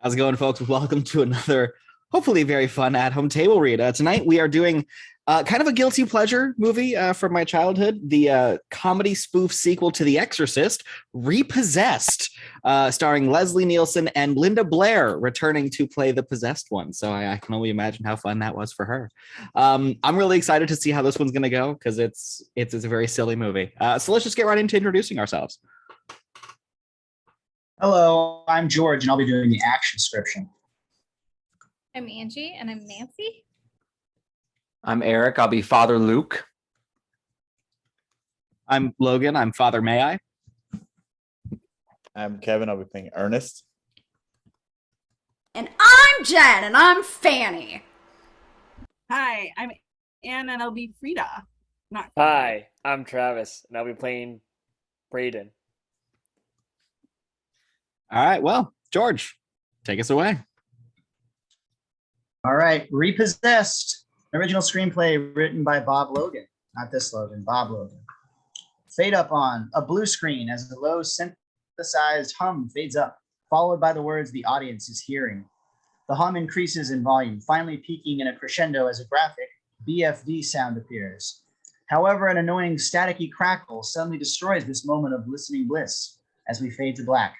How's it going, folks? Welcome to another, hopefully, very fun at-home table read. Tonight, we are doing kind of a guilty pleasure movie from my childhood, the comedy spoof sequel to The Exorcist, Repossessed, starring Leslie Nielsen and Linda Blair returning to play the possessed one. So I can only imagine how fun that was for her. I'm really excited to see how this one's going to go because it's a very silly movie. So let's just get right into introducing ourselves. Hello, I'm George, and I'll be doing the action description. I'm Angie, and I'm Nancy. I'm Eric. I'll be Father Luke. I'm Logan. I'm Father Mayii. I'm Kevin. I'll be playing Ernest. And I'm Jen, and I'm Fanny. Hi, I'm Anne, and I'll be Frieda. Hi, I'm Travis, and I'll be playing Braydon. All right, well, George, take us away. All right, Repossessed. Original screenplay written by Bob Logan. Not this Logan, Bob Logan. Fade up on a blue screen as a low synthesized hum fades up, followed by the words the audience is hearing. The hum increases in volume, finally peaking in a crescendo as a graphic BFD sound appears. However, an annoying staticky crackle suddenly destroys this moment of listening bliss as we fade to black.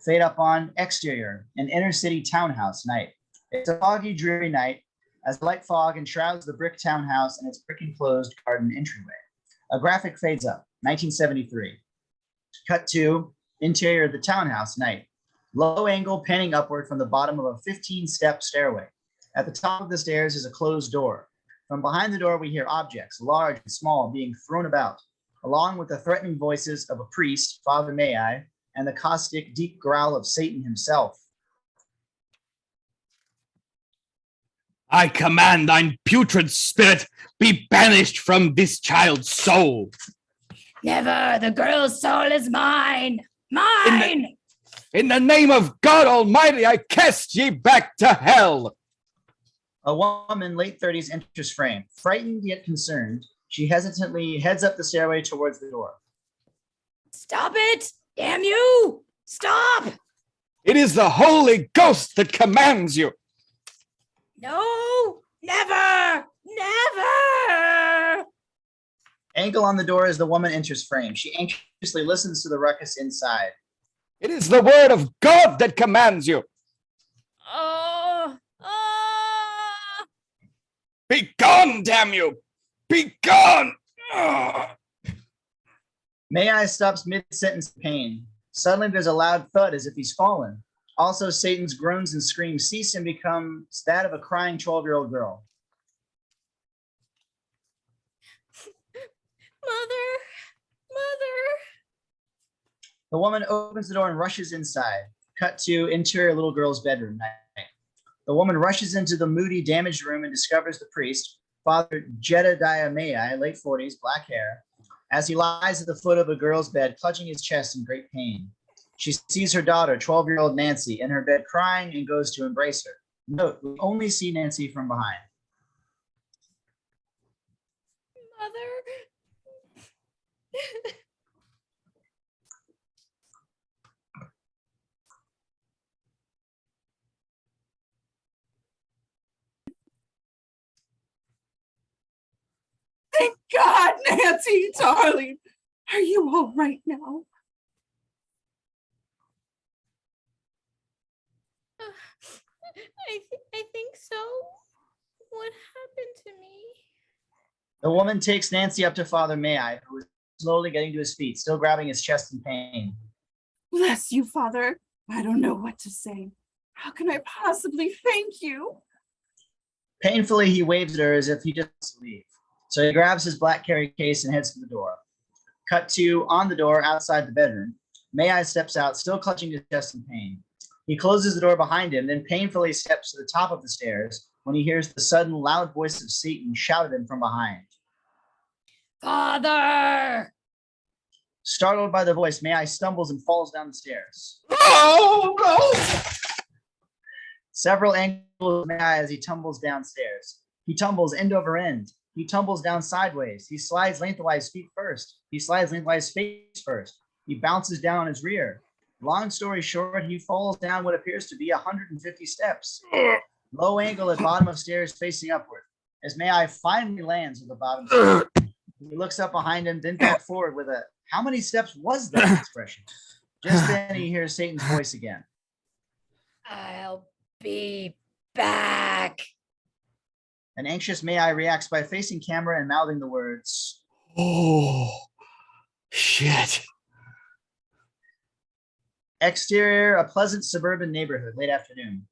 Fade up on exterior, an inner city townhouse night. It's a foggy, dreary night as light fog enshrouds the brick townhouse and its brick enclosed garden entryway. A graphic fades up, 1973. Cut to interior of the townhouse night. Low angle panning upward from the bottom of a 15-step stairway. At the top of the stairs is a closed door. From behind the door, we hear objects, large and small, being thrown about, along with the threatening voices of a priest, Father Mayii, and the caustic, deep growl of Satan himself. I command thine putrid spirit be banished from this child's soul. Never, the girl's soul is mine. Mine! In the name of God Almighty, I cast ye back to hell. A woman, late 30s, enters frame. Frightened yet concerned, she hesitantly heads up the stairway towards the door. Stop it! Damn you! Stop! It is the Holy Ghost that commands you. No! Never! Never! Angle on the door as the woman enters frame. She anxiously listens to the ruckus inside. It is the word of God that commands you. Be gone, damn you! Be gone! Mayii stops mid-sentence pain. Suddenly there's a loud thud as if he's fallen. Also, Satan's groans and screams cease and become that of a crying 12-year-old girl. Mother. The woman opens the door and rushes inside. Cut to interior little girl's bedroom. The woman rushes into the moody, damaged room and discovers the priest, Father Jedediah Mayii, late 40s, black hair, as he lies at the foot of a girl's bed, clutching his chest in great pain. She sees her daughter, 12-year-old Nancy, in her bed crying and goes to embrace her. Note, we only see Nancy from behind. Mother. Thank God, Nancy, darling. Are you all right now? I think so. What happened to me? The woman takes Nancy up to Father Mayii, who is slowly getting to his feet, still grabbing his chest in pain. Bless you, Father. I don't know what to say. How can I possibly thank you? Painfully, he waves at her as if he just wants to leave. So he grabs his black carry case and heads to the door. Cut to on the door outside the bedroom. Mayii steps out, still clutching his chest in pain. He closes the door behind him, then painfully steps to the top of the stairs when he hears the sudden loud voice of Satan shout at him from behind. Father! Startled by the voice, Mayii stumbles and falls down the stairs. Oh, no! Several angles of Mayii as he tumbles downstairs. He tumbles end over end. He tumbles down sideways. He slides lengthwise feet first. He slides lengthwise face first. He bounces down on his rear. Long story short, he falls down what appears to be 150 steps. Low angle at bottom of stairs facing upward. As Mayii finally lands at the bottom step. He looks up behind him, then back forward with a, how many steps was that expression? Just then he hears Satan's voice again. I'll be back. An anxious Mayii reacts by facing camera and mouthing the words, Oh, shit. exterior, a pleasant suburban neighborhood, late afternoon.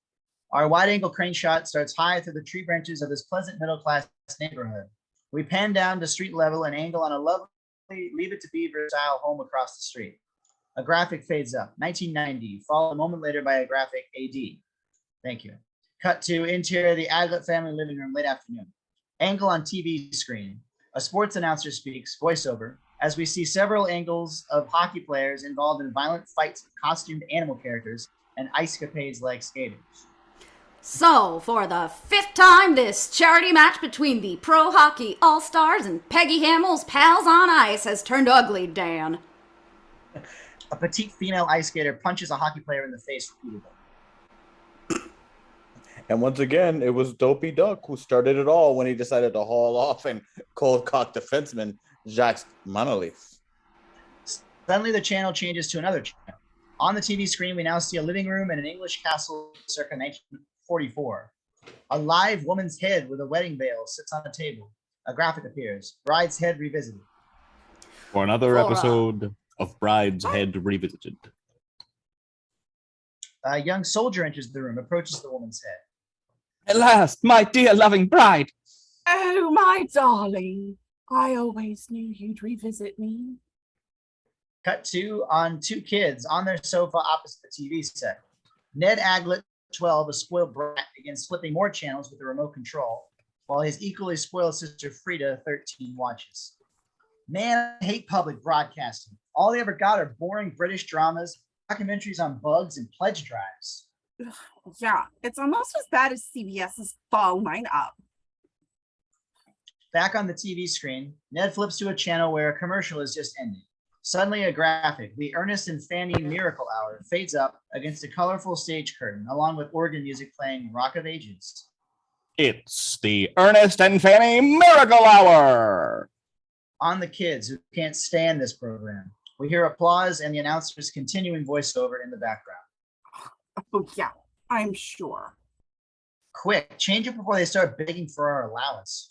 Our wide-angle crane shot starts high through the tree branches of this pleasant middle-class neighborhood. We pan down to street level and angle on a lovely Leave It to Beaver-style home across the street. A graphic fades up, 1990, followed a moment later by a graphic AD. Thank you. Cut to interior of the Aglet family living room, late afternoon. Angle on TV screen. A sports announcer speaks, voiceover, as we see several angles of hockey players involved in violent fights with costumed animal characters and ice capades like skating. So, for the 5th time, this charity match between the Pro Hockey All-Stars and Peggy Hamill's Pals on Ice has turned ugly, Dan. A petite female ice skater punches a hockey player in the face repeatedly. And once again, it was Dopey Duck who started it all when he decided to haul off and cold cock defenseman Jacques Monolith. Suddenly, the channel changes to another channel. On the TV screen, we now see a living room and an English castle circa 1944. A live woman's head with a wedding veil sits on a table. A graphic appears. Bride's head revisited. For another episode of Bride's Head Revisited. A young soldier enters the room, approaches the woman's head. At last, my dear loving bride. Oh, my darling. I always knew you'd revisit me. Cut to on two kids on their sofa opposite the TV set. Ned Aglet, 12, a spoiled brat, begins flipping more channels with the remote control, while his equally spoiled sister Frieda, 13, watches. Man, I hate public broadcasting. All they ever got are boring British dramas, documentaries on bugs, and pledge drives. Yeah, it's almost as bad as CBS's Fall Mine Up. Back on the TV screen, Ned flips to a channel where a commercial is just ending. Suddenly, a graphic, the Ernest and Fanny Miracle Hour, fades up against a colorful stage curtain, along with organ music playing Rock of Ages. It's the Ernest and Fanny Miracle Hour. On the kids who can't stand this program, we hear applause and the announcer's continuing voiceover in the background. Oh, yeah, I'm sure. Quick, change it before they start begging for our allowance.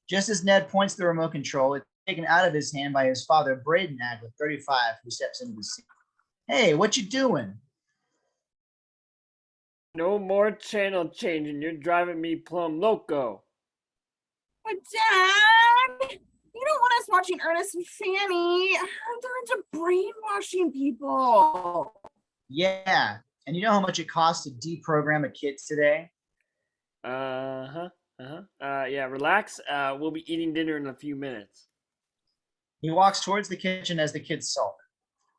Just as Ned points the remote control, it's taken out of his hand by his father, Braydon Aglet, 35, who steps into the scene. Hey, what you doing? No more channel changing. You're driving me plumb loco. But Dad, you don't want us watching Ernest and Fanny. They're into brainwashing people. Yeah, and you know how much it costs to deprogram a kid today? Yeah, relax. We'll be eating dinner in a few minutes. He walks towards the kitchen as the kids sulk.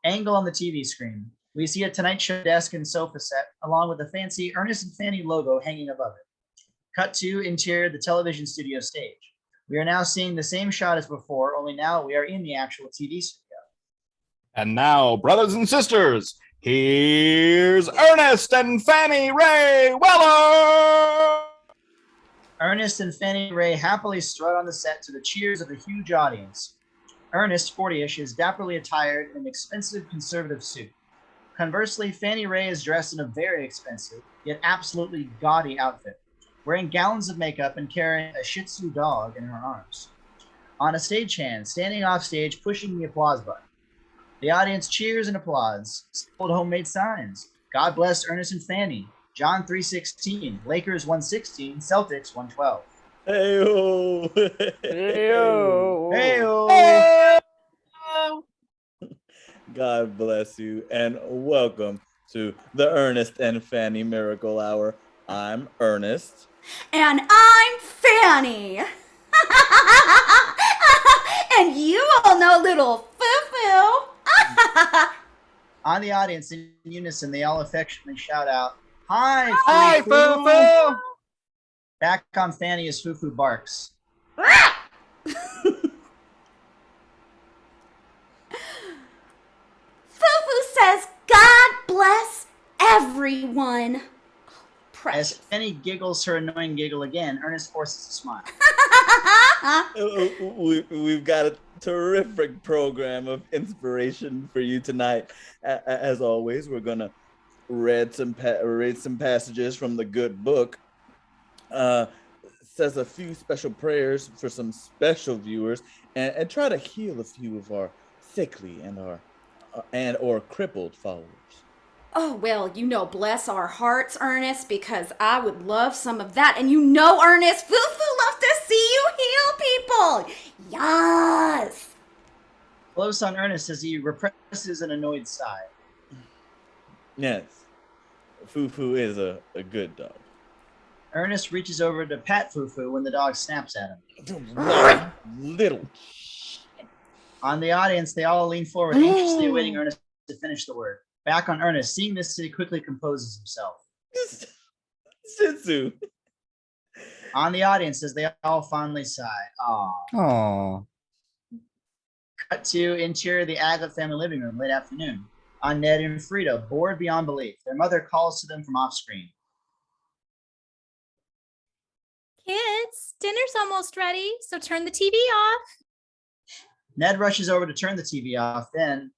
Angle on the TV screen. We see a Tonight Show desk and sofa set, along with a fancy Ernest and Fanny logo hanging above it. Cut to interior the television studio stage. We are now seeing the same shot as before, only now we are in the actual TV studio. And now, brothers and sisters, here's Ernest and Fanny Ray Weller. Ernest and Fanny Ray happily strut on the set to the cheers of a huge audience. Ernest, 40-ish, is dapperly attired in an expensive conservative suit. Conversely, Fanny Ray is dressed in a very expensive, yet absolutely gaudy outfit, wearing gallons of makeup and carrying a Shih Tzu dog in her arms. On a stagehand, standing off stage, pushing the applause button. The audience cheers and applauds. Sold homemade signs. God bless Ernest and Fanny. John 3:16. Lakers 116. Celtics 112. Hey-o. Hey-o. Hey-o. God bless you and welcome to the Ernest and Fanny Miracle Hour. I'm Ernest. And I'm Fanny. And you all know little Foo-Foo. On the audience in unison, they all affectionately shout out, "Hi, Hi, Foo-Foo." Back on Fanny as Foo-Foo barks. Foo-Foo says, God everyone. As Precious. Fanny giggles her annoying giggle again, Ernest forces a smile. We've got a terrific program of inspiration for you tonight. As always, we're gonna read some passages from the good book. Says a few special prayers for some special viewers, and try to heal a few of our sickly and or crippled followers. Oh, well, bless our hearts, Ernest, because I would love some of that. And Ernest, Foo-Foo loves to see you heal people. Yes. Close on Ernest as he represses an annoyed sigh. Yes, Foo-Foo is a good dog. Ernest reaches over to pat Foo-Foo when the dog snaps at him. Little. On the audience, they all lean forward, anxiously awaiting Ernest to finish the word. Back on Ernest, seeing this, he quickly composes himself. Shih Tzu. On the audience, as they all fondly sigh. Aww. Aww. Cut to interior of the Aglet family living room late afternoon. On Ned and Frieda, bored beyond belief. Their mother calls to them from off screen. Kids, dinner's almost ready, so turn the TV off. Ned rushes over to turn the TV off. Then,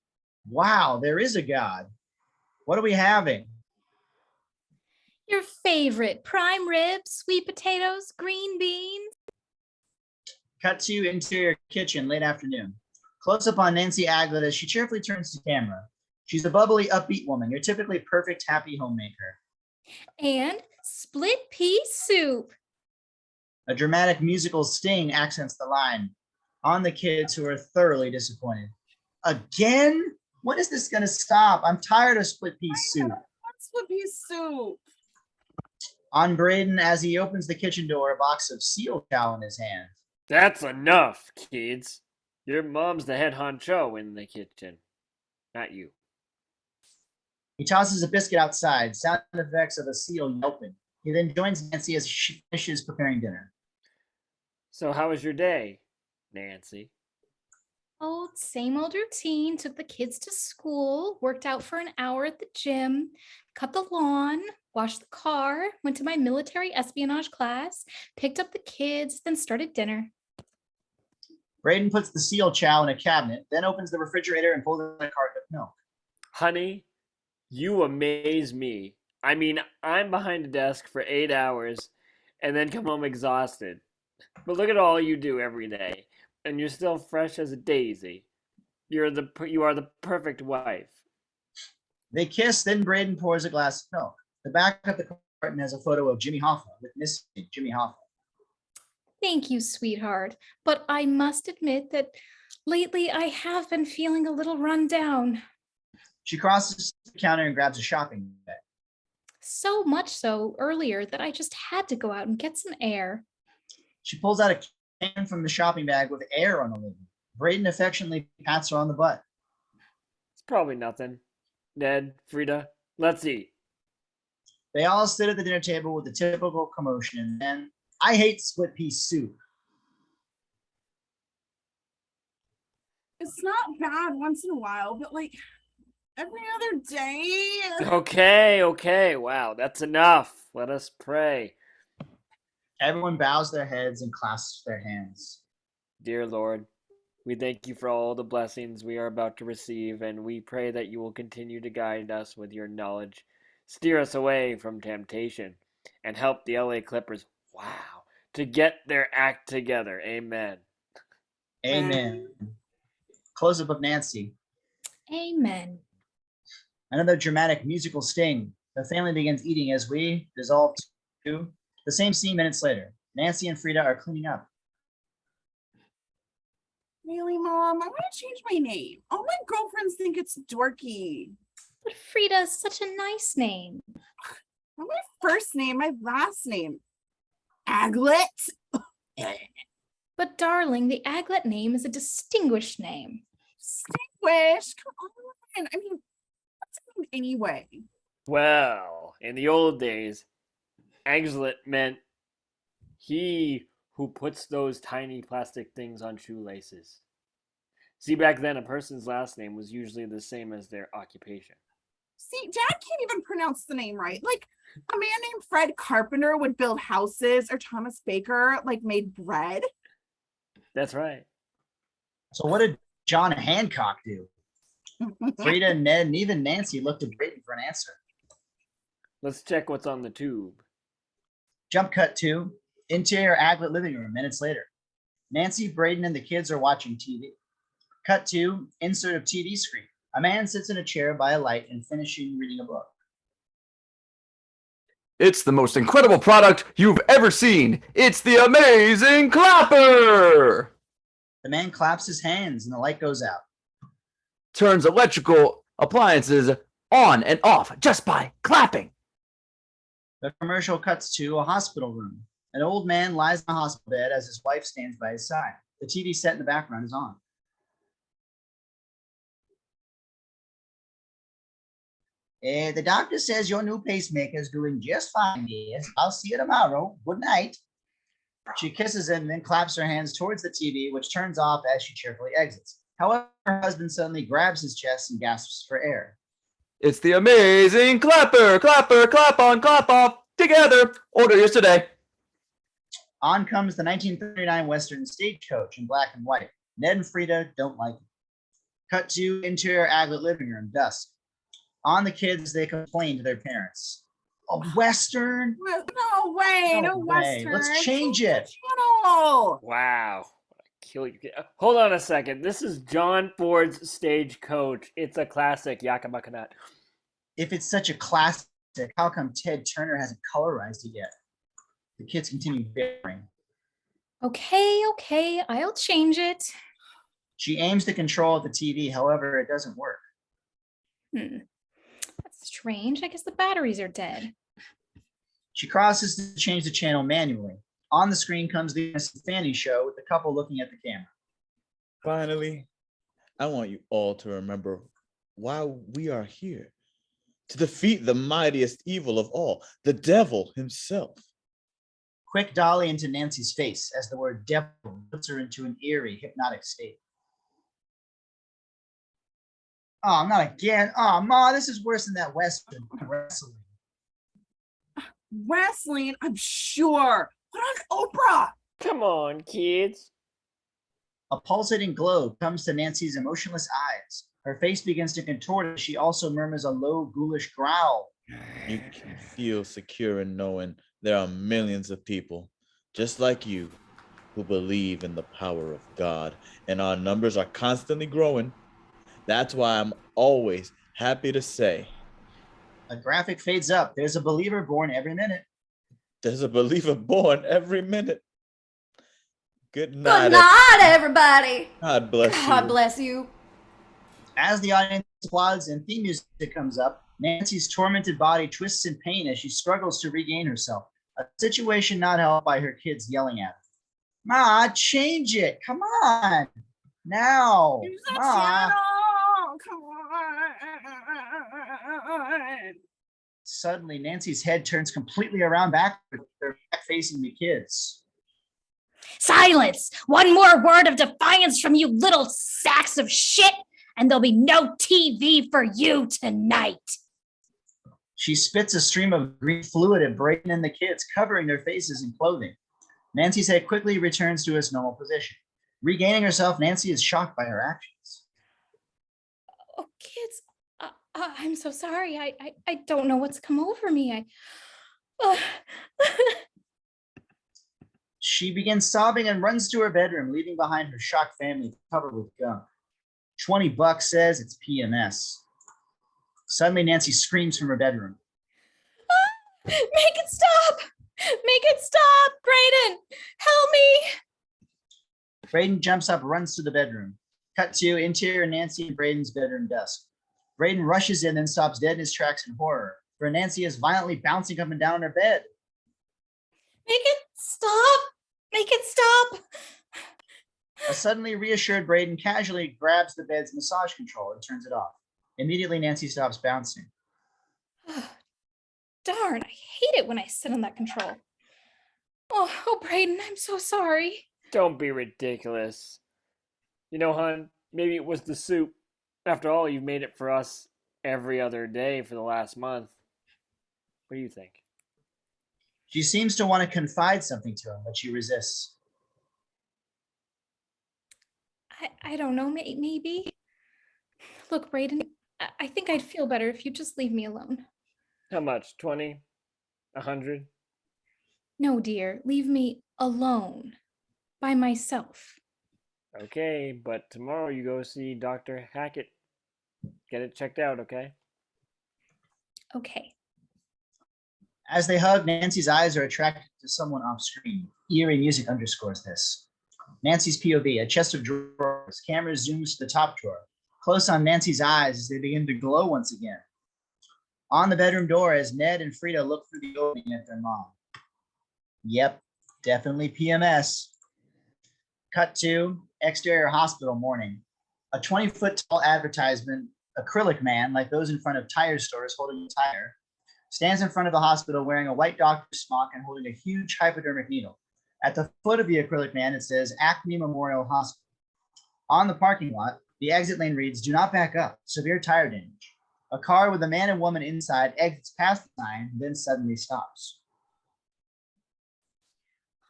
wow, there is a God. What are we having? Your favorite prime ribs, sweet potatoes, green beans. Cut to interior kitchen late afternoon. Close up on Nancy Aglet as she cheerfully turns to camera. She's a bubbly, upbeat woman, your typically perfect, happy homemaker. And split pea soup. A dramatic musical sting accents the line on the kids who are thoroughly disappointed. Again? When is this going to stop? I'm tired of split pea soup. Split pea soup. On Braydon, as he opens the kitchen door, a box of seal cow in his hand. That's enough, kids. Your mom's the head honcho in the kitchen, not you. He tosses a biscuit outside, sound effects of a seal yelping. He then joins Nancy as she finishes preparing dinner. So how was your day, Nancy? Oh, same old routine. Took the kids to school, worked out for an hour at the gym, cut the lawn, washed the car, went to my military espionage class, picked up the kids, then started dinner. Braydon puts the seal chow in a cabinet, then opens the refrigerator and pulls out a carton of milk. Honey, you amaze me. I mean, I'm behind a desk for 8 hours and then come home exhausted. But look at all you do every day, and you're still fresh as a daisy. You are the perfect wife. They kiss, then Braydon pours a glass of milk. The back of the carton has a photo of Jimmy Hoffa with Miss Jimmy Hoffa. Thank you, sweetheart. But I must admit that lately I have been feeling a little run down. She crosses the counter and grabs a shopping bag. So much so earlier that I just had to go out and get some air. She pulls out a can from the shopping bag with air on the lid. Braydon affectionately pats her on the butt. It's probably nothing. Ned, Frieda, let's eat. They all sit at the dinner table with the typical commotion, and I hate split pea soup. It's not bad once in a while, but like every other day. Okay. Wow, that's enough. Let us pray. Everyone bows their heads and clasps their hands. Dear Lord, we thank you for all the blessings we are about to receive, and we pray that you will continue to guide us with your knowledge, steer us away from temptation, and help the LA Clippers, to get their act together. Amen. Amen. Close up of Nancy. Amen. Another dramatic musical sting. The family begins eating as we dissolve to the same scene minutes later. Nancy and Frieda are cleaning up. Really, Mom? I want to change my name. All my girlfriends think it's dorky. But Frieda is such a nice name. Not my first name, my last name. Aglet. But darling, the Aglet name is a distinguished name. Distinguished? Come on. I mean, what's it mean anyway? Well, in the old days, Aglet meant he who puts those tiny plastic things on shoelaces. See, back then, a person's last name was usually the same as their occupation. See, Dad can't even pronounce the name right. Like, a man named Fred Carpenter would build houses, or Thomas Baker, like, made bread. That's right. So what did John Hancock do? Frieda, Ned, and even Nancy looked at Braydon for an answer. Let's check what's on the tube. Jump cut to interior Aglet living room minutes later. Nancy, Braydon, and the kids are watching TV. Cut to insert of TV screen. A man sits in a chair by a light and finishing reading a book. It's the most incredible product you've ever seen. It's the amazing clapper. The man claps his hands and the light goes out. Turns electrical appliances on and off just by clapping. The commercial cuts to a hospital room. An old man lies in a hospital bed as his wife stands by his side. The TV set in the background is on. The doctor says your new pacemaker is doing just fine, dear. I'll see you tomorrow. Good night. She kisses him and then claps her hands towards the TV, which turns off as she cheerfully exits. However, her husband suddenly grabs his chest and gasps for air. It's the amazing clapper. Clapper, clap on, clap off. Together. Order yours today. On comes the 1939 Western Stagecoach in black and white. Ned and Frieda don't like it. Cut to interior Aglet living room, dusk. On the kids, they complain to their parents. A Western? No way, no way. Western. Let's change it. Channel. Wow. Kill you. Hold on a second. This is John Ford's Stagecoach. It's a classic. Yakamakanat. If it's such a classic, how come Ted Turner hasn't colorized it yet? The kids continue bearing. Okay, I'll change it. She aims to control the TV, however, it doesn't work. That's strange. I guess the batteries are dead. She crosses to change the channel manually. On the screen comes the Ernest and Fanny show with the couple looking at the camera. Finally, I want you all to remember why we are here. To defeat the mightiest evil of all, the devil himself. Quick dolly into Nancy's face as the word devil puts her into an eerie, hypnotic state. Oh, not again. Oh, Ma, this is worse than that Western wrestling. Wrestling, I'm sure. What on Oprah? Come on, kids. A pulsating glow comes to Nancy's emotionless eyes. Her face begins to contort as she also murmurs a low, ghoulish growl. You can feel secure in knowing there are millions of people, just like you, who believe in the power of God, and our numbers are constantly growing. That's why I'm always happy to say. A graphic fades up. There's a believer born every minute. There's a believer born every minute. Good night. Good night, everybody. God bless you. God bless you. As the audience applauds and theme music comes up, Nancy's tormented body twists in pain as she struggles to regain herself, a situation not helped by her kids yelling at her. Ma, change it. Come on. Now. Use the Ma. channel. Come on. Suddenly, Nancy's head turns completely around backward, her back facing the kids. Silence! One more word of defiance from you little sacks of shit, and there'll be no TV for you tonight. She spits a stream of green fluid at Braydon and the kids, covering their faces and clothing. Nancy's head quickly returns to its normal position. Regaining herself, Nancy is shocked by her actions. Oh, kids, I'm so sorry. I don't know what's come over me. She begins sobbing and runs to her bedroom, leaving behind her shocked family covered with gunk. $20 says it's PMS. Suddenly, Nancy screams from her bedroom. Make it stop! Make it stop! Braydon, help me! Braydon jumps up, runs to the bedroom. Cut to interior Nancy and Braydon's bedroom dusk. Braydon rushes in and stops dead in his tracks in horror, for Nancy is violently bouncing up and down in her bed. Make it stop! Make it stop! A suddenly reassured Braydon casually grabs the bed's massage control and turns it off. Immediately, Nancy stops bouncing. Darn, I hate it when I sit on that control. Oh, Braydon, I'm so sorry. Don't be ridiculous. You know, hon, maybe it was the soup. After all, you made it for us. every other day for the last month. What do you think? She seems to want to confide something to him, but she resists. I don't know, maybe. Look, Braydon, I think I'd feel better if you just leave me alone. How much? 20? 100? No, dear, leave me alone. By myself. Okay, but tomorrow you go see Dr. Hackett. Get it checked out, okay? Okay. As they hug, Nancy's eyes are attracted to someone off screen. Eerie music underscores this. Nancy's POV, a chest of drawers. Camera zooms to the top drawer. Close on Nancy's eyes as they begin to glow once again. On the bedroom door as Ned and Frieda look through the opening at their mom. Yep, definitely PMS. Cut to exterior hospital morning. A 20-foot tall advertisement, acrylic man, like those in front of tire stores holding a tire, stands in front of the hospital wearing a white doctor's smock and holding a huge hypodermic needle. At the foot of the acrylic man, it says Acme Memorial Hospital. On the parking lot, the exit lane reads, "Do not back up, severe tire damage." A car with a man and woman inside exits past the sign, then suddenly stops.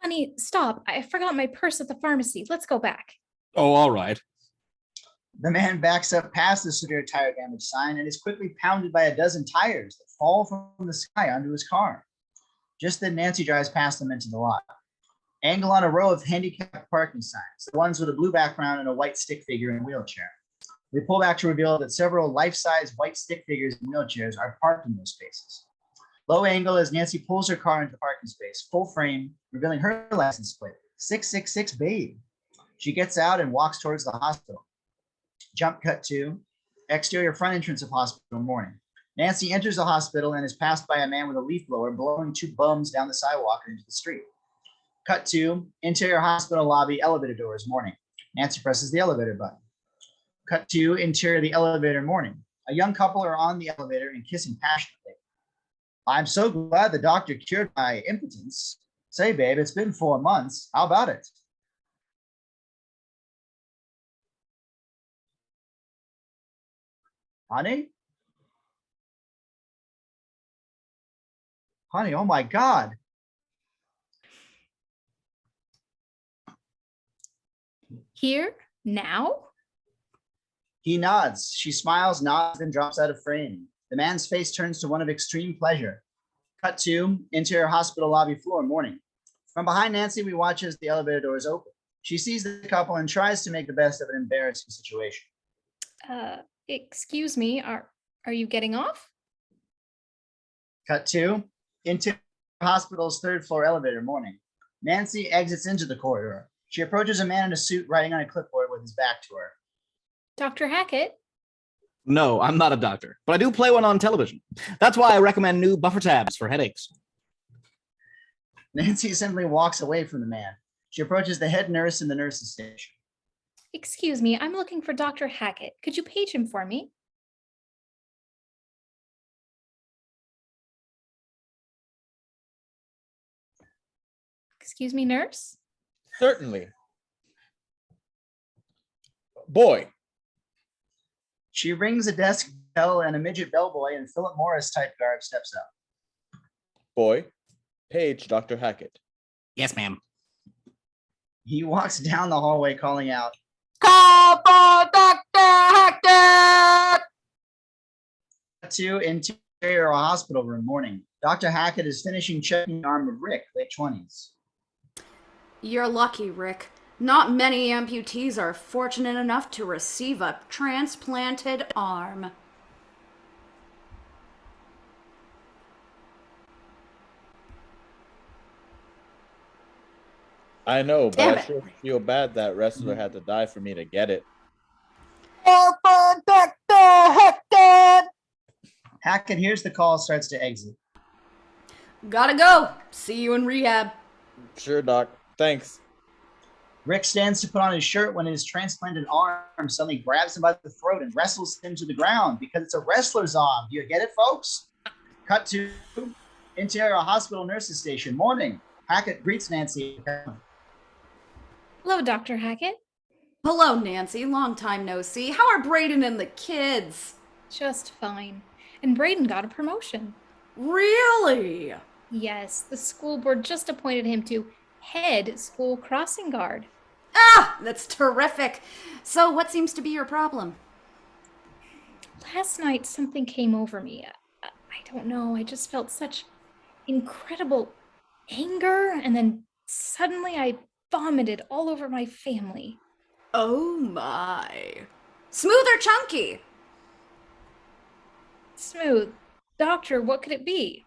Honey, stop. I forgot my purse at the pharmacy. Let's go back. Oh, all right. The man backs up past the severe tire damage sign and is quickly pounded by a dozen tires that fall from the sky onto his car. Just then, Nancy drives past them into the lot. Angle on a row of handicapped parking signs, the ones with a blue background and a white stick figure in a wheelchair. We pull back to reveal that several life-size white stick figures in wheelchairs are parked in those spaces. Low angle as Nancy pulls her car into the parking space, full frame, revealing her license plate, 666 Babe. She gets out and walks towards the hospital. Jump cut to exterior front entrance of hospital morning. Nancy enters the hospital and is passed by a man with a leaf blower blowing two bums down the sidewalk and into the street. Cut to interior hospital lobby elevator doors morning. Nancy presses the elevator button. Cut to interior of the elevator morning. A young couple are on the elevator and kissing passionately. "I'm so glad the doctor cured my impotence. Say, babe, it's been 4 months. How about it?" Honey? Honey, oh my God. Here? Now? He nods. She smiles, nods, then drops out of frame. The man's face turns to one of extreme pleasure. Cut to interior hospital lobby floor morning. From behind Nancy, we watch as the elevator doors open. She sees the couple and tries to make the best of an embarrassing situation. Excuse me, are you getting off? Cut to interior hospital's third floor elevator morning. Nancy exits into the corridor. She approaches a man in a suit writing on a clipboard with his back to her. Dr. Hackett? No, I'm not a doctor, but I do play one on television. That's why I recommend new buffer tabs for headaches. Nancy simply walks away from the man. She approaches the head nurse in the nurse's station. Excuse me, I'm looking for Dr. Hackett. Could you page him for me? Excuse me, nurse? Certainly. Boy. She rings a desk bell and a midget bellboy in Philip Morris type garb steps up. Boy. Page Dr. Hackett. Yes, ma'am. He walks down the hallway calling out, "Call for Dr. Hackett!" to interior hospital room morning. Dr. Hackett is finishing checking the arm of Rick, late 20s. You're lucky, Rick. Not many amputees are fortunate enough to receive a transplanted arm. I know, but Damn I it. sure feel bad that wrestler had to die for me to get it. "Call for Dr. Hackett!" Hackett hears the call, starts to exit. Gotta go. See you in rehab. Sure, Doc. Thanks. Rick stands to put on his shirt when his transplanted arm suddenly grabs him by the throat and wrestles him to the ground because it's a wrestler's arm. Do you get it, folks? Cut to interior hospital nurses station morning. Hackett greets Nancy. Hello, Dr. Hackett. Hello, Nancy. Long time no see. How are Braydon and the kids? Just fine. And Braydon got a promotion. Really? Yes, the school board just appointed him to head school crossing guard. Ah, that's terrific. So what seems to be your problem? Last night, something came over me. I don't know. I just felt such incredible anger, and then suddenly I vomited all over my family. Oh my. Smooth or chunky? Smooth. Doctor, what could it be?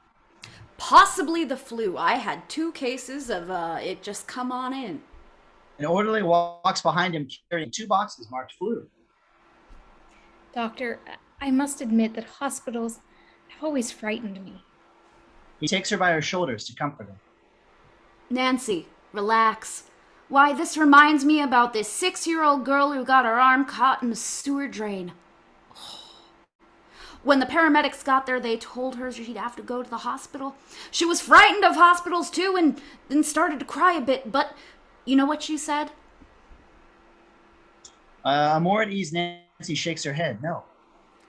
Possibly the flu. I had 2 cases of it just come on in. An orderly walks behind him carrying 2 boxes marked flu. Doctor, I must admit that hospitals have always frightened me. He takes her by her shoulders to comfort her. Nancy, relax. Why, this reminds me about this 6-year-old girl who got her arm caught in a sewer drain. When the paramedics got there, they told her she'd have to go to the hospital. She was frightened of hospitals too and then started to cry a bit, but you know what she said? More at ease, Nancy shakes her head. No.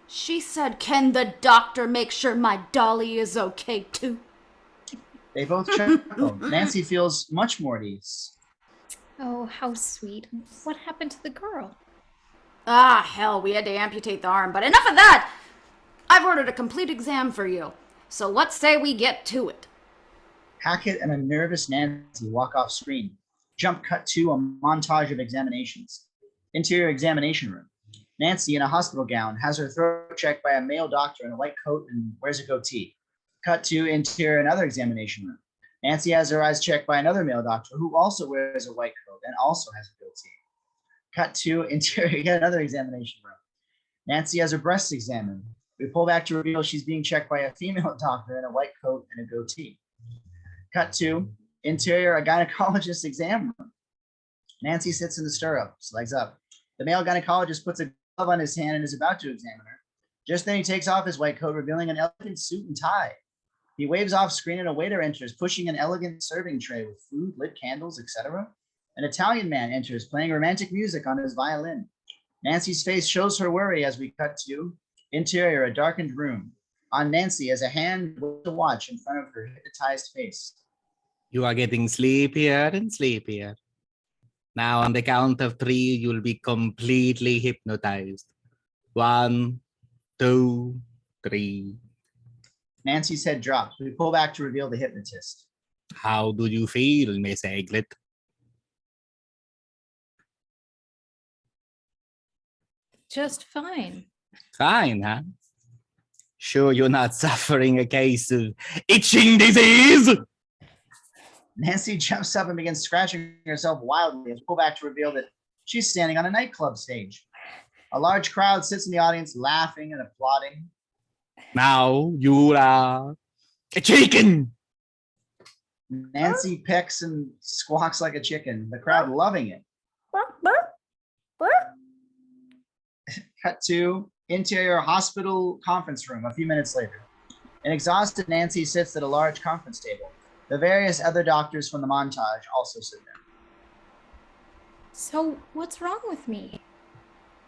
She said, "Can the doctor make sure my dolly is okay too?" They both chuckle. Nancy feels much more at ease. Oh, how sweet. What happened to the girl? Ah, hell, we had to amputate the arm, but enough of that! I've ordered a complete exam for you, so what say we get to it? Hackett and a nervous Nancy walk off screen. Jump cut to a montage of examinations. Interior examination room. Nancy, in a hospital gown, has her throat checked by a male doctor in a white coat and wears a goatee. Cut to interior another examination room. Nancy has her eyes checked by another male doctor who also wears a white coat and also has a goatee. Cut to interior yet another examination room. Nancy has her breasts examined. We pull back to reveal she's being checked by a female doctor in a white coat and a goatee. Cut to interior a gynecologist exam room. Nancy sits in the stirrups, legs up. The male gynecologist puts a glove on his hand and is about to examine her. Just then he takes off his white coat, revealing an elegant suit and tie. He waves off screen and a waiter enters, pushing an elegant serving tray with food, lit candles, etc. An Italian man enters, playing romantic music on his violin. Nancy's face shows her worry as we cut to interior, a darkened room. On Nancy as a hand with a watch in front of her hypnotized face. You are getting sleepier and sleepier. Now on the count of 3, you'll be completely hypnotized. 1, 2, 3. Nancy's head drops. We pull back to reveal the hypnotist. How do you feel, Miss Egglet? Just fine. Fine, huh? Sure you're not suffering a case of itching disease? Nancy jumps up and begins scratching herself wildly as we pull back to reveal that she's standing on a nightclub stage. A large crowd sits in the audience laughing and applauding. Now you are a chicken. Nancy pecks and squawks like a chicken, the crowd loving it. Cut to interior hospital conference room a few minutes later. An exhausted Nancy sits at a large conference table. The various other doctors from the montage also sit there. So, what's wrong with me?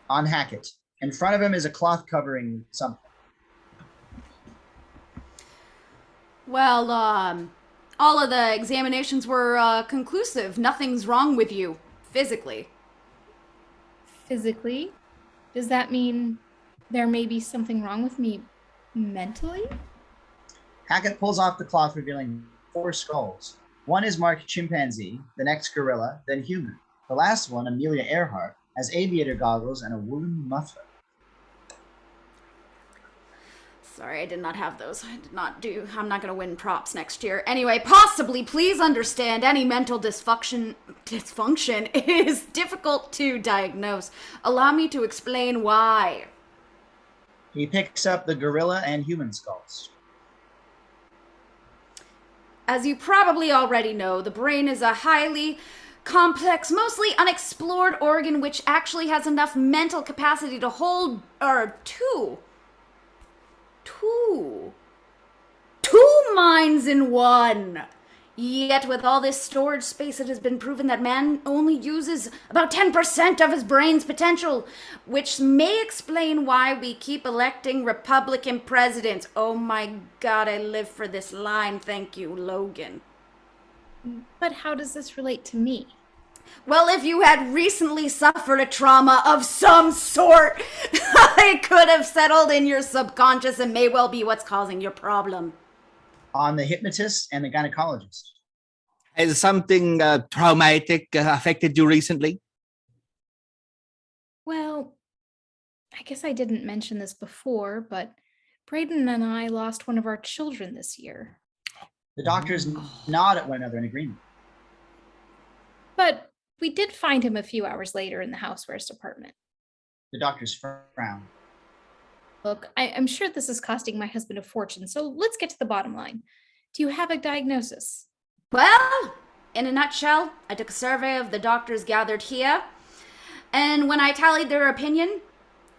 On Hackett. In front of him is a cloth covering something. Well, all of the examinations were conclusive. Nothing's wrong with you, physically. Physically? Does that mean there may be something wrong with me mentally? Hackett pulls off the cloth, revealing 4 skulls. One is marked chimpanzee, the next gorilla, then human. The last one, Amelia Earhart, has aviator goggles and a woolen muffler. Sorry, I did not have those. I'm not going to win props next year. Anyway, possibly, please understand, any mental dysfunction is difficult to diagnose. Allow me to explain why. He picks up the gorilla and human skulls. As you probably already know, the brain is a highly complex, mostly unexplored organ which actually has enough mental capacity to hold, two minds in one. Yet with all this storage space, it has been proven that man only uses about 10% of his brain's potential, which may explain why we keep electing Republican presidents. Oh my God, I live for this line. Thank you, Logan. But how does this relate to me? Well, if you had recently suffered a trauma of some sort, it could have settled in your subconscious and may well be what's causing your problem. On the hypnotist and the gynecologist. Has something traumatic affected you recently? Well, I guess I didn't mention this before, but Braydon and I lost one of our children this year. The doctors nod at one another in agreement. But we did find him a few hours later in the housewares department. The doctors frown. Look, I'm sure this is costing my husband a fortune, so let's get to the bottom line. Do you have a diagnosis? Well, in a nutshell, I took a survey of the doctors gathered here, and when I tallied their opinion,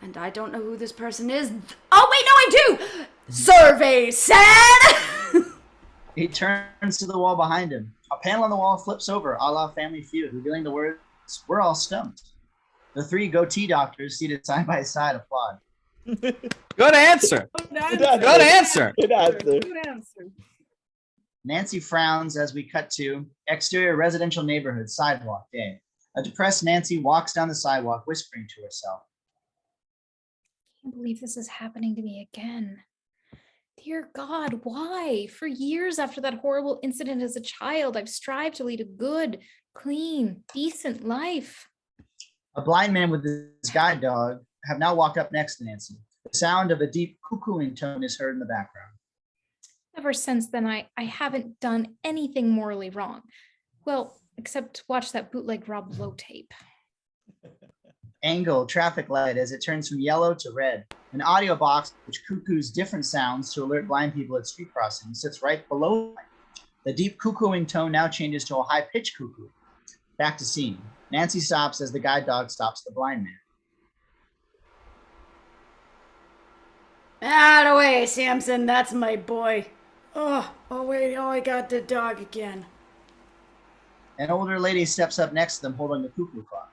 and I don't know who this person is. Oh, wait, no, I do! Survey said... He turns to the wall behind him. A panel on the wall flips over, a la Family Feud, revealing the words, "We're all stumped." The three goatee doctors seated side by side applaud. Good answer. Good answer. Good answer. Good answer. Nancy frowns as we cut to exterior residential neighborhood sidewalk day. A depressed Nancy walks down the sidewalk, whispering to herself. I can't believe this is happening to me again. Dear God, why? For years after that horrible incident as a child, I've strived to lead a good, clean, decent life. A blind man with his guide dog have now walked up next to Nancy. The sound of a deep cuckooing tone is heard in the background. Ever since then, I haven't done anything morally wrong. Well, except watch that bootleg Rob Lowe tape. Angle traffic light as it turns from yellow to red. An audio box which cuckoos different sounds to alert blind people at street crossings sits right below. The deep cuckooing tone now changes to a high-pitched cuckoo. Back to scene. Nancy stops as the guide dog stops the blind man. Out of the way, Samson, that's my boy. Oh, wait, I got the dog again. An older lady steps up next to them holding the cuckoo clock.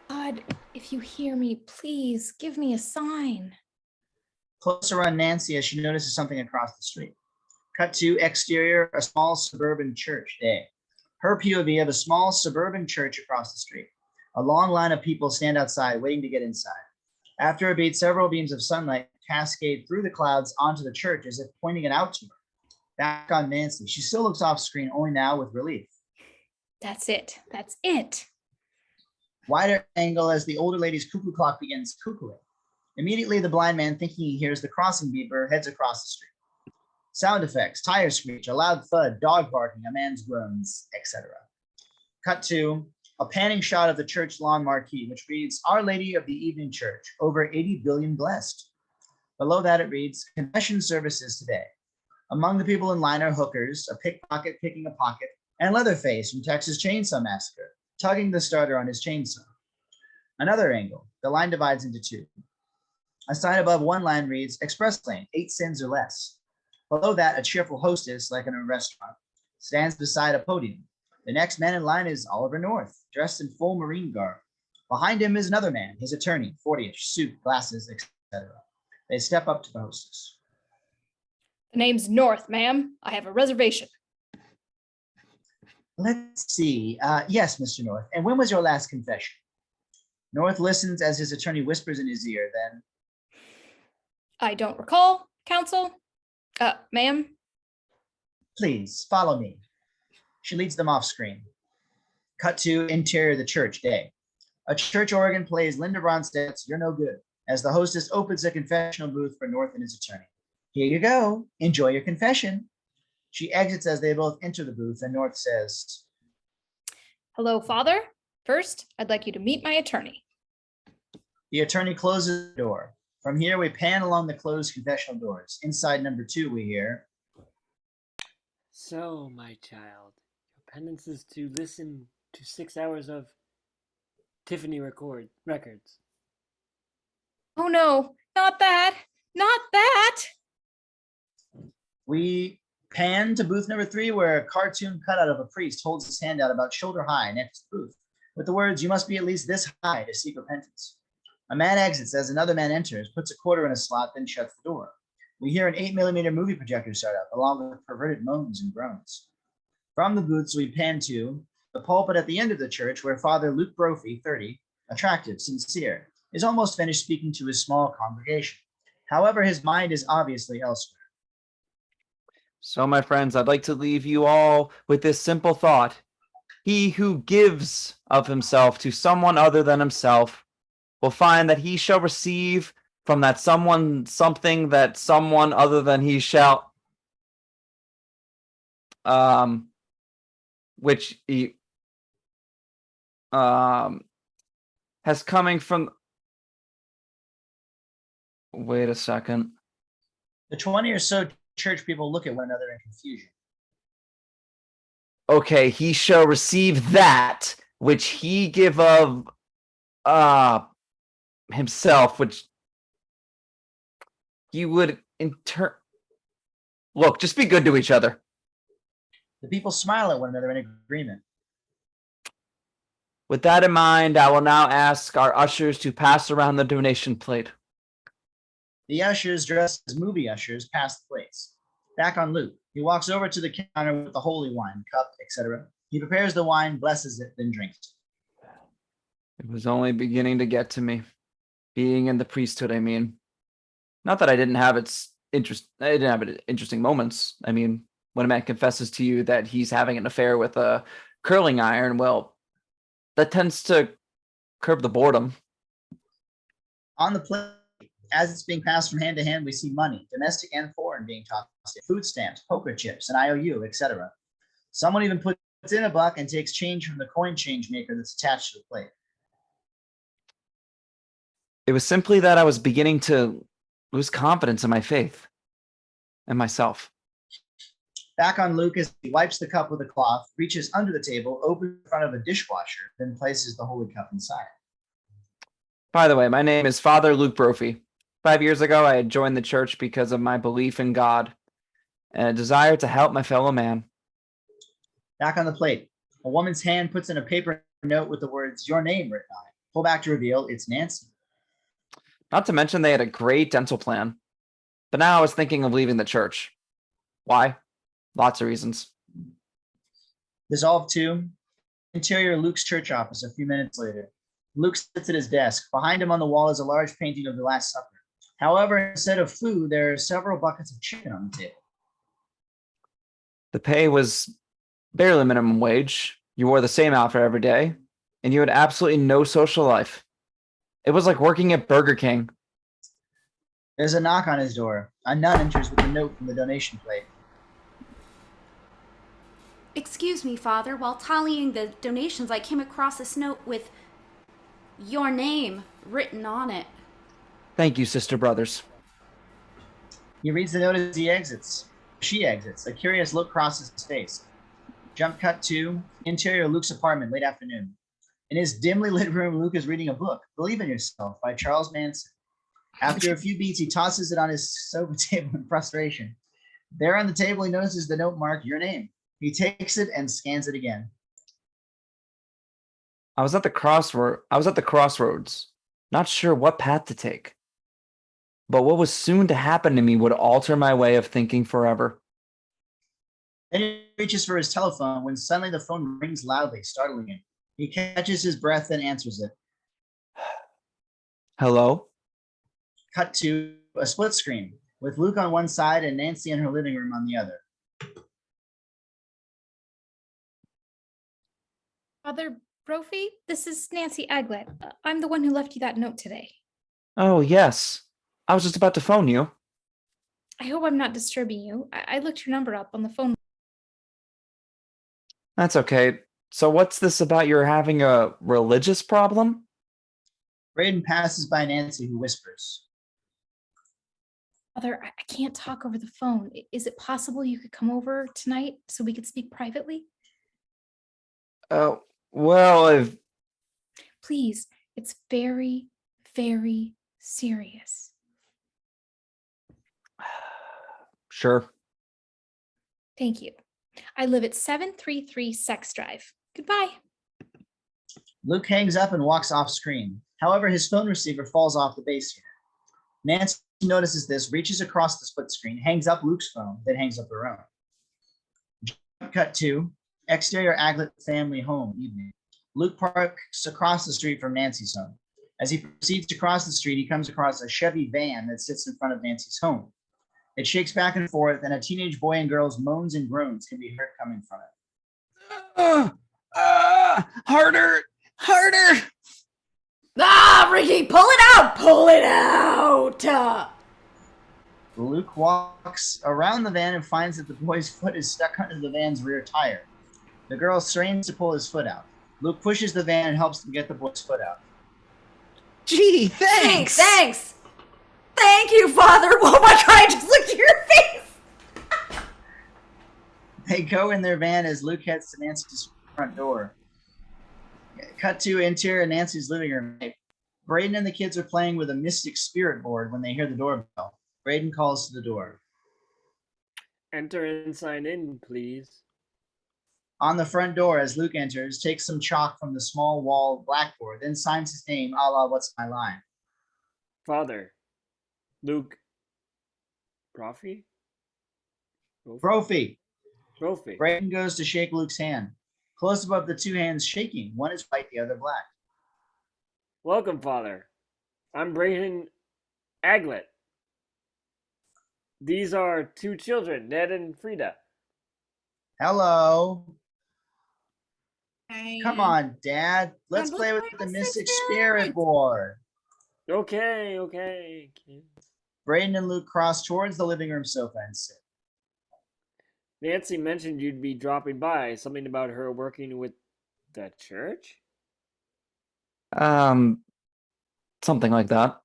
God, if you hear me, please give me a sign. Closer on Nancy as she notices something across the street. Cut to exterior, a small suburban church day. Her POV of a small suburban church across the street. A long line of people stand outside waiting to get inside. After a beat, several beams of sunlight cascade through the clouds onto the church as if pointing it out to her. Back on Nancy. She still looks off screen, only now with relief. That's it. That's it. Wider angle as the older lady's cuckoo clock begins cuckooing. Immediately, the blind man, thinking he hears the crossing beeper, heads across the street. Sound effects, tire screech, a loud thud, dog barking, a man's groans, etc. Cut to a panning shot of the church lawn marquee, which reads, Our Lady of the Evening Church, over 80 billion blessed. Below that, it reads, Confession services today. Among the people in line are hookers, a pickpocket picking a pocket, and Leatherface from Texas Chainsaw Massacre, tugging the starter on his chainsaw. Another angle, the line divides into two. A sign above one line reads, Express Lane, 8 cents or less. Below that, a cheerful hostess, like in a restaurant, stands beside a podium. The next man in line is Oliver North, dressed in full Marine garb. Behind him is another man, his attorney, 40-ish, suit, glasses, etc. They step up to the hostess. The name's North, ma'am. I have a reservation. Let's see. Yes, Mr. North. And when was your last confession? North listens as his attorney whispers in his ear, then. I don't recall, counsel. Ma'am. Please, follow me. She leads them off screen. Cut to interior of the church day. A church organ plays Linda Ronstadt's You're No Good as the hostess opens a confessional booth for North and his attorney. Here you go. Enjoy your confession. She exits as they both enter the booth, and North says, Hello, Father. First, I'd like you to meet my attorney. The attorney closes the door. From here, we pan along the closed confessional doors. Inside number 2, we hear, So, my child, your penance is to listen to 6 hours of Tiffany records. Oh no, not that. Not that. we Pan to booth number 3, where a cartoon cutout of a priest holds his hand out about shoulder high next to the booth, with the words, "You must be at least this high to seek repentance." A man exits as another man enters, puts a quarter in a slot, then shuts the door. We hear an 8mm movie projector start up, along with perverted moans and groans. From the booths, we pan to the pulpit at the end of the church, where Father Luke Brophy, 30, attractive, sincere, is almost finished speaking to his small congregation. However, his mind is obviously elsewhere. So, my friends, I'd like to leave you all with this simple thought. He who gives of himself to someone other than himself will find that he shall receive from that someone something that someone other than he shall, which he, has coming from. Wait a second. The 20 or so church people look at one another in confusion. Okay, he shall receive that which he give of himself, which he would look, just be good to each other. The people smile at one another in agreement. With that in mind, I will now ask our ushers to pass around the donation plate. The ushers, dressed as movie ushers, pass the plates. Back on Luke. He walks over to the counter with the holy wine, cup, etc. He prepares the wine, blesses it, then drinks it. It was only beginning to get to me. Being in the priesthood, I mean. Not that I didn't have interesting moments. I mean, when a man confesses to you that he's having an affair with a curling iron, well, that tends to curb the boredom. On the plate, as it's being passed from hand to hand, we see money, domestic and foreign, being tossed in, food stamps, poker chips, an IOU, etc. Someone even puts in a buck and takes change from the coin change maker that's attached to the plate. It was simply that I was beginning to lose confidence in my faith and myself. Back on Luke as he wipes the cup with a cloth, reaches under the table, opens in front of a dishwasher, then places the holy cup inside. By the way, my name is Father Luke Brophy. 5 years ago, I had joined the church because of my belief in God and a desire to help my fellow man. Back on the plate, a woman's hand puts in a paper note with the words, "Your name," written on it. Pull back to reveal it's Nancy. Not to mention they had a great dental plan. But now I was thinking of leaving the church. Why? Lots of reasons. Dissolved 2. Interior Luke's church office a few minutes later. Luke sits at his desk. Behind him on the wall is a large painting of the Last Supper. However, instead of food, there are several buckets of chicken on the table. The pay was barely minimum wage. You wore the same outfit every day, and you had absolutely no social life. It was like working at Burger King. There's a knock on his door. A nun enters with a note from the donation plate. Excuse me, Father. While tallying the donations, I came across this note with your name written on it. Thank you, Sister Brothers. He reads the note as he exits. She exits. A curious look crosses his face. Jump cut to interior Luke's apartment late afternoon. In his dimly lit room, Luke is reading a book, Believe in Yourself, by Charles Manson. After a few beats, he tosses it on his sofa table in frustration. There on the table, he notices the note marked "Your Name." He takes it and scans it again. I was at the crossroads, not sure what path to take. But what was soon to happen to me would alter my way of thinking forever. Then he reaches for his telephone when suddenly the phone rings loudly, startling him. He catches his breath and answers it. Hello? Cut to a split screen with Luke on one side and Nancy in her living room on the other. Father Brophy, this is Nancy Aglet. I'm the one who left you that note today. Oh, yes. I was just about to phone you. I hope I'm not disturbing you. I looked your number up on the phone. That's okay. So what's this about you're having a religious problem? Braydon passes by Nancy, who whispers. Father, I can't talk over the phone. Is it possible you could come over tonight so we could speak privately? Well, if... Please, it's very, very serious. Sure. Thank you. I live at 733 Sex Drive. Goodbye. Luke hangs up and walks off screen. However, his phone receiver falls off the base unit. Nancy notices this, reaches across the split screen, hangs up Luke's phone, then hangs up her own. Cut to exterior Aglet family home evening. Luke parks across the street from Nancy's home. As he proceeds to cross the street, he comes across a Chevy van that sits in front of Nancy's home. It shakes back and forth, and a teenage boy and girl's moans and groans can be heard coming from it. Harder! Harder! Ah, Ricky, pull it out! Pull it out! Luke walks around the van and finds that the boy's foot is stuck under the van's rear tire. The girl strains to pull his foot out. Luke pushes the van and helps him get the boy's foot out. Gee, thanks! Thanks! Thank you, Father! Oh my God, I just looked at your face! They go in their van as Luke heads to Nancy's front door. Cut to interior Nancy's living room. Braydon and the kids are playing with a mystic spirit board when they hear the doorbell. Braydon calls to the door. Enter and sign in, please. On the front door, as Luke enters, takes some chalk from the small wall blackboard, then signs his name, a la What's My Line? Father. Luke. Profi? Brophy. Trophy. Braydon goes to shake Luke's hand. Close above the two hands shaking, one is white, the other black. Welcome, Father. I'm Braydon Aglet. These are two children, Ned and Frieda. Hello. Hey. Come on, Dad. Let's play with the Mystic Spirit board. Okay, kids. Braydon and Luke cross towards the living room sofa and sit. Nancy mentioned you'd be dropping by. Something about her working with the church? Something like that.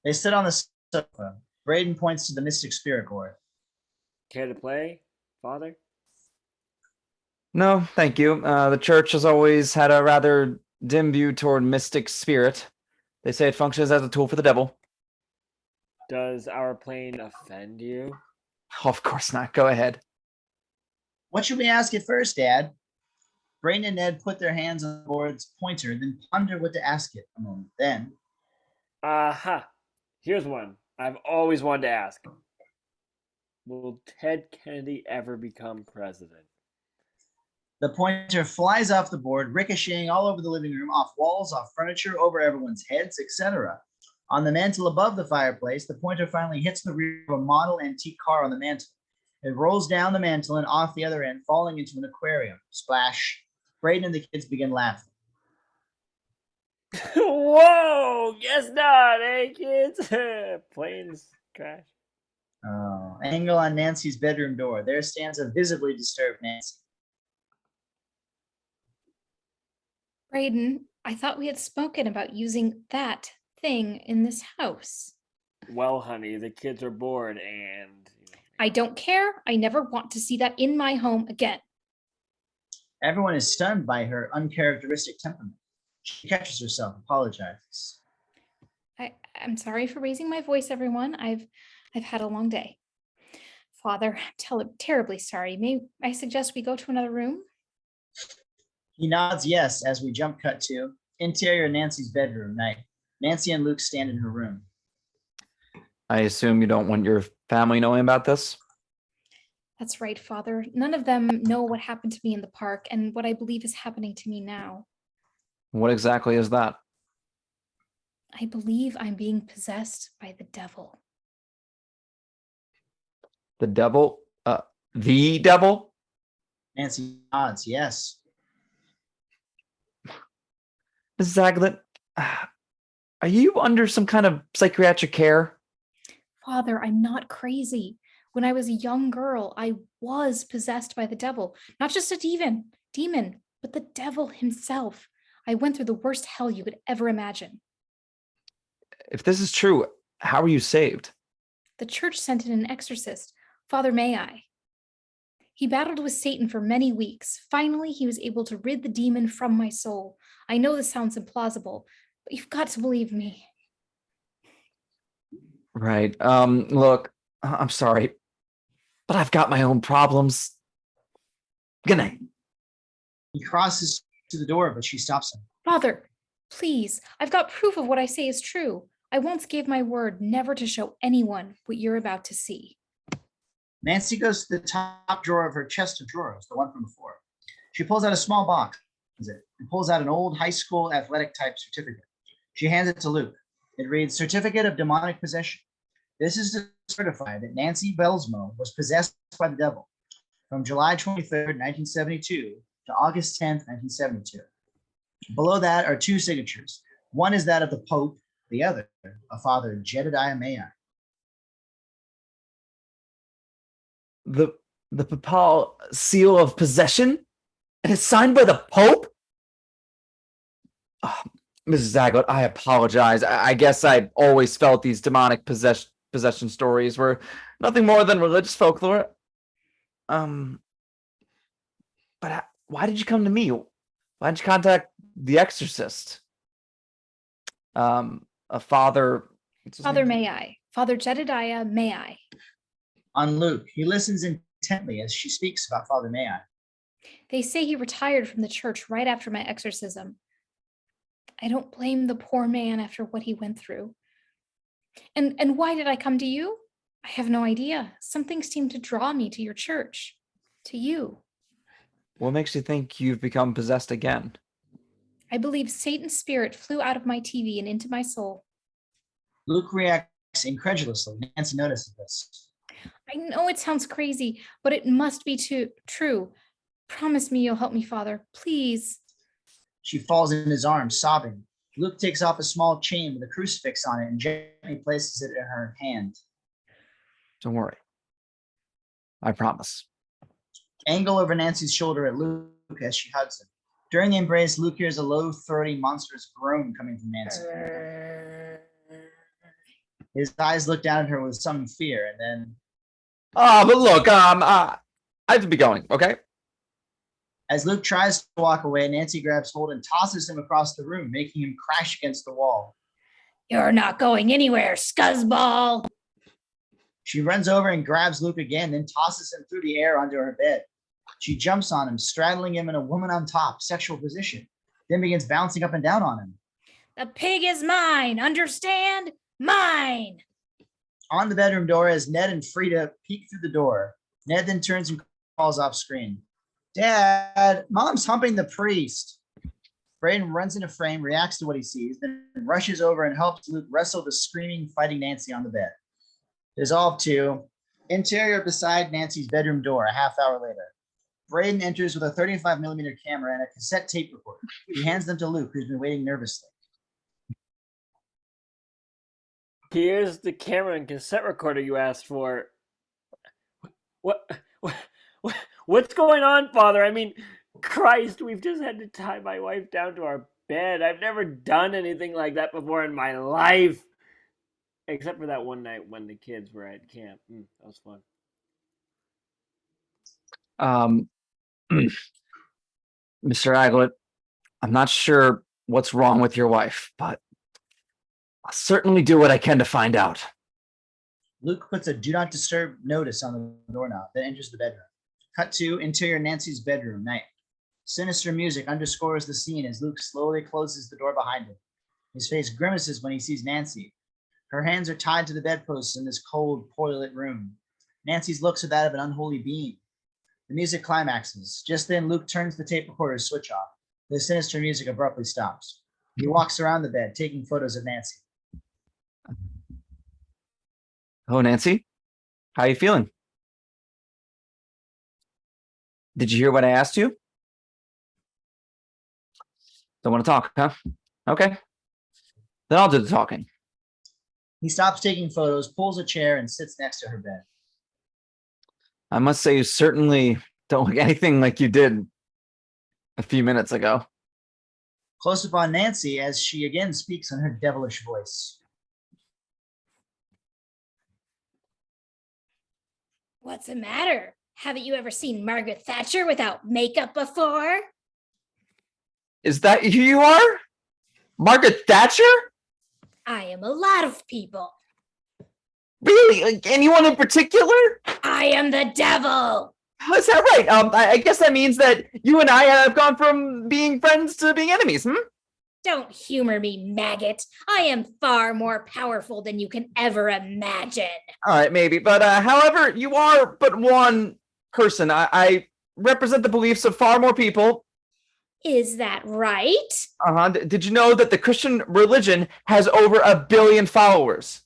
They sit on the sofa. Braydon points to the Mystic Spirit board. Care to play, Father? No, thank you. The church has always had a rather dim view toward mystic spirit. They say it functions as a tool for the devil. Does our playing offend you? Of course not. Go ahead. What should we ask it first, Dad? Braydon and Ned put their hands on the board's pointer, then ponder what to ask it a moment. Then, Aha! Here's one I've always wanted to ask. Will Ted Kennedy ever become president? the pointer flies off the board, ricocheting all over the living room, off walls, off furniture, over everyone's heads, etc. On the mantle above the fireplace, the pointer finally hits the rear of a model antique car on the mantle. It rolls down the mantle and off the other end, falling into an aquarium. Splash. Braydon and the kids begin laughing. Whoa! Guess not, eh, kids? Planes crash. Angle on Nancy's bedroom door. There stands a visibly disturbed Nancy. Braydon, I thought we had spoken about using that thing in this house. Well, honey, the kids are bored and... I don't care. I never want to see that in my home again. Everyone is stunned by her uncharacteristic temperament. She catches herself, apologizes. I'm sorry for raising my voice, everyone. I've had a long day. Father, I'm terribly sorry. May I suggest we go to another room? He nods yes as we jump cut to interior Nancy's bedroom night. Nancy and Luke stand in her room. I assume you don't want your family knowing about this? That's right, Father. None of them know what happened to me in the park and what I believe is happening to me now. What exactly is that? I believe I'm being possessed by the devil. The devil? The devil? Nancy nods yes. Mrs. Aglet, are you under some kind of psychiatric care? Father, I'm not crazy. When I was a young girl, I was possessed by the devil. Not just a demon, but the devil himself. I went through the worst hell you could ever imagine. If this is true, how are you saved? The church sent in an exorcist, Father Mayii. He battled with Satan for many weeks. Finally, he was able to rid the demon from my soul. I know this sounds implausible, but you've got to believe me. Right. Look, I'm sorry, but I've got my own problems. Good night. He crosses to the door, but she stops him. Father, please, I've got proof of what I say is true. I once gave my word never to show anyone what you're about to see. Nancy goes to the top drawer of her chest of drawers, the one from before. She pulls out a small box and pulls out an old high school athletic type certificate. She hands it to Luke. It reads, Certificate of Demonic Possession. This is to certify that Nancy Belsmo was possessed by the devil from July 23rd, 1972 to August 10th, 1972. Below that are two signatures. One is that of the Pope, the other, a Father Jedediah Mayii. The papal seal of possession? And it's signed by the Pope? Oh, Mrs. Aglet, I apologize. I guess I always felt these demonic possession stories were nothing more than religious folklore. But why did you come to me? Why didn't you contact the Exorcist? A father. Father Mayii. Father Jedediah Mayii. On Luke, he listens intently as she speaks about Father Mayii. They say he retired from the church right after my exorcism. I don't blame the poor man after what he went through. And why did I come to you? I have no idea. Something seemed to draw me to your church, to you. What makes you think you've become possessed again? I believe Satan's spirit flew out of my TV and into my soul. Luke reacts incredulously. Nancy notices this. I know it sounds crazy, but it must be true. Promise me you'll help me, Father. Please. She falls in his arms, sobbing. Luke takes off a small chain with a crucifix on it and gently places it in her hand. Don't worry. I promise. Angle over Nancy's shoulder at Luke as she hugs him. During the embrace, Luke hears a low, throaty, monstrous groan coming from Nancy. His eyes look down at her with some fear, and then... But look, I have to be going, okay? As Luke tries to walk away, Nancy grabs hold and tosses him across the room, making him crash against the wall. You're not going anywhere, scuzzball. She runs over and grabs Luke again, then tosses him through the air onto her bed. She jumps on him, straddling him in a woman on top, sexual position, then begins bouncing up and down on him. The pig is mine, understand? Mine. On the bedroom door as Ned and Frieda peek through the door. Ned then turns and calls off screen. Dad, Mom's humping the priest. Braydon runs into frame, reacts to what he sees, then rushes over and helps Luke wrestle the screaming, fighting Nancy on the bed. Dissolve 2. Interior beside Nancy's bedroom door a half hour later. Braydon enters with a 35mm camera and a cassette tape recorder. He hands them to Luke, who's been waiting nervously. Here's the camera and cassette recorder you asked for. What's going on, Father? I mean, Christ, we've just had to tie my wife down to our bed. I've never done anything like that before in my life. Except for that one night when the kids were at camp. That was fun. Mr. Aglet, I'm not sure what's wrong with your wife, but I'll certainly do what I can to find out. Luke puts a do not disturb notice on the doorknob, then enters the bedroom. Cut to interior Nancy's bedroom, night. Sinister music underscores the scene as Luke slowly closes the door behind him. His face grimaces when he sees Nancy. Her hands are tied to the bedposts in this cold, poorly lit room. Nancy's looks are that of an unholy being. The music climaxes. Just then, Luke turns the tape recorder's switch off. The sinister music abruptly stops. He walks around the bed, taking photos of Nancy. Oh, Nancy, how are you feeling? Did you hear what I asked you? Don't want to talk, huh? Okay. Then I'll do the talking. He stops taking photos, pulls a chair, and sits next to her bed. I must say you certainly don't look anything like you did a few minutes ago. Close up on Nancy as she again speaks in her devilish voice. What's the matter? Haven't you ever seen Margaret Thatcher without makeup before? Is that who you are? Margaret Thatcher? I am a lot of people. Really? Like, anyone in particular? I am the devil. Is that right? I guess that means that you and I have gone from being friends to being enemies, Don't humor me, maggot. I am far more powerful than you can ever imagine. All right, maybe. But however, you are but one person. I represent the beliefs of far more people. Is that right? Did you know that the Christian religion has over 1 billion followers?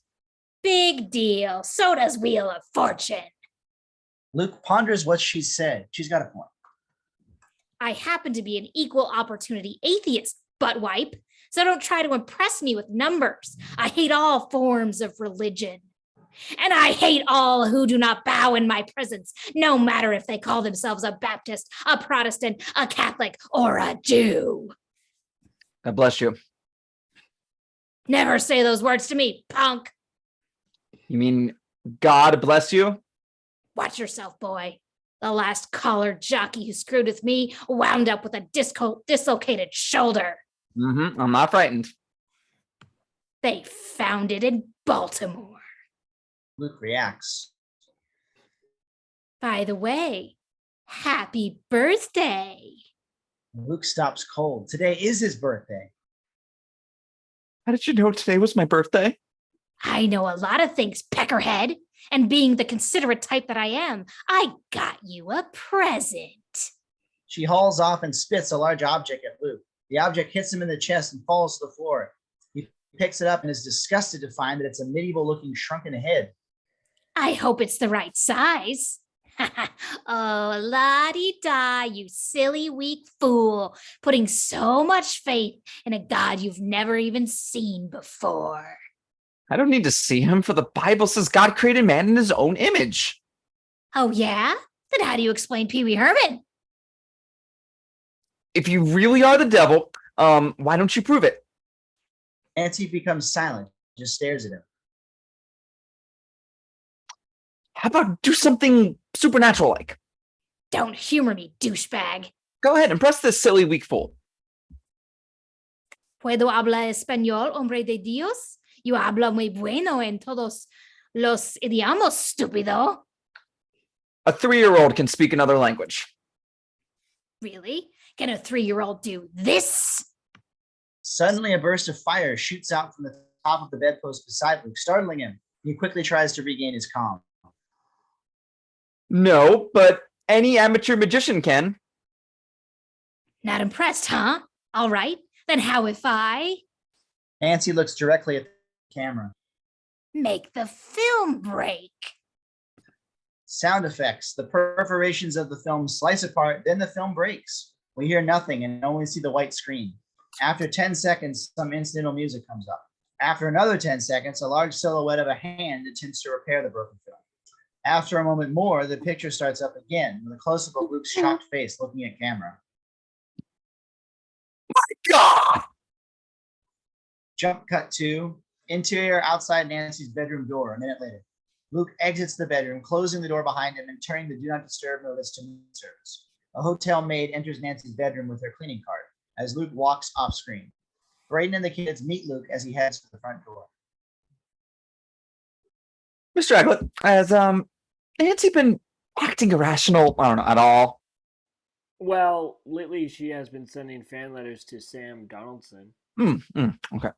Big deal. So does Wheel of Fortune. Luke ponders what she said. She's got a point. I happen to be an equal opportunity atheist, butt wipe. So don't try to impress me with numbers. I hate all forms of religion. And I hate all who do not bow in my presence, no matter if they call themselves a Baptist, a Protestant, a Catholic, or a Jew. God bless you. Never say those words to me, punk. You mean God bless you? Watch yourself, boy. The last collared jockey who screwed with me wound up with a dislocated shoulder. I'm not frightened. They found it in Baltimore. Luke reacts. By the way, happy birthday. Luke stops cold. Today is his birthday. How did you know today was my birthday? I know a lot of things, peckerhead. And being the considerate type that I am, I got you a present. She hauls off and spits a large object at Luke. The object hits him in the chest and falls to the floor. He picks it up and is disgusted to find that it's a medieval-looking shrunken head. I hope it's the right size. Oh, la-di-da, you silly, weak fool, putting so much faith in a god you've never even seen before. I don't need to see him, for the Bible says God created man in his own image. Oh, yeah? Then how do you explain Pee Wee Herman? If you really are the devil, why don't you prove it? Nancy becomes silent, just stares at him. How about do something supernatural like? Don't humor me, douchebag. Go ahead and press this silly weak fool. ¿Puedo hablar español, hombre de Dios? Yo hablo muy bueno en todos los idiomas, estúpido. A 3-year-old can speak another language. Really? Can a 3-year-old do this? Suddenly, a burst of fire shoots out from the top of the bedpost beside Luke, startling him. He quickly tries to regain his calm. No, but any amateur magician can. Not impressed, huh? All right. Then how if I Nancy looks directly at the camera. make the film break? Sound effects. The perforations of the film slice apart, then the film breaks. We hear nothing and only see the white screen. After 10 seconds, some incidental music comes up. After another 10 seconds, a large silhouette of a hand attempts to repair the broken film. After a moment more, the picture starts up again with a close-up of Luke's shocked face looking at camera. God! Jump cut to interior outside Nancy's bedroom door a minute later. Luke exits the bedroom, closing the door behind him and turning the do not disturb notice to moon service. A hotel maid enters Nancy's bedroom with her cleaning cart as Luke walks off screen. Braydon and the kids meet Luke as he heads to the front door. Mr. Aglet, has Nancy been acting irrational? I don't know, at all? Well, lately she has been sending fan letters to Sam Donaldson. Okay.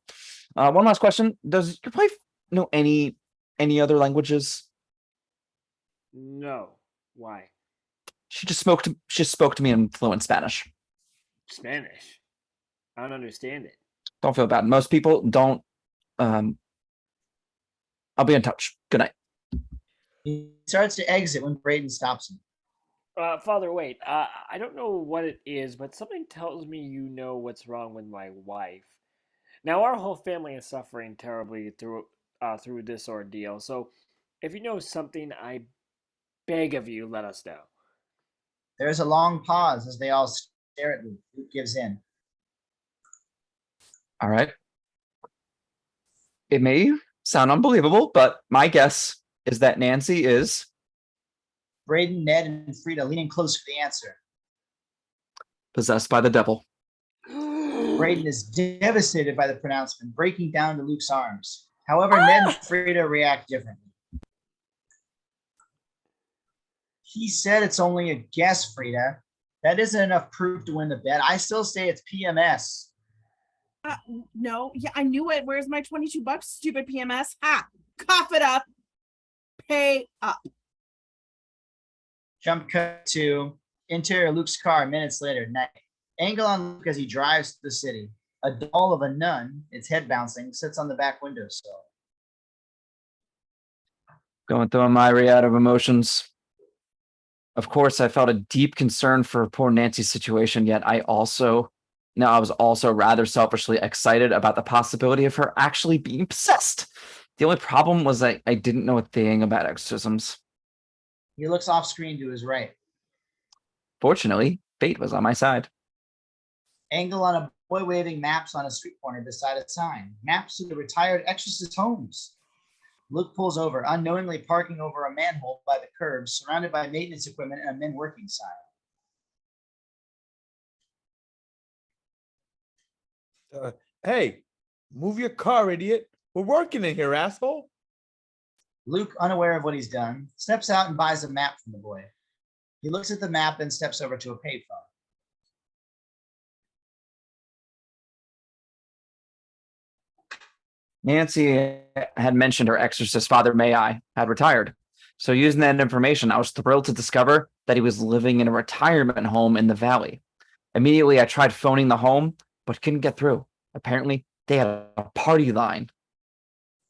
One last question. Does your wife know any other languages? No. Why? She just spoke to me in fluent Spanish. Spanish? I don't understand it. Don't feel bad. Most people don't. I'll be in touch. Good night. He starts to exit when Braydon stops him. Father, wait. I don't know what it is, but something tells me you know what's wrong with my wife. Now, our whole family is suffering terribly through this ordeal. So, if you know something, I beg of you, let us know. There's a long pause as they all stare at Luke. Luke gives in. All right. It may sound unbelievable, but my guess is that Nancy is Braydon, Ned, and Frieda leaning close for the answer. possessed by the devil. Braydon is devastated by the pronouncement, breaking down to Luke's arms. However, Ned and Frieda react differently. He said it's only a guess, Frieda. That isn't enough proof to win the bet. I still say it's PMS. No, yeah, I knew it. Where's my $22, stupid PMS? Ha! Cough it up. Pay up. Jump cut to interior Luke's car minutes later, night. Angle on Luke as he drives to the city. A doll of a nun, its head bouncing, sits on the back windowsill. Going through a myriad of emotions. Of course, I felt a deep concern for poor Nancy's situation, yet I was also rather selfishly excited about the possibility of her actually being possessed. The only problem was I didn't know a thing about exorcisms. He looks off screen to his right. Fortunately, fate was on my side. Angle on a boy waving maps on a street corner beside a sign. Maps to the retired Exorcist homes. Luke pulls over, unknowingly parking over a manhole by the curb, surrounded by maintenance equipment and a men working sign. Hey, move your car, idiot. We're working in here, asshole. Luke, unaware of what he's done, steps out and buys a map from the boy. He looks at the map and steps over to a payphone. Nancy had mentioned her exorcist father, Mayii, had retired. So using that information, I was thrilled to discover that he was living in a retirement home in the valley. Immediately, I tried phoning the home, but couldn't get through. Apparently, they had a party line.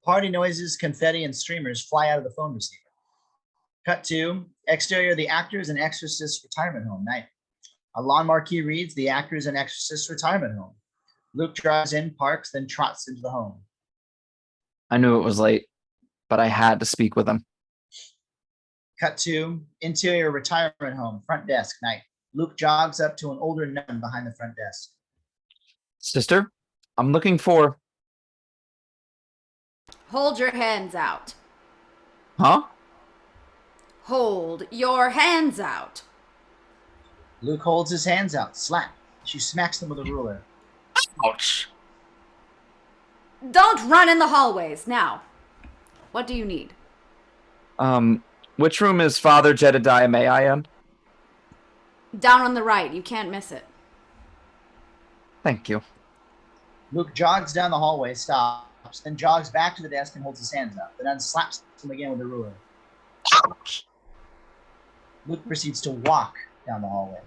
Party noises, confetti, and streamers fly out of the phone receiver. Cut to exterior, the Actors and Exorcist retirement home, night. A lawn marquee reads, the Actors and Exorcist retirement home. Luke drives in, parks, then trots into the home. I knew it was late, but I had to speak with him. Cut to interior retirement home, front desk, night. Luke jogs up to an older nun behind the front desk. Sister, I'm looking for... Hold your hands out. Huh? Hold your hands out. Luke holds his hands out. Slap. She smacks them with a ruler. Ouch. Don't run in the hallways. Now, what do you need? Which room is Father Jedediah Mayii in? Down on the right. You can't miss it. Thank you. Luke jogs down the hallway, stops, then jogs back to the desk and holds his hands up. The nun slaps him again with a ruler. Ouch. Luke proceeds to walk down the hallway.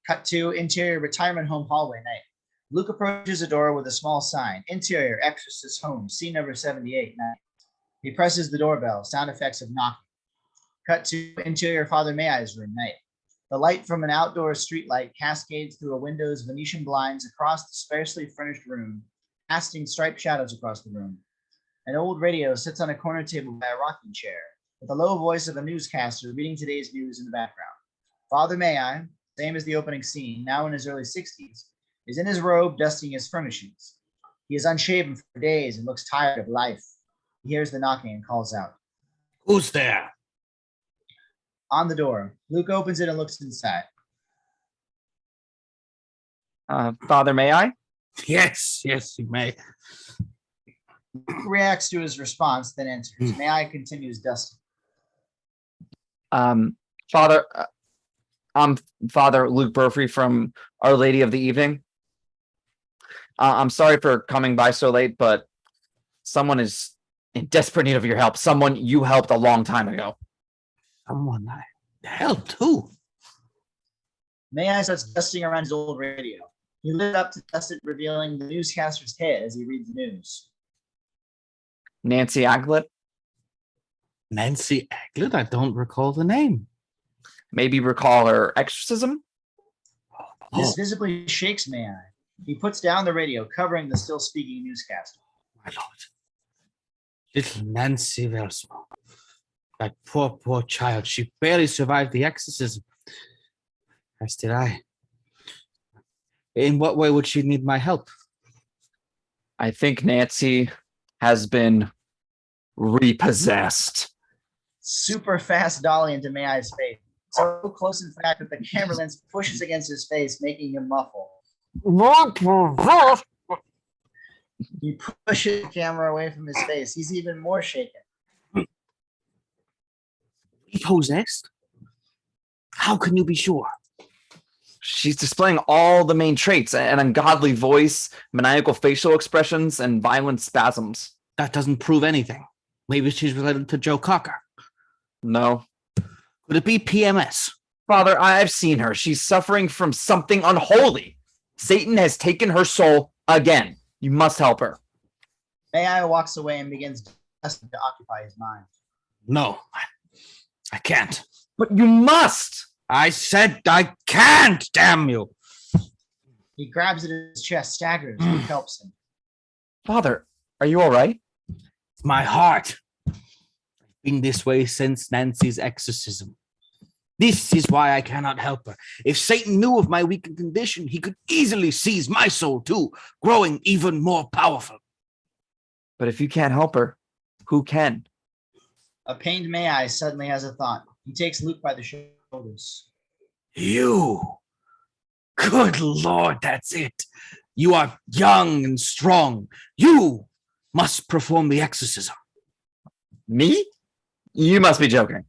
Cut to interior retirement home hallway, night. Luke approaches a door with a small sign. Interior Exorcist home, scene number 78, night. He presses the doorbell, sound effects of knocking. Cut to interior Father Mayi's room, night. The light from an outdoor streetlight cascades through a window's Venetian blinds across the sparsely furnished room, casting striped shadows across the room. An old radio sits on a corner table by a rocking chair, with the low voice of a newscaster reading today's news in the background. Father Mayii, same as the opening scene, now in his early 60s, is in his robe dusting his furnishings. He is unshaven for days and looks tired of life. He hears the knocking and calls out. Who's there? On the door, Luke opens it and looks inside. Father Mayii? Yes, you may. Luke reacts to his response, then answers. Mayii continues dusting. Father, I'm Father Luke Burfrey from Our Lady of the Evening. I'm sorry for coming by so late, but someone is in desperate need of your help. Someone you helped a long time ago. Someone I helped who? Mayii starts dusting around his old radio. He lit up to dust it, revealing the newscaster's head as he reads the news. Nancy Aglet? Nancy Aglet? I don't recall the name. Maybe recall her exorcism? This visibly shakes Mayii. He puts down the radio, covering the still speaking newscaster. My lord. Little Nancy Welsmo. That poor child. She barely survived the exorcism. As did I. In what way would she need my help? I think Nancy has been repossessed. Super fast dolly into Mayi's face. So close, in fact, that the camera lens pushes against his face, making him muffle. He pushes the camera away from his face. He's even more shaken. Repossessed? How can you be sure? She's displaying all the main traits: an ungodly voice, maniacal facial expressions, and violent spasms. That doesn't prove anything. Maybe she's related to Joe Cocker. No. Could it be PMS? Father, I've seen her. She's suffering from something unholy. Satan has taken her soul again. You must help her. Mayii walks away and begins to occupy his mind. No, I can't. But you must! I said I can't, damn you. He grabs at his chest, staggers, and helps him. Father, are you all right? My heart. I've been this way since Nancy's exorcism. This is why I cannot help her. If Satan knew of my weakened condition, he could easily seize my soul too, growing even more powerful. But if you can't help her, who can? A pained Mayii suddenly has a thought. He takes Luke by the shoulders. You. Good Lord, that's it. You are young and strong. You must perform the exorcism. Me? You must be joking.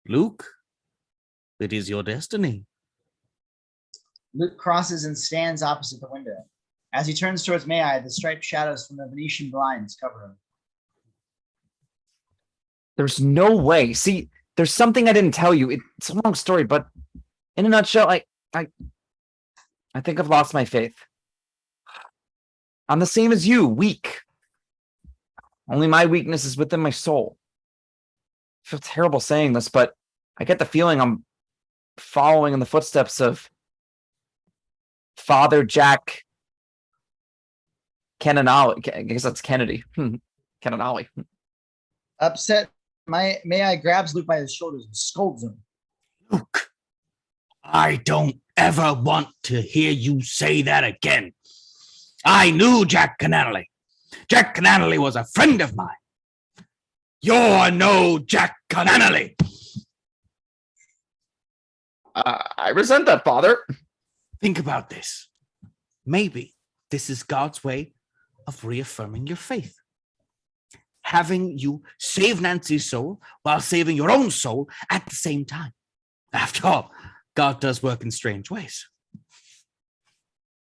Luke, it is your destiny. Luke crosses and stands opposite the window. As he turns towards Mayii, the striped shadows from the Venetian blinds cover him. There's no way. See, there's something I didn't tell you. It's a long story, but in a nutshell, I think I've lost my faith. I'm the same as you, weak. Only my weakness is within my soul. I feel terrible saying this, but I get the feeling I'm following in the footsteps of Father Jack Cannonali. I guess that's Kennedy. Cannonali. Upset, Mayii grabs Luke by his shoulders and scolds him. Luke, I don't ever want to hear you say that again. I knew Jack Cannonali. Jack Cannonali was a friend of mine. You're no Jack Cannonali. I resent that, Father. Think about this. Maybe this is God's way of reaffirming your faith. Having you save Nancy's soul while saving your own soul at the same time. After all, God does work in strange ways.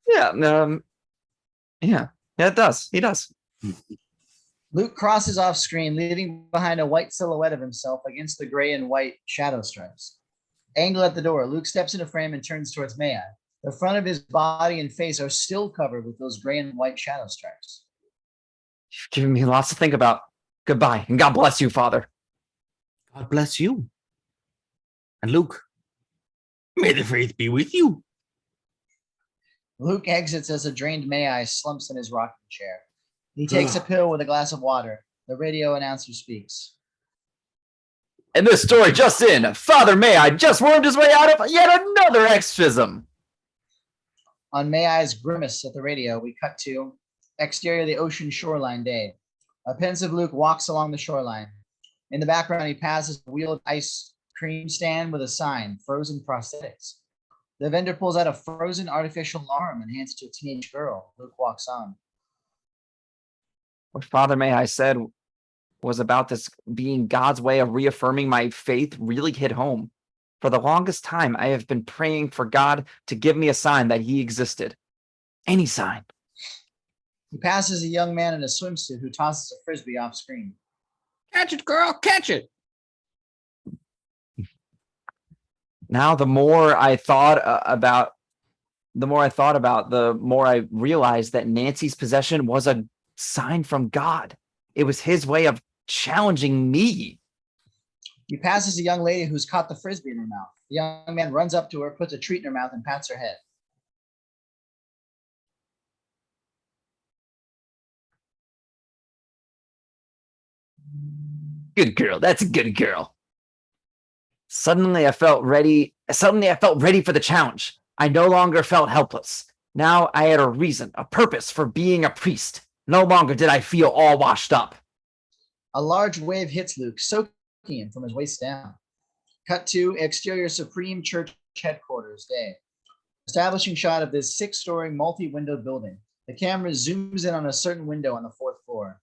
Yeah, it does. He does. Luke crosses off screen, leaving behind a white silhouette of himself against the gray and white shadow stripes. Angle at the door, Luke steps into frame and turns towards Mayii. The front of his body and face are still covered with those gray and white shadow stripes. You've given me lots to think about. Goodbye, and God bless you, Father. God bless you. And Luke, may the faith be with you. Luke exits as a drained Mayii slumps in his rocking chair. He takes a pill with a glass of water. The radio announcer speaks. And this story just in, Father Mayii just wormed his way out of yet another exorcism. On Mayi's grimace at the radio, we cut to exterior of the ocean shoreline day. A pensive Luke walks along the shoreline. In the background, he passes a wheeled ice cream stand with a sign, Frozen Prosthetics. The vendor pulls out a frozen artificial arm and hands it to a teenage girl. Luke walks on. What Father Mayii said was about this being God's way of reaffirming my faith really hit home. For the longest time, I have been praying for God to give me a sign that he existed. Any sign. He passes a young man in a swimsuit who tosses a frisbee off screen. Catch it, girl, catch it. Now, the more I thought about, the more I realized that Nancy's possession was a sign from God. It was his way of challenging me. He passes a young lady who's caught the frisbee in her mouth. The young man runs up to her, puts a treat in her mouth, and pats her head. Good girl. That's a good girl. Suddenly I felt ready for the challenge. I no longer felt helpless. Now I had a reason, a purpose for being a priest. No longer did I feel all washed up. A large wave hits Luke, soaking him from his waist down. Cut to exterior Supreme Church headquarters day. Establishing shot of this 6-story multi-windowed building. The camera zooms in on a certain window on the 4th floor.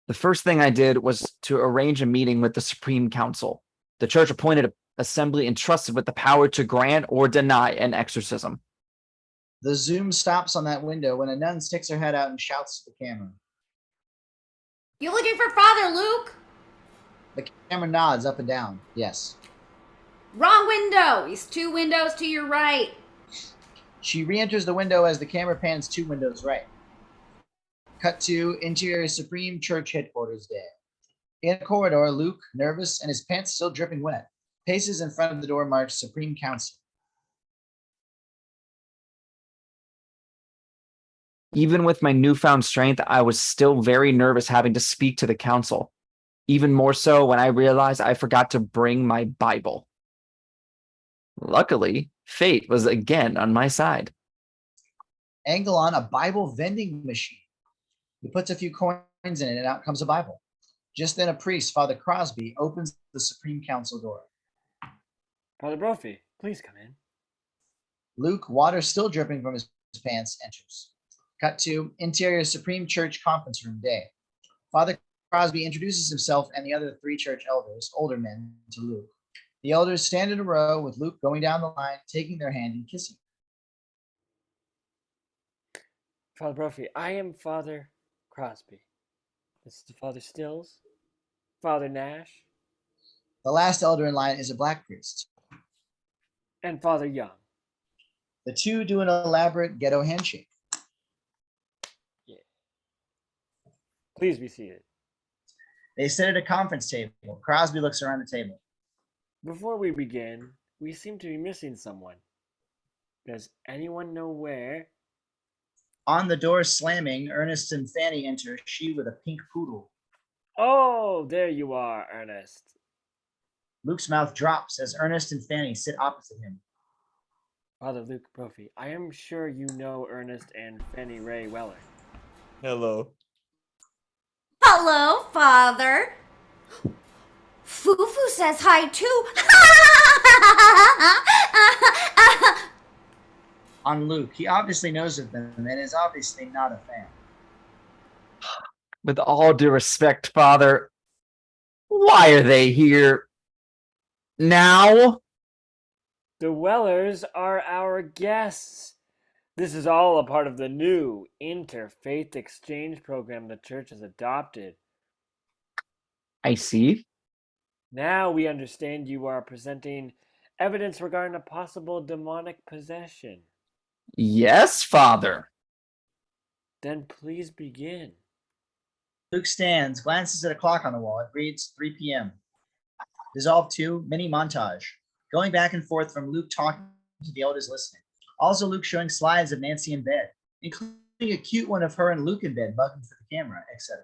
The first thing I did was to arrange a meeting with the Supreme Council. The church appointed an assembly entrusted with the power to grant or deny an exorcism. The zoom stops on that window when a nun sticks her head out and shouts to the camera. You looking for Father Luke? The camera nods up and down. Yes. Wrong window. He's 2 windows to your right. She re-enters the window as the camera pans 2 windows right. Cut to interior Supreme Church headquarters day. In a corridor, Luke, nervous and his pants still dripping wet, paces in front of the door marked Supreme Council. Even with my newfound strength, I was still very nervous having to speak to the council. Even more so when I realized I forgot to bring my Bible. Luckily, fate was again on my side. Angle on a Bible vending machine. He puts a few coins in it and out comes a Bible. Just then a priest, Father Crosby, opens the Supreme Council door. Father Brophy, please come in. Luke, water still dripping from his pants, enters. Cut to interior Supreme Church conference room day. Father Crosby introduces himself and the other 3 church elders, older men, to Luke. The elders stand in a row with Luke going down the line, taking their hand and kissing. Father Brophy, I am Father Crosby. This is Father Stills, Father Nash, The last elder in line is a black priest. and Father Young. The 2 do an elaborate ghetto handshake. Please be seated. They sit at a conference table. Crosby looks around the table. Before we begin, we seem to be missing someone. Does anyone know where? On the door slamming, Ernest and Fanny enter, she with a pink poodle. Oh, there you are, Ernest. Luke's mouth drops as Ernest and Fanny sit opposite him. Father Luke Brophy, I am sure you know Ernest and Fanny Ray Weller. Hello. Hello, Father. Fufu says hi too. On Luke, he obviously knows of them and is obviously not a fan. With all due respect, Father, why are they here now? The Wellers are our guests. This is all a part of the new interfaith exchange program the church has adopted. I see. Now we understand you are presenting evidence regarding a possible demonic possession. Yes, Father. Then please begin. Luke stands, glances at a clock on the wall. It reads 3 p.m. Dissolve 2, mini montage. Going back and forth from Luke talking to the elders listening. Also Luke showing slides of Nancy in bed, including a cute one of her and Luke in bed, bugging for the camera, etc.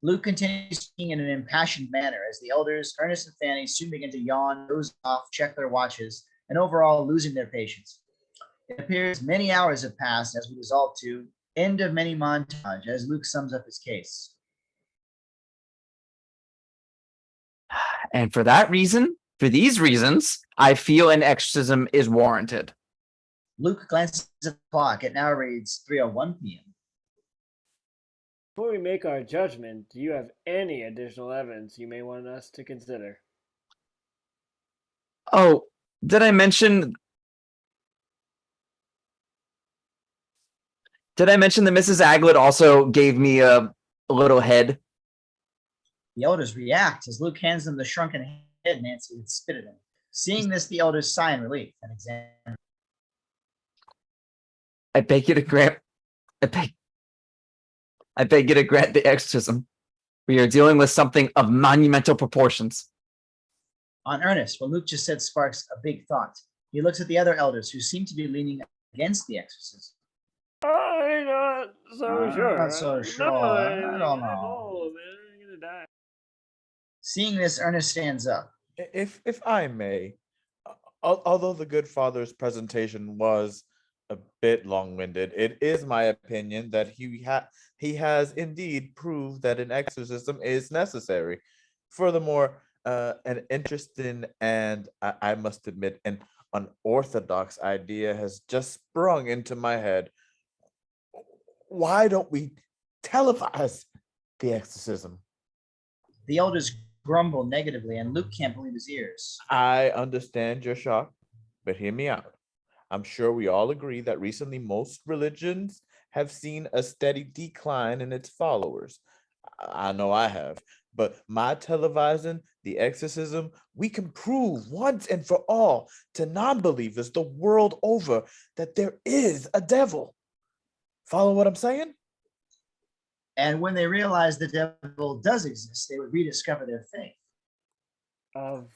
Luke continues speaking in an impassioned manner as the elders, Ernest and Fanny, soon begin to yawn, doze off, check their watches, and overall losing their patience. It appears many hours have passed as we dissolve to end of mini montage as Luke sums up his case. And for that reason, for these reasons, I feel an exorcism is warranted. Luke glances at the clock. It now reads 3:01 p.m. Before we make our judgment, do you have any additional evidence you may want us to consider? Oh, did I mention that Mrs. Aglet also gave me a little head? The elders react as Luke hands them the shrunken head Nancy had spit at him. Seeing this, the elders sigh in relief and examine. I beg you to grant the exorcism. We are dealing with something of monumental proportions. On Ernest, what Luke just said sparks a big thought. He looks at the other elders who seem to be leaning against the exorcism. I'm not so sure. Not so sure. I don't know. I'm gonna die. Seeing this, Ernest stands up. If I may, although the good father's presentation was a bit long-winded, it is my opinion that he has indeed proved that an exorcism is necessary. Furthermore, an interesting and I must admit an unorthodox idea has just sprung into my head. Why don't we televise the exorcism? The elders grumble negatively, and Luke can't believe his ears. I understand your shock, but hear me out. I'm sure we all agree that recently most religions have seen a steady decline in its followers. I know I have, but my televising the exorcism, we can prove once and for all to non-believers the world over that there is a devil. Follow what I'm saying? And when they realize the devil does exist, they would rediscover their faith. Of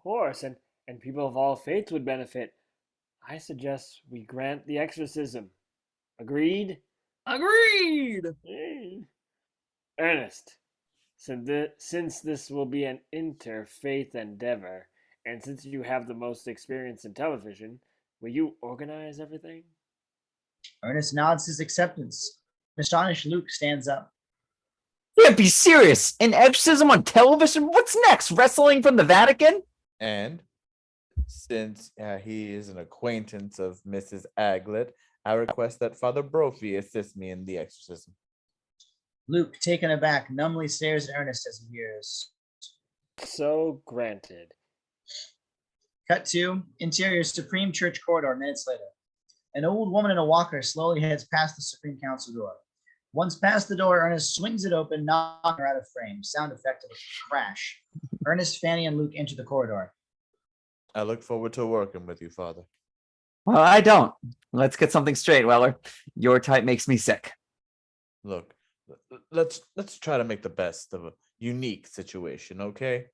course, and people of all faiths would benefit. I suggest we grant the exorcism. Agreed? Agreed. Ernest, since this will be an interfaith endeavor, and since you have the most experience in television, will you organize everything? Ernest nods his acceptance. Astonished Luke stands up. You can't be serious. An exorcism on television? What's next? Wrestling from the Vatican? And since he is an acquaintance of Mrs. Aglet, I request that Father Brophy assist me in the exorcism. Luke, taken aback, numbly stares at Ernest as he hears. So granted. Cut to interior Supreme Church corridor minutes later. An old woman in a walker slowly heads past the Supreme Council door. Once past the door, Ernest swings it open, knocking her out of frame. Sound effect of a crash. Ernest, Fanny, and Luke enter the corridor. I look forward to working with you, Father. Well, I don't. Let's get something straight, Weller. Your type makes me sick. Look, let's try to make the best of a unique situation, okay?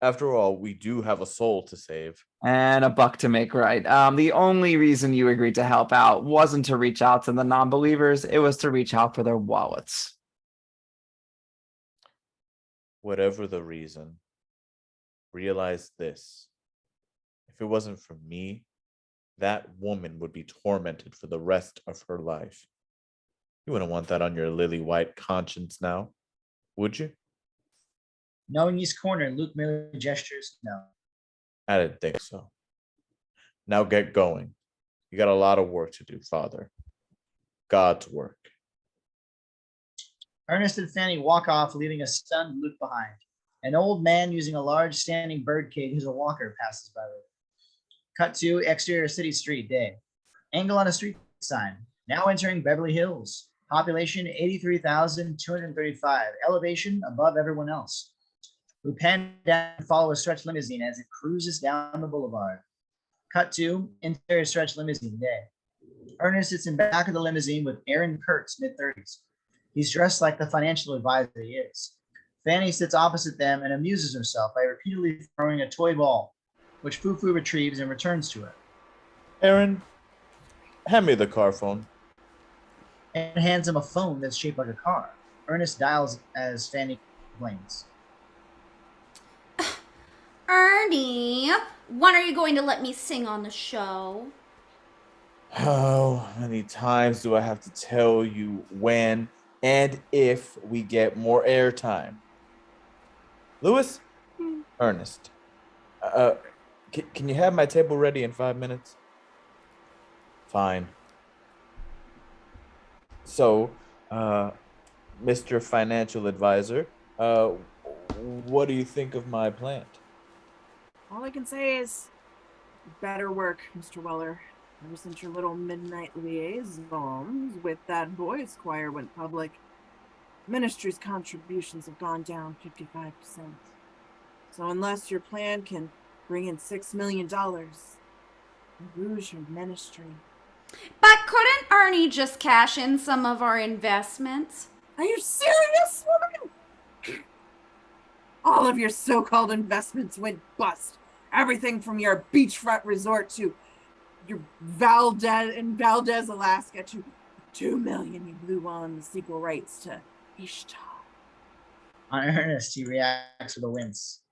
After all, we do have a soul to save. And a buck to make right. The only reason you agreed to help out wasn't to reach out to the non-believers. It was to reach out for their wallets. Whatever the reason, realize this. If it wasn't for me, that woman would be tormented for the rest of her life. You wouldn't want that on your lily-white conscience now, would you? Knowing he's cornered, Luke merely gestures no. I didn't think so. Now get going. You got a lot of work to do, Father. God's work. Ernest and Fanny walk off, leaving a stunned Luke behind. An old man using a large standing birdcage as a walker passes by them. Cut to exterior city street, day. Angle on a street sign. Now entering Beverly Hills. Population 83,235. Elevation above everyone else. We pan down and follow a stretch limousine as it cruises down the boulevard. Cut to interior stretch limousine, day. Ernest sits in back of the limousine with Aaron Kurtz, mid-30s. He's dressed like the financial advisor he is. Fanny sits opposite them and amuses herself by repeatedly throwing a toy ball, which Fufu retrieves and returns to her. Aaron, hand me the car phone. And hands him a phone that's shaped like a car. Ernest dials as Fanny complains. Ernie, when are you going to let me sing on the show? How many times do I have to tell you when and if we get more airtime? Louis? Ernest. Can you have my table ready in 5 minutes? Fine. So, Mr. Financial Advisor, what do you think of my plant? All I can say is better work, Mr. Weller. Ever since your little midnight liaisons with that boys choir went public, ministry's contributions have gone down 55%. So unless your plan can bring in $6 million, you lose your ministry. But couldn't Ernie just cash in some of our investments? Are you serious, woman? All of your so-called investments went bust. Everything from your beachfront resort to your Valdez, Alaska to $2 million you blew on the sequel rights to Ishtar. On Ernest, he reacts with a wince.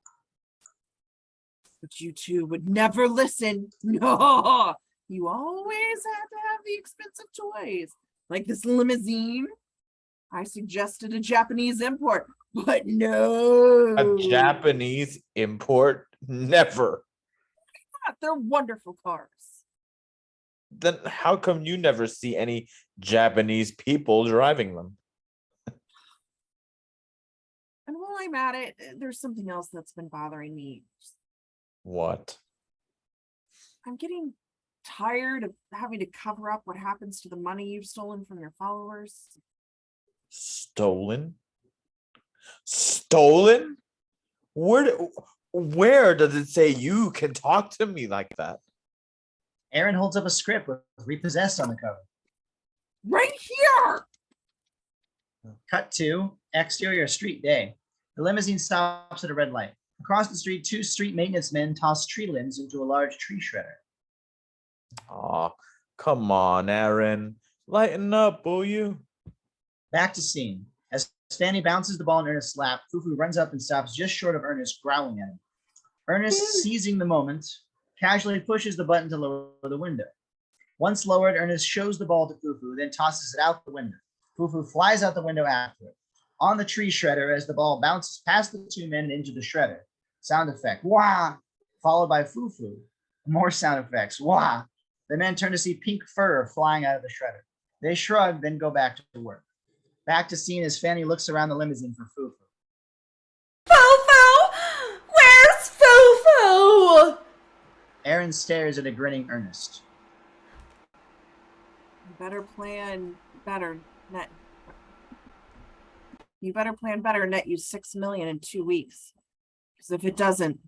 But you two would never listen. No, you always had to have the expensive toys, like this limousine. I suggested a Japanese import, but no. A Japanese import? Never. They're wonderful cars. Then how come you never see any Japanese people driving them? And while I'm at it, there's something else that's been bothering me. What? I'm getting tired of having to cover up what happens to the money you've stolen from your followers. Stolen? Stolen? Where does it say you can talk to me like that? Aaron holds up a script with Repossessed on the cover. Right here! Cut to exterior street day. The limousine stops at a red light. Across the street, 2 street maintenance men toss tree limbs into a large tree shredder. Aw, come on, Aaron. Lighten up, will you? Back to scene. As Fanny bounces the ball in Ernest's lap, Fufu runs up and stops just short of Ernest, growling at him. Ernest, seizing the moment, casually pushes the button to lower the window. Once lowered, Ernest shows the ball to Fufu, then tosses it out the window. Fufu flies out the window after it. On the tree shredder, as the ball bounces past the 2 men and into the shredder. Sound effect, wah! Followed by Fufu. More sound effects, wah! The men turn to see pink fur flying out of the shredder. They shrug, then go back to work. Back to scene as Fanny looks around the limousine for Fufu. Fufu! Where's Fufu? Aaron stares at a grinning Ernest. You better plan better, net. You better plan better, net you $6 million in 2 weeks. Because if it doesn't,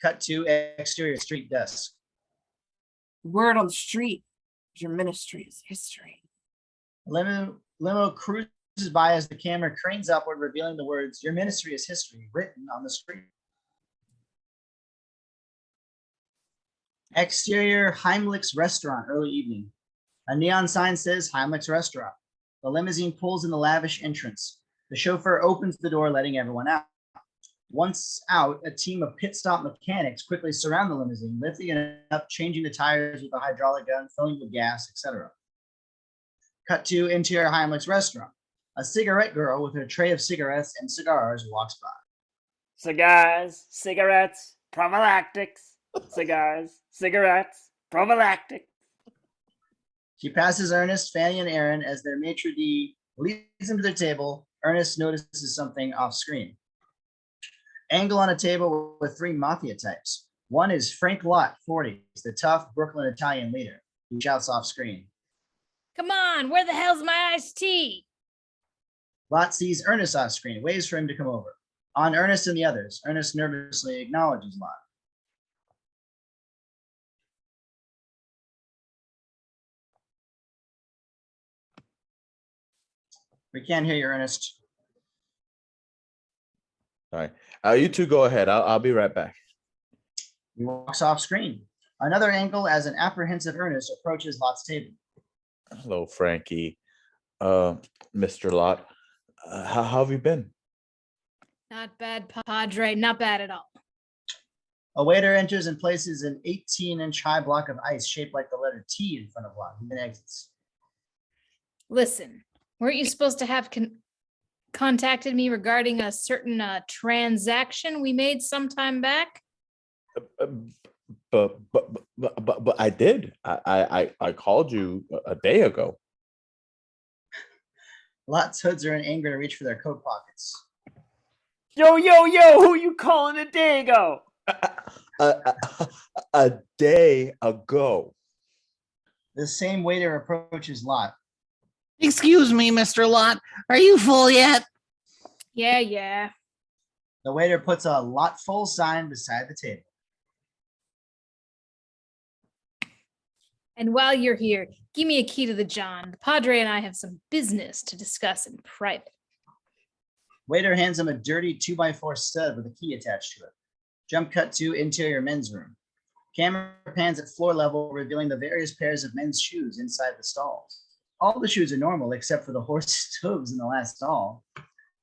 Cut to exterior street desk. word on the street, your ministry is history. Limo cruises by as the camera cranes upward, revealing the words, "Your ministry is history," written on the screen. Exterior Heimlich's restaurant, early evening. A neon sign says Heimlich's restaurant. The limousine pulls in the lavish entrance. The chauffeur opens the door, letting everyone out. Once out, a team of pit stop mechanics quickly surround the limousine, lifting it up, changing the tires with a hydraulic gun, filling with gas, etc. Cut to interior Heimlich's restaurant. A cigarette girl with her tray of cigarettes and cigars walks by. Cigars, cigarettes, prophylactics. Cigars, cigarettes, prophylactics. She passes Ernest, Fanny, and Aaron as their maitre d' leads them to their table. Ernest notices something off screen. Angle on a table with 3 mafia types. One is Frank Lott, 40, the tough Brooklyn Italian leader. He shouts off screen. Come on, where the hell's my iced tea? Lott sees Ernest off screen, waves for him to come over. On Ernest and the others, Ernest nervously acknowledges Lott. We can't hear you, Ernest. All right. You two go ahead. I'll be right back. He walks off screen. Another angle as an apprehensive Ernest approaches Lott's table. Hello, Frankie. Mr. Lott. How have you been? Not bad, Padre. Not bad at all. A waiter enters and places an 18-inch high block of ice shaped like the letter T in front of Lott, and then exits. Listen, weren't you supposed to have contacted me regarding a certain transaction we made some time back? But I did. I called you a day ago. Lott's hoods are in anger to reach for their coat pockets. Yo, who you calling a day ago? A day ago. The same waiter approaches Lott. Excuse me, Mr. Lott. Are you full yet? Yeah. The waiter puts a Lott full sign beside the table. And while you're here, give me a key to the John. The Padre and I have some business to discuss in private. Waiter hands him a dirty 2x4 stud with a key attached to it. Jump cut to interior men's room. Camera pans at floor level, revealing the various pairs of men's shoes inside the stalls. All the shoes are normal except for the horse's hooves in the last stall.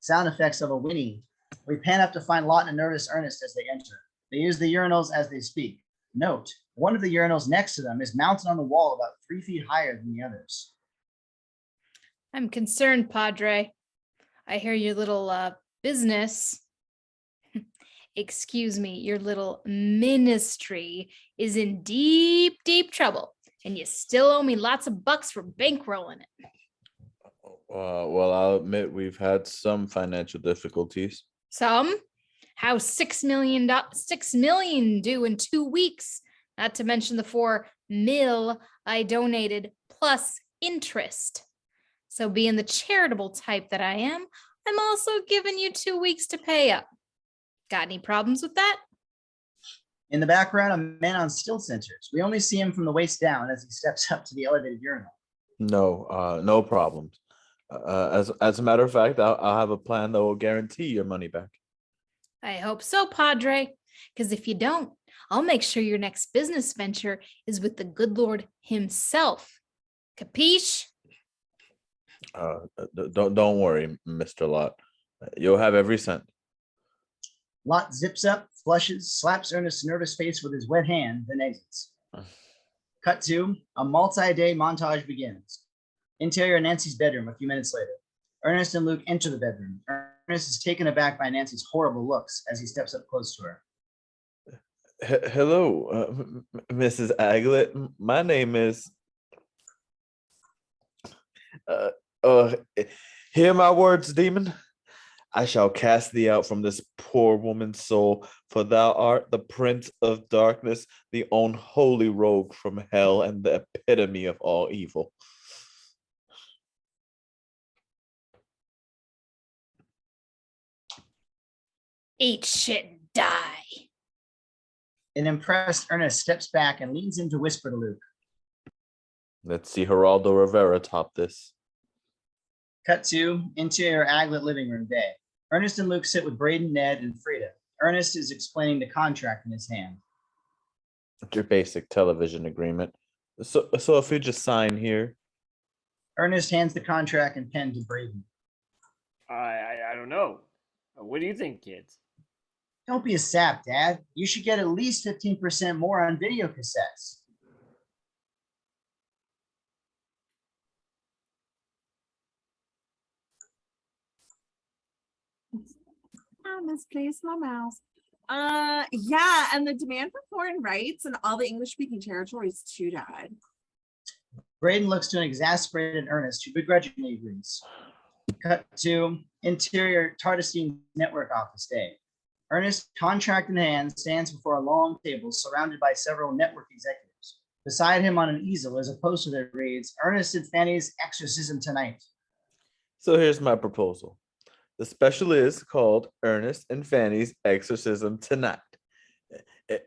Sound effects of a whinny. We pan up to find Lott and nervous Ernest as they enter. They use the urinals as they speak. Note, one of the urinals next to them is mounted on the wall about 3 feet higher than the others. I'm concerned, Padre. I hear your little business, excuse me, your little ministry is in deep, deep trouble. And you still owe me lots of bucks for bankrolling it. Well, I'll admit we've had some financial difficulties. Some? How's $6 million due in 2 weeks? Not to mention the 4 mil I donated plus interest. So being the charitable type that I am, I'm also giving you 2 weeks to pay up. Got any problems with that? In the background, a man on stilts enters. We only see him from the waist down as he steps up to the elevated urinal. No, no problems. As a matter of fact, I'll have a plan that will guarantee your money back. I hope so, Padre. Because if you don't, I'll make sure your next business venture is with the good Lord himself. Capiche? Don't worry, Mr. Lot. You'll have every cent. Lot zips up, flushes, slaps Ernest's nervous face with his wet hand, then exits. Cut to a multi-day montage begins. Interior Nancy's bedroom a few minutes later. Ernest and Luke enter the bedroom. Ernest is taken aback by Nancy's horrible looks as he steps up close to her. Hello, Mrs. Aglet. My name is... hear my words, demon. I shall cast thee out from this poor woman's soul, for thou art the prince of darkness, the unholy rogue from hell, and the epitome of all evil. Eat shit and die. An impressed Ernest steps back and leans in to whisper to Luke. Let's see Geraldo Rivera top this. Cut to interior Aglet living room day. Ernest and Luke sit with Braydon, Ned, and Frieda. Ernest is explaining the contract in his hand. Your basic television agreement. So if you just sign here. Ernest hands the contract and pen to Braydon. I don't know. What do you think, kids? Don't be a sap, Dad. You should get at least 15% more on video cassettes. I misplaced my mouse. Yeah, and the demand for foreign rights and all the English-speaking territories too, Dad. Braydon looks to an exasperated Ernest, who begrudgingly agrees. Cut to interior Tardestine network office day. Ernest, contract in hand, stands before a long table surrounded by several network executives. Beside him on an easel is a poster that reads, Ernest and Fanny's Exorcism Tonight. So here's my proposal. The special is called Ernest and Fanny's Exorcism Tonight.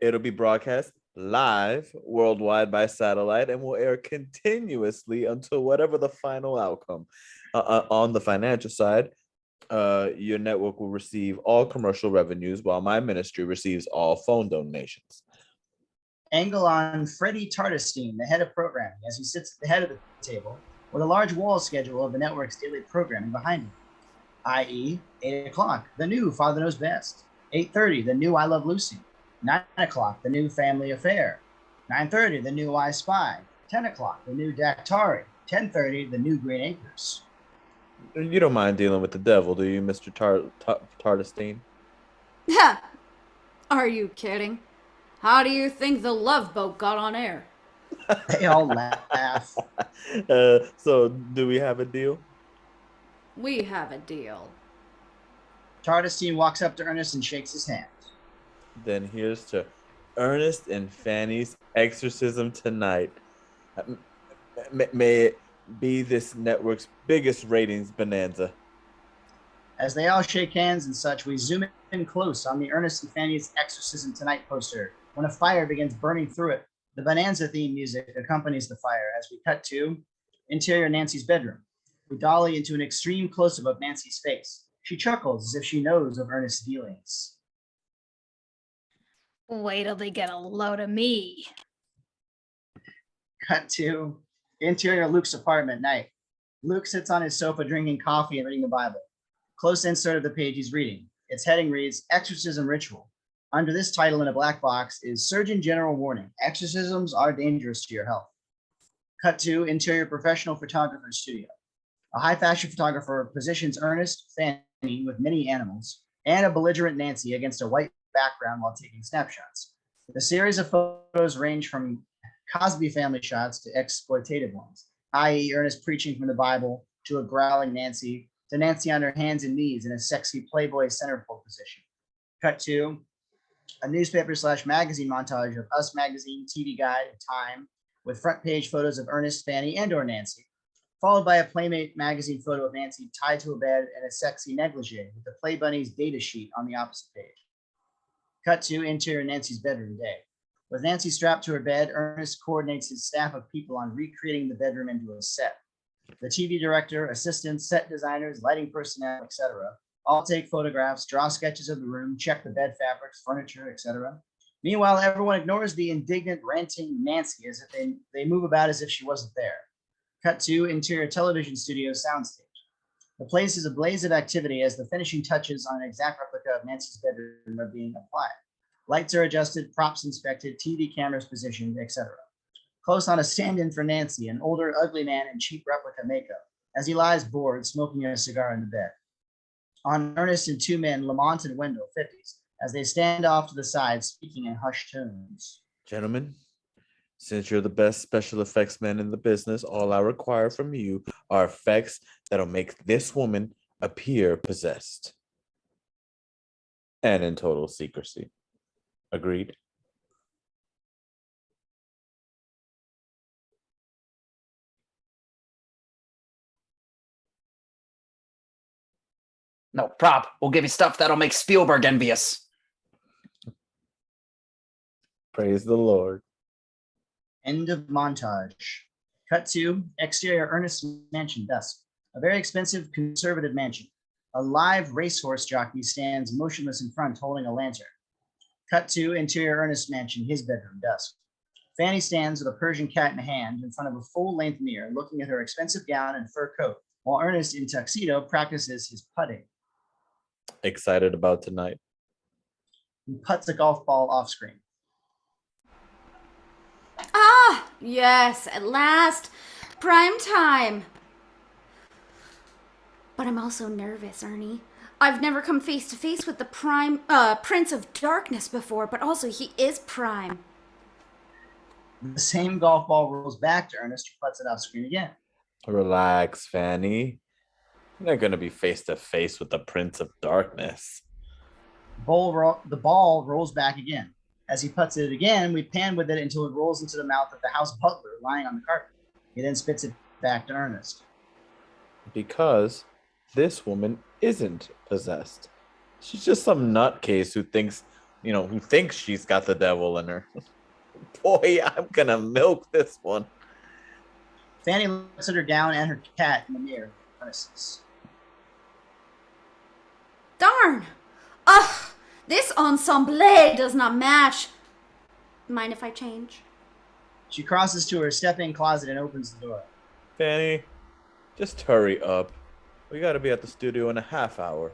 It'll be broadcast live worldwide by satellite and will air continuously until whatever the final outcome. On the financial side, your network will receive all commercial revenues while my ministry receives all phone donations. Angle on Freddie Tardestine, the head of programming, as he sits at the head of the table with a large wall schedule of the network's daily programming behind him, i.e. 8 o'clock, the new Father Knows Best, 8:30, the new I Love Lucy, 9 o'clock, the new Family Affair, 9:30, the new I Spy, 10 o'clock, the new Dactari, 10:30, the new Green Acres. You don't mind dealing with the devil, do you, Mr. Tardestine? Yeah. Are you kidding? How do you think the Love Boat got on air? They all laugh. So, do we have a deal? We have a deal. Tardestine walks up to Ernest and shakes his hand. Then here's to Ernest and Fanny's Exorcism Tonight. May it be this network's biggest ratings bonanza. As they all shake hands and such, we zoom in close on the Ernest and Fanny's Exorcism Tonight poster when a fire begins burning through it. The bonanza theme music accompanies the fire as we cut to interior Nancy's bedroom. We dolly into an extreme close-up of Nancy's face. She chuckles as if she knows of Ernest's dealings. Wait till they get a load of me. Cut to interior Luke's apartment at night. Luke sits on his sofa drinking coffee and reading the Bible. Close insert of the page he's reading. Its heading reads, Exorcism Ritual. Under this title in a black box is Surgeon General Warning. Exorcisms are dangerous to your health. Cut to interior professional photographer studio. A high fashion photographer positions Ernest, Fanny with many animals, and a belligerent Nancy against a white background while taking snapshots. The series of photos range from Cosby family shots to exploitative ones, i.e. Ernest preaching from the Bible, to a growling Nancy, to Nancy on her hands and knees in a sexy Playboy centerfold position. Cut to a newspaper/magazine montage of Us Magazine, TV Guide, and Time, with front page photos of Ernest, Fanny, and/or Nancy, followed by a Playmate magazine photo of Nancy tied to a bed in a sexy negligee with the Play Bunny's data sheet on the opposite page. Cut to interior Nancy's bedroom day. With Nancy strapped to her bed, Ernest coordinates his staff of people on recreating the bedroom into a set. The TV director, assistants, set designers, lighting personnel, etc., all take photographs, draw sketches of the room, check the bed fabrics, furniture, etc. Meanwhile, everyone ignores the indignant, ranting Nancy as if they move about as if she wasn't there. Cut to interior television studio soundstage. The place is ablaze of activity as the finishing touches on an exact replica of Nancy's bedroom are being applied. Lights are adjusted, props inspected, TV cameras positioned, etc. Close on a stand-in for Nancy, an older, ugly man in cheap replica makeup, as he lies bored, smoking a cigar in the bed. On Ernest and two men, Lamont and Wendell, 50s, as they stand off to the side, speaking in hushed tones. Gentlemen, since you're the best special effects men in the business, all I require from you are effects that'll make this woman appear possessed. And in total secrecy. Agreed? No, prop. We'll give you stuff that'll make Spielberg envious. Praise the Lord. End of montage. Cut to exterior Ernest's mansion, dusk. A very expensive conservative mansion. A live racehorse jockey stands motionless in front holding a lantern. Cut to interior Ernest's mansion, his bedroom, dusk. Fanny stands with a Persian cat in hand in front of a full-length mirror looking at her expensive gown and fur coat, while Ernest in tuxedo practices his putting. Excited about tonight. He puts a golf ball off screen. Ah, yes, at last. Prime time. But I'm also nervous, Ernie. I've never come face to face with the Prince of Darkness before, but also he is prime. The same golf ball rolls back to Ernest, who puts it off screen again. Relax, Fanny. You're not going to be face to face with the Prince of Darkness. The ball rolls back again. As he puts it again, we pan with it until it rolls into the mouth of the house butler lying on the carpet. He then spits it back to Ernest. Because this woman isn't possessed. She's just some nutcase who thinks she's got the devil in her. Boy, I'm gonna milk this one. Fanny looks at her gown and her cat in the mirror. Darn! Ugh! This ensemble does not match. Mind if I change? She crosses to her step-in closet and opens the door. Fanny, just hurry up. We gotta be at the studio in a half hour.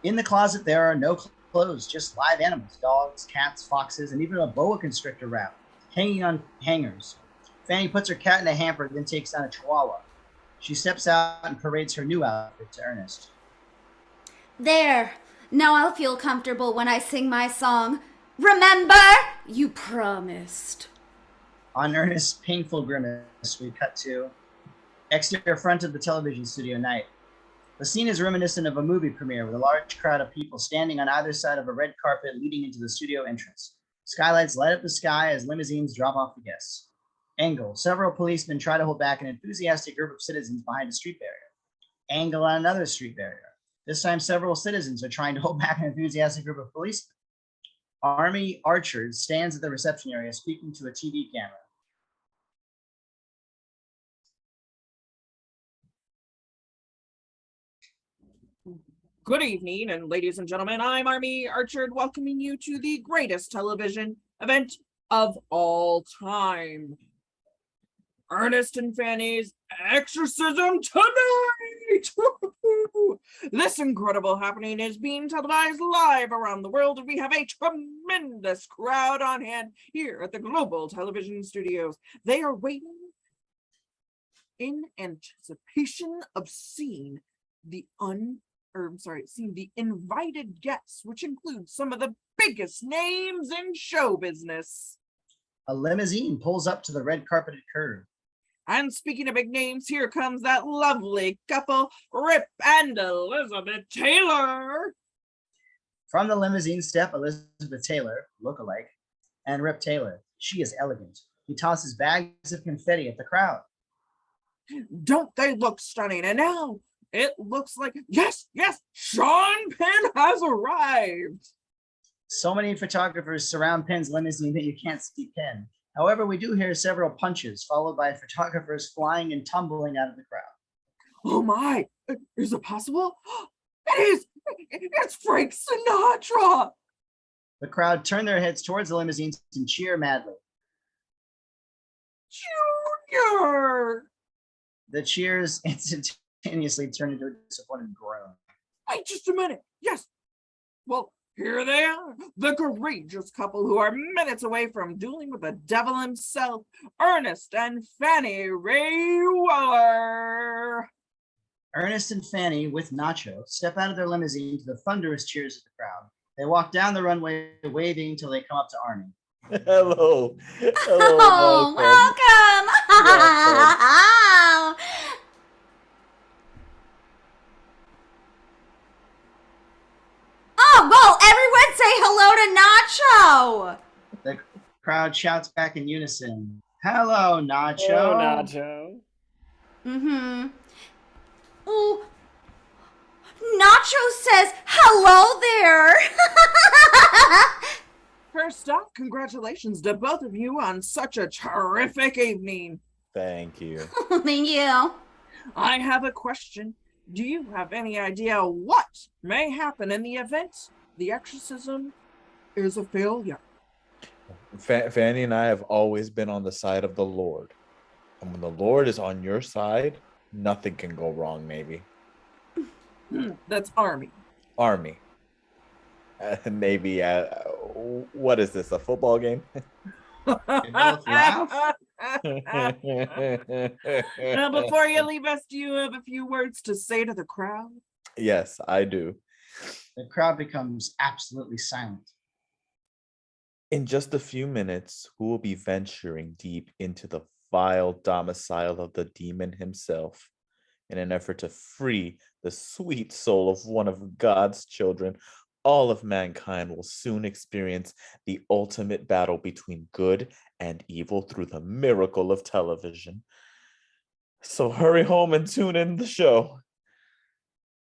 In the closet, there are no clothes, just live animals, dogs, cats, foxes, and even a boa constrictor wrap, hanging on hangers. Fanny puts her cat in a hamper, then takes down a chihuahua. She steps out and parades her new outfit to Ernest. There. Now I'll feel comfortable when I sing my song. Remember? You promised. On Ernest's painful grimace, we cut to exterior front of the television studio night. The scene is reminiscent of a movie premiere with a large crowd of people standing on either side of a red carpet leading into the studio entrance. Skylights light up the sky as limousines drop off the guests. Angle. Several policemen try to hold back an enthusiastic group of citizens behind a street barrier. Angle on another street barrier. This time, several citizens are trying to hold back an enthusiastic group of policemen. Army Archer stands at the reception area speaking to a TV camera. Good evening, and ladies and gentlemen, I'm Army Archer, welcoming you to the greatest television event of all time. Ernest and Fanny's Exorcism tonight! This incredible happening is being televised live around the world, and we have a tremendous crowd on hand here at the Global Television Studios. They are waiting in anticipation of seeing the invited guests, which includes some of the biggest names in show business. A limousine pulls up to the red carpeted curb. And speaking of big names, here comes that lovely couple, Rip and Elizabeth Taylor. From the limousine step Elizabeth Taylor, look-alike, and Rip Taylor. She is elegant. He tosses bags of confetti at the crowd. Don't they look stunning? And now it looks like, yes, Sean Penn has arrived. So many photographers surround Penn's limousine that you can't see Penn. However, we do hear several punches, followed by photographers flying and tumbling out of the crowd. Oh my, is it possible? It is! It's Frank Sinatra! The crowd turn their heads towards the limousines and cheer madly. Junior! The cheers instantaneously turn into a disappointed groan. Wait just a minute. Yes. Well, here they are, the courageous couple who are minutes away from dueling with the devil himself, Ernest and Fanny Ray Weller. Ernest and Fanny, with Nacho, step out of their limousine to the thunderous cheers of the crowd. They walk down the runway, waving till they come up to Army. Hello. Oh, welcome. Oh, well, everyone say hello to Nacho. The crowd shouts back in unison. Hello, Nacho. Hello, Nacho. Mm-hmm. Oh, Nacho says hello there. First off, congratulations to both of you on such a terrific evening. Thank you. Thank you. I have a question. Do you have any idea what may happen in the event the exorcism is a failure? Fanny and I have always been on the side of the Lord. And when the Lord is on your side, nothing can go wrong, maybe. That's Army. Army. Maybe, what is this, a football game? Both laugh. Now, before you leave us, do you have a few words to say to the crowd? Yes, I do. The crowd becomes absolutely silent. In just a few minutes, we will be venturing deep into the vile domicile of the demon himself in an effort to free the sweet soul of one of God's children. All of mankind will soon experience the ultimate battle between good and evil through the miracle of television. So hurry home and tune in the show.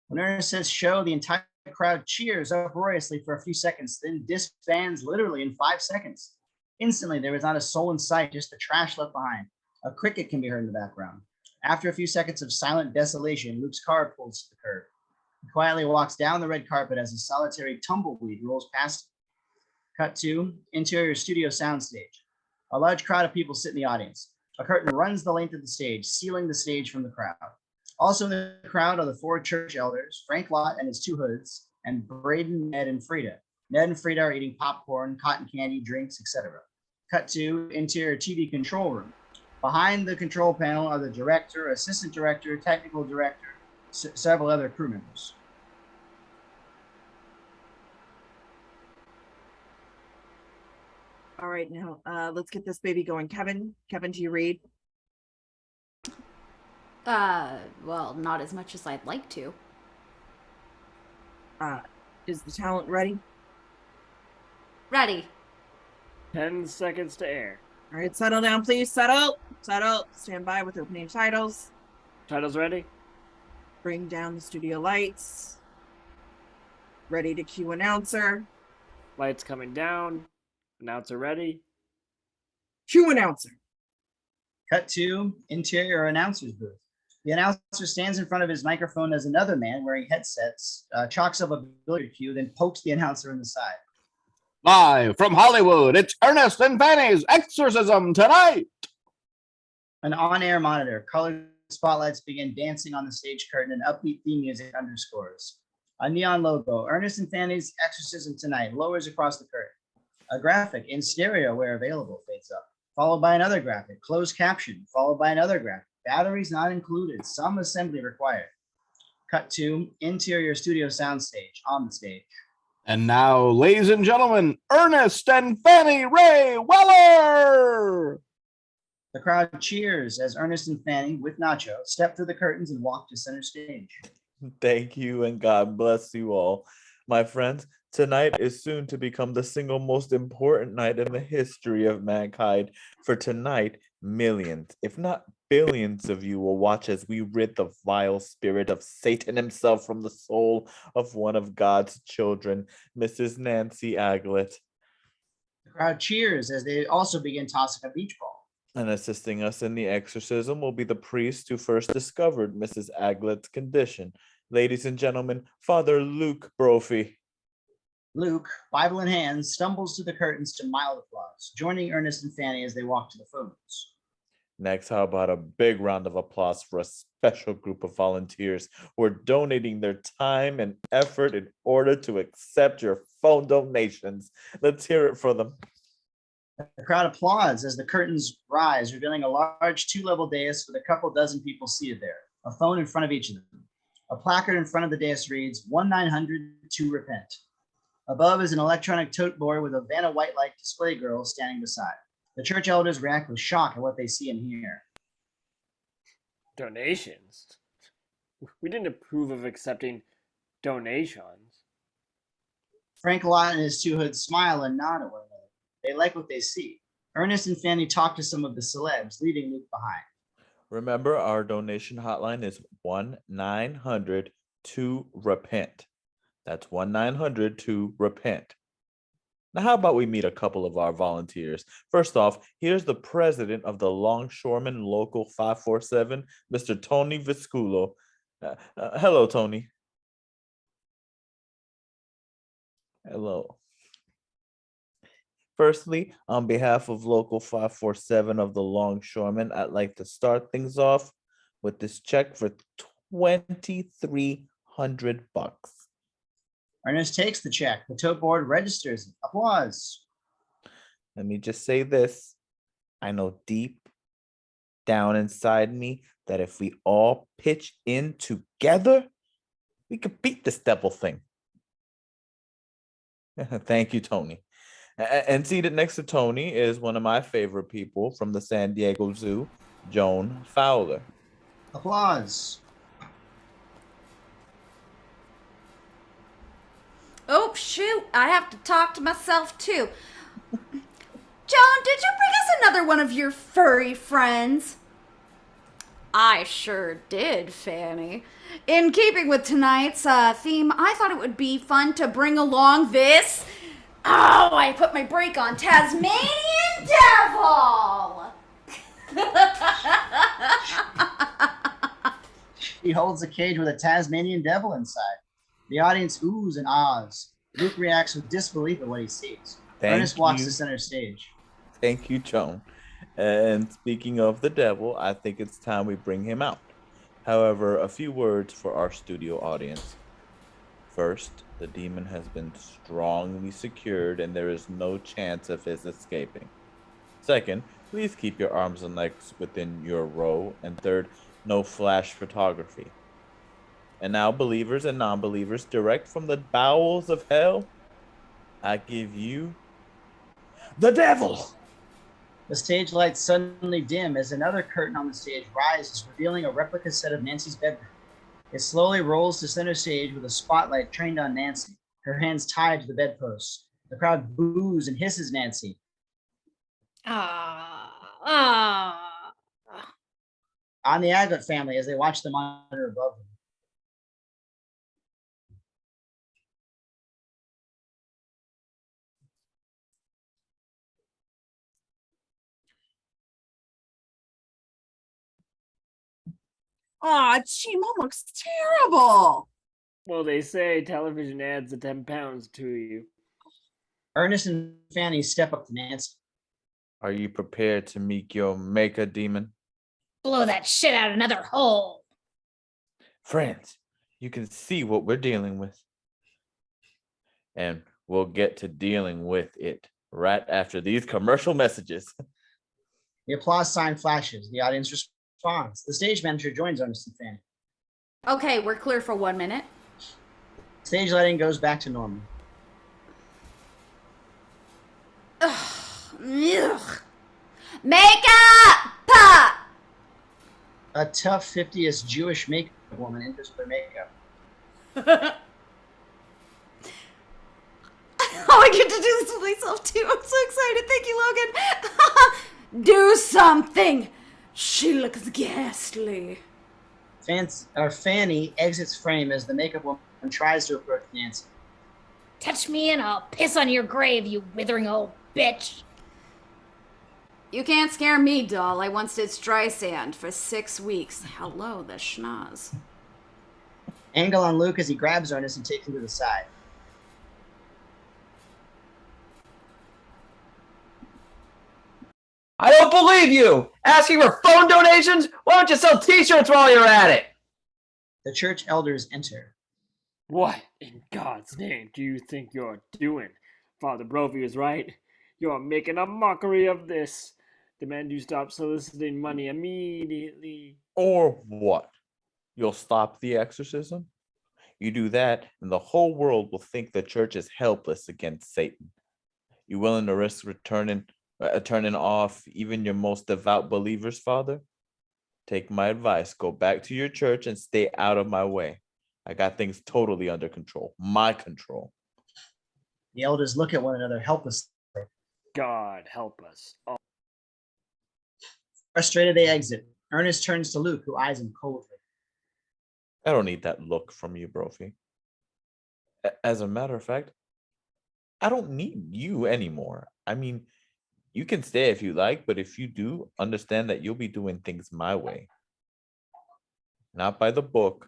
When Ernest says show, the entire crowd cheers uproariously for a few seconds, then disbands literally in 5 seconds. Instantly, there is not a soul in sight, just the trash left behind. A cricket can be heard in the background. After a few seconds of silent desolation, Luke's car pulls to the curb. He quietly walks down the red carpet as a solitary tumbleweed rolls past him. Cut to interior studio soundstage. A large crowd of people sit in the audience. A curtain runs the length of the stage, sealing the stage from the crowd. Also in the crowd are the 4 church elders, Frank Lott and his 2 hoods, and Braydon, Ned, and Frieda. Ned and Frieda are eating popcorn, cotton candy, drinks, etc. Cut to interior TV control room. Behind the control panel are the director, assistant director, technical director, several other crew members. All right, now let's get this baby going. Kevin, do you read? Well, not as much as I'd like to. Is the talent ready? Ready. 10 seconds to air. All right, settle down, please. Settle. Stand by with opening titles. Titles ready? Bring down the studio lights. Ready to cue announcer. Lights coming down. Announcer ready? Cue announcer. Cut to interior announcer's booth. The announcer stands in front of his microphone as another man wearing headsets chalks up a billiard cue, then pokes the announcer in the side. Live from Hollywood, it's Ernest and Fanny's Exorcism tonight. An on-air monitor, colored spotlights begin dancing on the stage curtain and upbeat theme music underscores. A neon logo, Ernest and Fanny's Exorcism tonight, lowers across the curtain. A graphic in stereo where available fades up, followed by another graphic, closed caption, followed by another graphic. Batteries not included, some assembly required. Cut to interior studio soundstage on the stage. And now, ladies and gentlemen, Ernest and Fanny Ray Weller. The crowd cheers as Ernest and Fanny, with Nacho, step through the curtains and walk to center stage. Thank you and God bless you all. My friends, tonight is soon to become the single most important night in the history of mankind. For tonight, millions, if not billions of you will watch as we rid the vile spirit of Satan himself from the soul of one of God's children, Mrs. Nancy Aglet. The crowd cheers as they also begin tossing a beach ball. And assisting us in the exorcism will be the priest who first discovered Mrs. Aglet's condition. Ladies and gentlemen, Father Luke Brophy. Luke, Bible in hand, stumbles through the curtains to mild applause, joining Ernest and Fanny as they walk to the phones. Next, how about a big round of applause for a special group of volunteers who are donating their time and effort in order to accept your phone donations. Let's hear it for them. The crowd applauds as the curtains rise, revealing a large two-level dais with a couple dozen people seated there, a phone in front of each of them. A placard in front of the dais reads, 1-900 to repent. Above is an electronic tote board with a Vanna White-like display girl standing beside. The church elders react with shock at what they see and hear. Donations? We didn't approve of accepting donations. Frank Lott and his two hoods smile and nod at one another. They like what they see. Ernest and Fanny talk to some of the celebs, leaving Luke behind. Remember, our donation hotline is 1-900 to repent. That's 1-900 to repent. Now, how about we meet a couple of our volunteers? First off, here's the president of the Longshoremen Local 547, Mr. Tony Visculo. Hello, Tony. Hello. Firstly, on behalf of Local 547 of the Longshoremen, I'd like to start things off with this check for $2,300. Ernest takes the check. The tote board registers it. Applause. Let me just say this. I know deep down inside me that if we all pitch in together, we could beat this devil thing. Thank you, Tony. And seated next to Tony is one of my favorite people from the San Diego Zoo, Joan Fowler. Applause. Oh, shoot. I have to talk to myself, too. Joan, did you bring us another one of your furry friends? I sure did, Fanny. In keeping with tonight's theme, I thought it would be fun to bring along this... Oh, I put my brake on. Tasmanian Devil! He holds a cage with a Tasmanian devil inside. The audience oohs and ahs. Luke reacts with disbelief at what he sees. Ernest walks to center stage. Thank you, Joan. And speaking of the devil, I think it's time we bring him out. However, a few words for our studio audience. First, the demon has been strongly secured and there is no chance of his escaping. Second, please keep your arms and legs within your row. And third, no flash photography. And now, believers and non-believers, direct from the bowels of hell, I give you the devil. The stage lights suddenly dim as another curtain on the stage rises, revealing a replica set of Nancy's bedroom. It slowly rolls to center stage with a spotlight trained on Nancy, her hands tied to the bedpost. The crowd boos and hisses Nancy. On the Aglet family as they watch the monitor above them. Aw, Chimo looks terrible. Well, they say television adds the 10 pounds to you. Ernest and Fanny step up to Nancy. Are you prepared to meet your maker, demon? Blow that shit out another hole. Friends, you can see what we're dealing with. And we'll get to dealing with it right after these commercial messages. The applause sign flashes. The audience responds. The stage manager joins Ernest and Fanny. Okay, we're clear for 1 minute. Stage lighting goes back to normal. Ugh. Makeup! A tough 50s Jewish makeup woman enters with her makeup. Oh, I get to do this with myself too. I'm so excited. Thank you, Logan. Do something. She looks ghastly. Fanny exits frame as the makeup woman tries to approach Nancy. Touch me and I'll piss on your grave, you withering old bitch. You can't scare me, doll. I once did Streisand for 6 weeks. Hello, the schnoz. Angle on Luke as he grabs Ernest and takes him to the side. I don't believe you! Asking for phone donations? Why don't you sell t-shirts while you're at it? The church elders enter. What in God's name do you think you're doing? Father Brophy is right. You're making a mockery of this. Demand you stop soliciting money immediately. Or what? You'll stop the exorcism? You do that, and the whole world will think the church is helpless against Satan. You willing to risk turning off even your most devout believers, Father? Take my advice. Go back to your church and stay out of my way. I got things totally under control. My control. The elders look at one another helplessly. God help us. Oh. Frustrated, they exit. Ernest turns to Luke, who eyes him coldly. I don't need that look from you, Brophy. As a matter of fact, I don't need you anymore. I mean, you can stay if you like, but if you do, understand that you'll be doing things my way. Not by the book.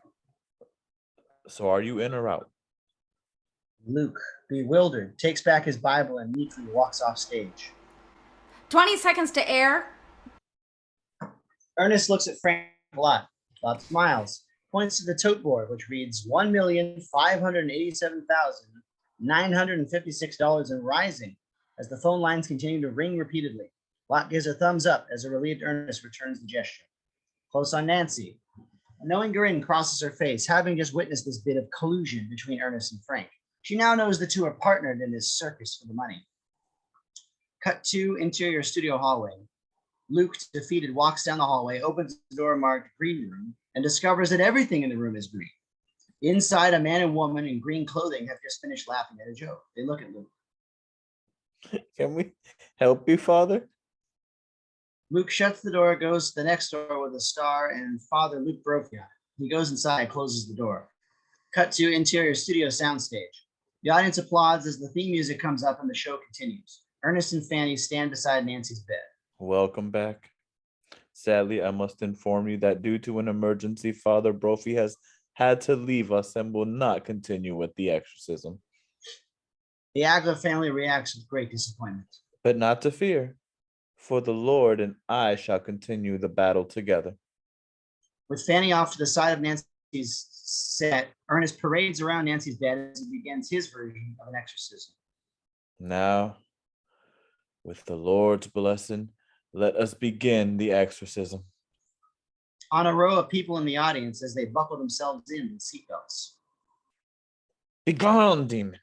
So are you in or out? Luke, bewildered, takes back his Bible and meekly walks off stage. 20 seconds to air. Ernest looks at Frank a lot smiles, points to the tote board, which reads $1,587,956 and rising, as the phone lines continue to ring repeatedly. Locke gives a thumbs up as a relieved Ernest returns the gesture. Close on Nancy. A knowing grin crosses her face, having just witnessed this bit of collusion between Ernest and Frank. She now knows the two are partnered in this circus for the money. Cut to interior studio hallway. Luke, defeated, walks down the hallway, opens the door marked green room, and discovers that everything in the room is green. Inside, a man and woman in green clothing have just finished laughing at a joke. They look at Luke. Can we help you, Father? Luke shuts the door, goes to the next door with a star and Father Luke Brophy. He goes inside, closes the door. Cut to interior studio soundstage. The audience applauds as the theme music comes up and the show continues. Ernest and Fanny stand beside Nancy's bed. Welcome back. Sadly, I must inform you that due to an emergency, Father Brophy has had to leave us and will not continue with the exorcism. The Agler family reacts with great disappointment. But not to fear, for the Lord and I shall continue the battle together. With Fanny off to the side of Nancy's set, Ernest parades around Nancy's bed as he begins his version of an exorcism. Now, with the Lord's blessing, let us begin the exorcism. On a row of people in the audience as they buckle themselves in with seatbelts. Begone, demon.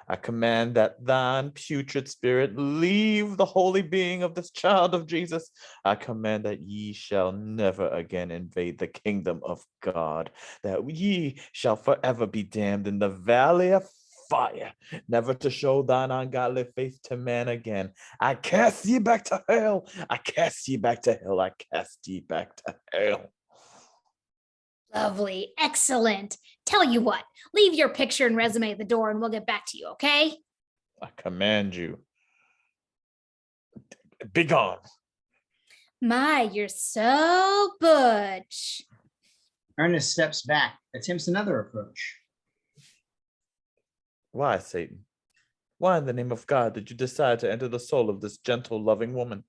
I command that thine putrid spirit leave the holy being of this child of Jesus. I command that ye shall never again invade the kingdom of God, that ye shall forever be damned in the valley of fire, never to show thine ungodly face to man again. I cast ye back to hell. I cast ye back to hell. I cast ye back to hell. Lovely. Excellent. Tell you what, leave your picture and resume at the door and we'll get back to you, okay? I command you. Begone. My, you're so butch. Ernest steps back, attempts another approach. Why, Satan? Why in the name of God did you decide to enter the soul of this gentle, loving woman?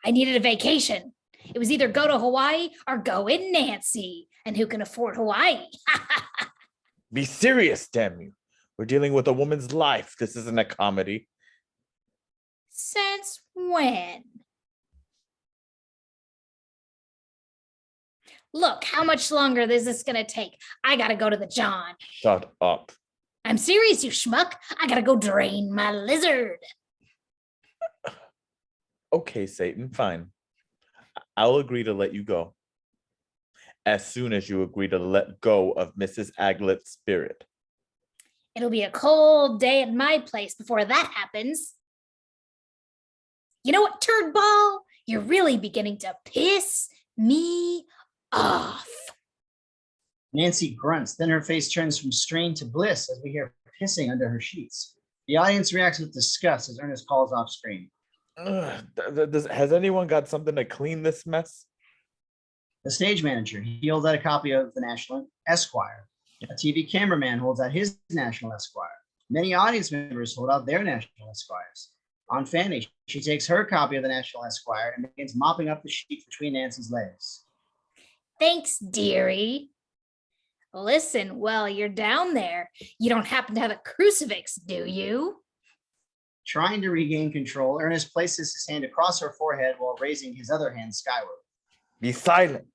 I needed a vacation. It was either go to Hawaii or go in Nancy. And who can afford Hawaii? Be serious, damn you. We're dealing with a woman's life. This isn't a comedy. Since when? Look, how much longer is this going to take? I got to go to the John. Shut up. I'm serious, you schmuck. I got to go drain my lizard. Okay, Satan, fine. I'll agree to let you go. as soon as you agree to let go of Mrs. Aglet's spirit. It'll be a cold day at my place before that happens. You know what, turd ball? You're really beginning to piss me off. Nancy grunts, then her face turns from strain to bliss as we hear pissing under her sheets. The audience reacts with disgust as Ernest calls off screen. Has anyone got something to clean this mess? The stage manager, he holds out a copy of the National Esquire. A TV cameraman holds out his National Esquire. Many audience members hold out their National Esquires. On Fanny, she takes her copy of the National Esquire and begins mopping up the sheets between Nancy's legs. Thanks, dearie. Listen, while you're down there, you don't happen to have a crucifix, do you? Trying to regain control, Ernest places his hand across her forehead while raising his other hand skyward. Be silent.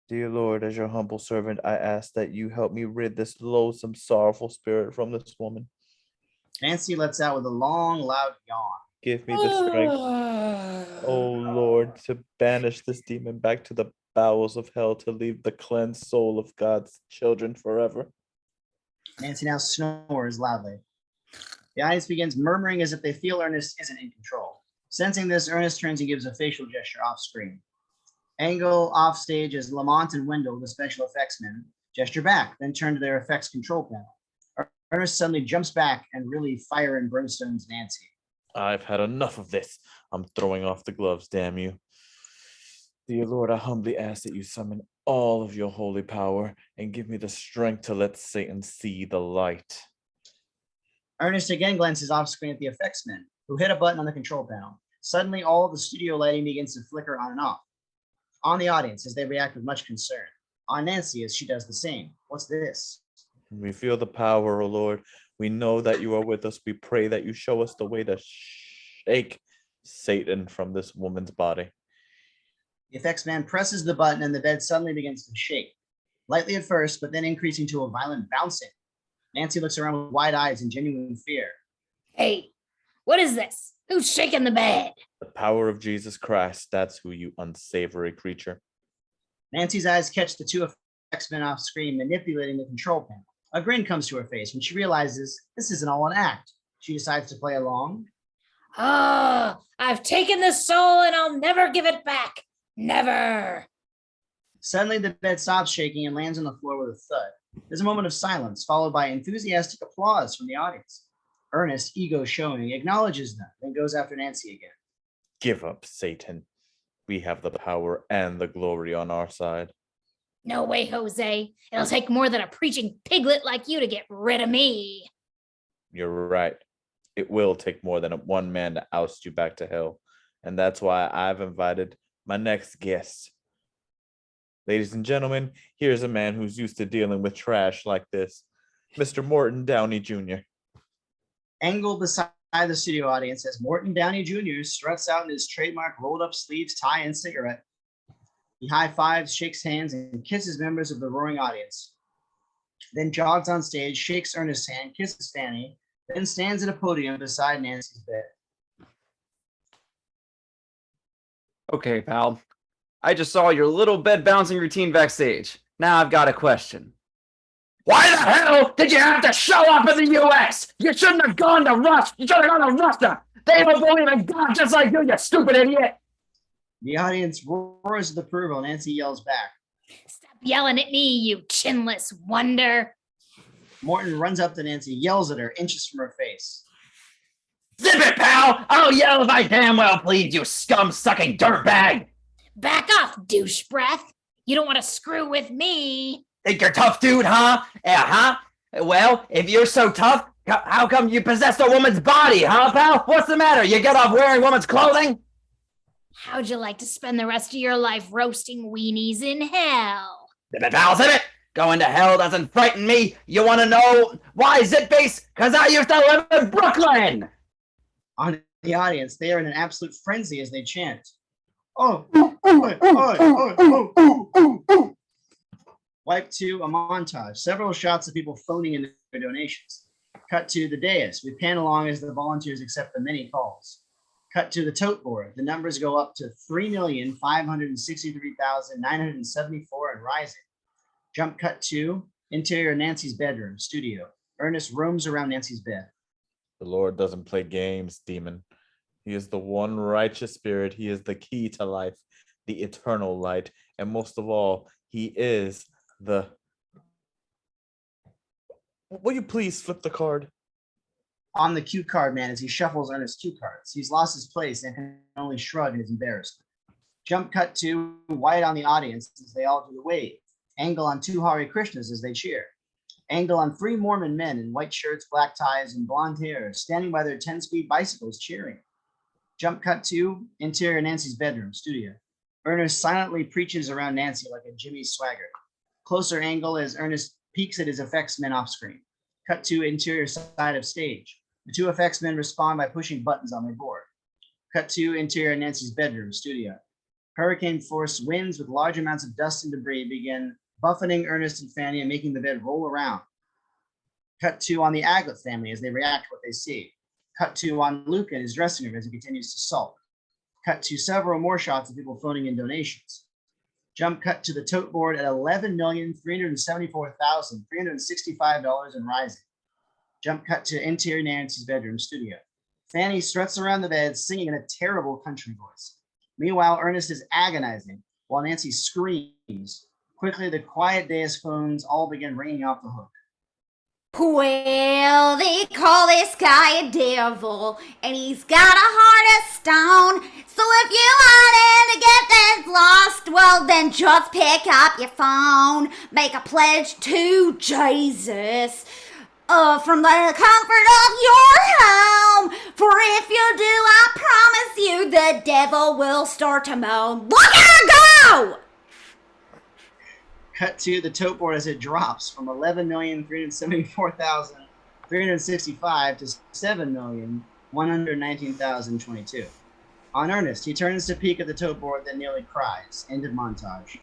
Dear Lord, as your humble servant, I ask that you help me rid this loathsome, sorrowful spirit from this woman. Nancy lets out with a long, loud yawn. Give me the strength, oh Lord, to banish this demon back to the bowels of hell, to leave the cleansed soul of God's children forever. Nancy now snores loudly. The audience begins murmuring as if they feel Ernest isn't in control. Sensing this, Ernest turns and gives a facial gesture off screen. Angle off stage as Lamont and Wendell, the special effects men, gesture back, then turn to their effects control panel. Ernest suddenly jumps back and really fire and brimstones Nancy. I've had enough of this. I'm throwing off the gloves, damn you. Dear Lord, I humbly ask that you summon all of your holy power and give me the strength to let Satan see the light. Ernest again glances off screen at the effects men, who hit a button on the control panel. Suddenly, all of the studio lighting begins to flicker on and off. On the audience as they react with much concern. On Nancy as she does the same. What's this? We feel the power, O Lord. We know that you are with us. We pray that you show us the way to shake Satan from this woman's body. The effects man presses the button and the bed suddenly begins to shake. Lightly at first, but then increasing to a violent bouncing. Nancy looks around with wide eyes in genuine fear. Hey, what is this? Who's shaking the bed? The power of Jesus Christ, that's who, you unsavory creature. Nancy's eyes catch the two effects men off screen manipulating the control panel. A grin comes to her face when she realizes this isn't all an act. She decides to play along. Oh, I've taken this soul and I'll never give it back. Never. Suddenly, the bed stops shaking and lands on the floor with a thud. There's a moment of silence, followed by enthusiastic applause from the audience. Ernest, ego showing, acknowledges them, then goes after Nancy again. Give up, Satan. We have the power and the glory on our side. No way, Jose. It'll take more than a preaching piglet like you to get rid of me. You're right. It will take more than one man to oust you back to hell. And that's why I've invited my next guest. Ladies and gentlemen, here's a man who's used to dealing with trash like this. Mr. Morton Downey Jr. Angle beside the studio audience as Morton Downey Jr. struts out in his trademark rolled-up sleeves, tie, and cigarette. He high-fives, shakes hands, and kisses members of the roaring audience. Then jogs on stage, shakes Ernest's hand, kisses Fanny, then stands at a podium beside Nancy's bed. Okay, pal. I just saw your little bed bouncing routine backstage. Now I've got a question. Why the hell did you have to show up in the US? You shouldn't have gone to Russia. You should have gone to Russia. They don't believe in God just like you stupid idiot. The audience roars with approval. Nancy yells back. Stop yelling at me, you chinless wonder. Morton runs up to Nancy, yells at her, inches from her face. Zip it, pal! I'll yell if I damn well please, you scum-sucking dirtbag! Back off, douche breath. You don't want to screw with me. Think you're tough, dude, huh? Yeah, huh? Well, if you're so tough, how come you possessed a woman's body, huh, pal? What's the matter? You get off wearing woman's clothing? How'd you like to spend the rest of your life roasting weenies in hell? Zip it, pal, zip it! Going to hell doesn't frighten me. You want to know why, Zip Base? Because I used to live in Brooklyn! On the audience, they are in an absolute frenzy as they chant. Oh, oh, oh, oh, oh, oh, oh. Wipe to a montage. Several shots of people phoning in their donations. Cut to the dais. We pan along as the volunteers accept the many calls. Cut to the tote board. The numbers go up to 3,563,974 and rising. Jump cut to interior Nancy's bedroom, studio. Ernest roams around Nancy's bed. The Lord doesn't play games, demon. He is the one righteous spirit. He is the key to life, the eternal light. And most of all, he is the... Will you please flip the card? On the cue card man as he shuffles Ernest's cue cards. He's lost his place and can only shrug in his embarrassment. Jump cut to White on the audience as they all do the wave. Angle on two Hare Krishnas as they cheer. Angle on three Mormon men in white shirts, black ties, and blonde hair standing by their 10-speed bicycles cheering. Jump cut to interior Nancy's bedroom, studio. Ernest silently preaches around Nancy like a Jimmy Swaggart. Closer angle as Ernest peeks at his effects men off screen. Cut to interior side of stage. The two effects men respond by pushing buttons on their board. Cut to interior Nancy's bedroom, studio. Hurricane force winds with large amounts of dust and debris begin buffeting Ernest and Fanny and making the bed roll around. Cut to on the Aglet family as they react to what they see. Cut to on Luke in his dressing room as he continues to sulk. Cut to several more shots of people phoning in donations. Jump cut to the tote board at $11,374,365 and rising. Jump cut to interior Nancy's bedroom, studio. Fanny struts around the bed singing in a terrible country voice. Meanwhile, Ernest is agonizing while Nancy screams. Quickly, the quiet dais phones all begin ringing off the hook. Well, they call this guy a devil, and he's got a heart of stone. So if you want him to get this lost, well, then just pick up your phone. Make a pledge to Jesus. From the comfort of your home. For if you do, I promise you, the devil will start to moan. Look at her go! Cut to the tote board as it drops from 11,374,365 to 7,119,022. On Ernest, he turns to peek at the tote board, then nearly cries. End of montage.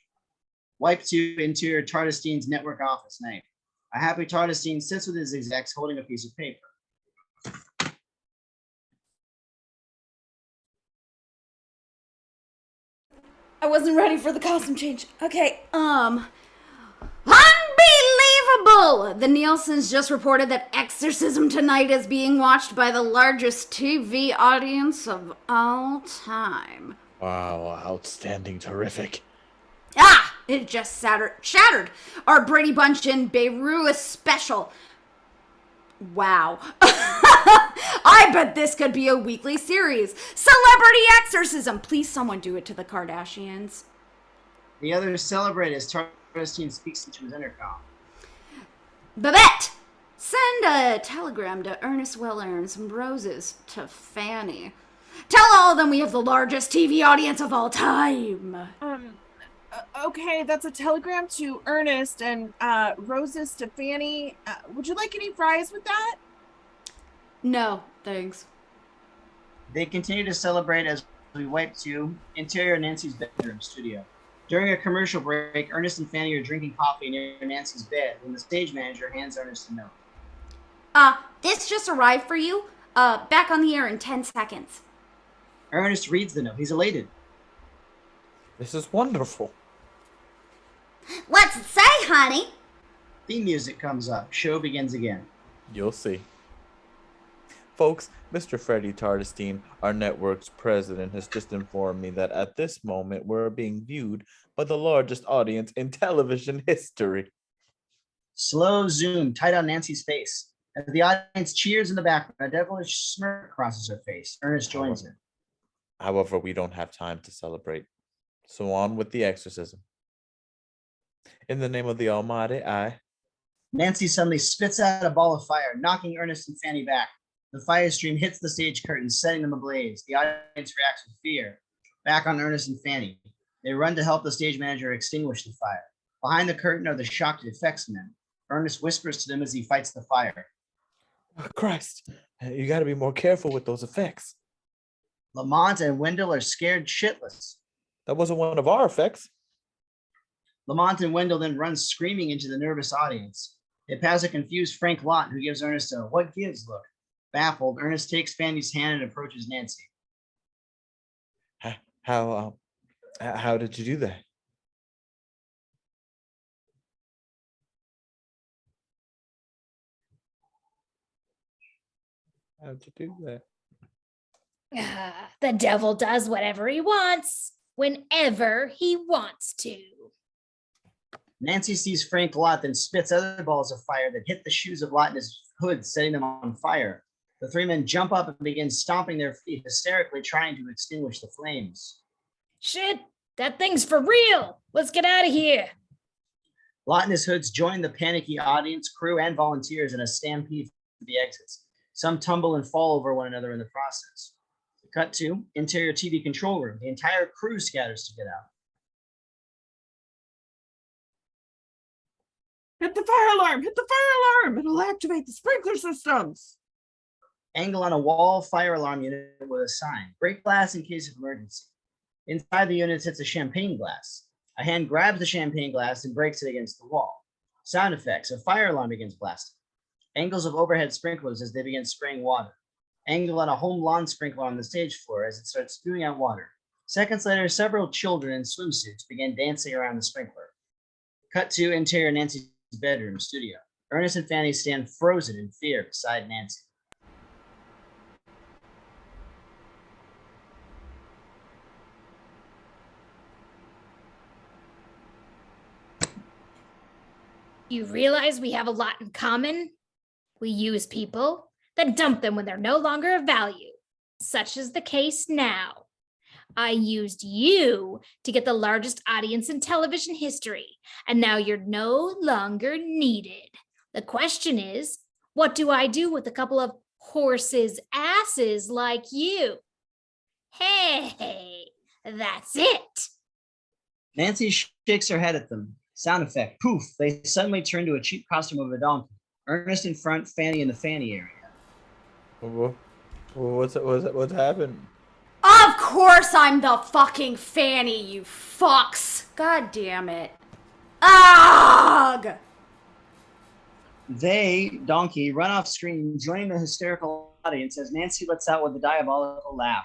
Wipe to interior Tardestine's network office night. A happy Tardestine sits with his execs holding a piece of paper. I wasn't ready for the costume change. Okay, Unbelievable! The Nielsen's just reported that Exorcism Tonight is being watched by the largest TV audience of all time. Wow, outstanding, terrific. Ah! It just shattered our Brady Bunch in Beirut special. Wow. I bet this could be a weekly series. Celebrity Exorcism. Please someone do it to the Kardashians. The others celebrate as Tardestine speaks into his intercom. Babette, send a telegram to Ernest Weller and some roses to Fanny. Tell all of them we have the largest TV audience of all time. Okay, that's a telegram to Ernest and roses to Fanny. Would you like any fries with that? No, thanks. They continue to celebrate as we wipe to interior Nancy's bedroom, studio. During a commercial break, Ernest and Fanny are drinking coffee near Nancy's bed when the stage manager hands Ernest a note. This just arrived for you. Back on the air in 10 seconds. Ernest reads the note. He's elated. This is wonderful. What's it say, honey? Theme music comes up. Show begins again. You'll see. Folks, Mr. Freddie Tardestine, our network's president, has just informed me that at this moment we're being viewed by the largest audience in television history. Slow zoom tight on Nancy's face. As the audience cheers in the background, a devilish smirk crosses her face. Ernest joins her. However, we don't have time to celebrate. So on with the exorcism. In the name of the Almighty, I... Nancy suddenly spits out a ball of fire, knocking Ernest and Fanny back. The fire stream hits the stage curtains, setting them ablaze. The audience reacts with fear. Back on Ernest and Fanny. They run to help the stage manager extinguish the fire. Behind the curtain are the shocked effects men. Ernest whispers to them as he fights the fire. Oh, Christ, you got to be more careful with those effects. Lamont and Wendell are scared shitless. That wasn't one of our effects. Lamont and Wendell then run screaming into the nervous audience. They pass a confused Frank Lott, who gives Ernest a "what gives" look. Baffled, Ernest takes Fanny's hand and approaches Nancy. How did you do that? How'd you do that? The devil does whatever he wants, whenever he wants to. Nancy sees Frank Lot, then spits other balls of fire that hit the shoes of Lot in his hood, setting them on fire. The three men jump up and begin stomping their feet, hysterically trying to extinguish the flames. Shit, that thing's for real. Let's get out of here. Lot and his hoods join the panicky audience, crew, and volunteers in a stampede for the exits. Some tumble and fall over one another in the process. Cut to interior TV control room. The entire crew scatters to get out. Hit the fire alarm! Hit the fire alarm! It'll activate the sprinkler systems. Angle on a wall fire alarm unit with a sign. Break glass in case of emergency. Inside the unit sits a champagne glass. A hand grabs the champagne glass and breaks it against the wall. Sound effects. A fire alarm begins blasting. Angles of overhead sprinklers as they begin spraying water. Angle on a home lawn sprinkler on the stage floor as it starts spewing out water. Seconds later, several children in swimsuits begin dancing around the sprinkler. Cut to interior Nancy's bedroom studio. Ernest and Fanny stand frozen in fear beside Nancy. You realize we have a lot in common? We use people, then dump them when they're no longer of value. Such is the case now. I used you to get the largest audience in television history, and now you're no longer needed. The question is, what do I do with a couple of horses' asses like you? Hey, that's it. Nancy shakes her head at them. Sound effect. Poof. They suddenly turn to a cheap costume of a donkey. Ernest in front, Fanny in the fanny area. What's happened? Of course I'm the fucking fanny, you fucks. God damn it. Ugh! They, donkey, run off screen, joining the hysterical audience as Nancy lets out with a diabolical laugh.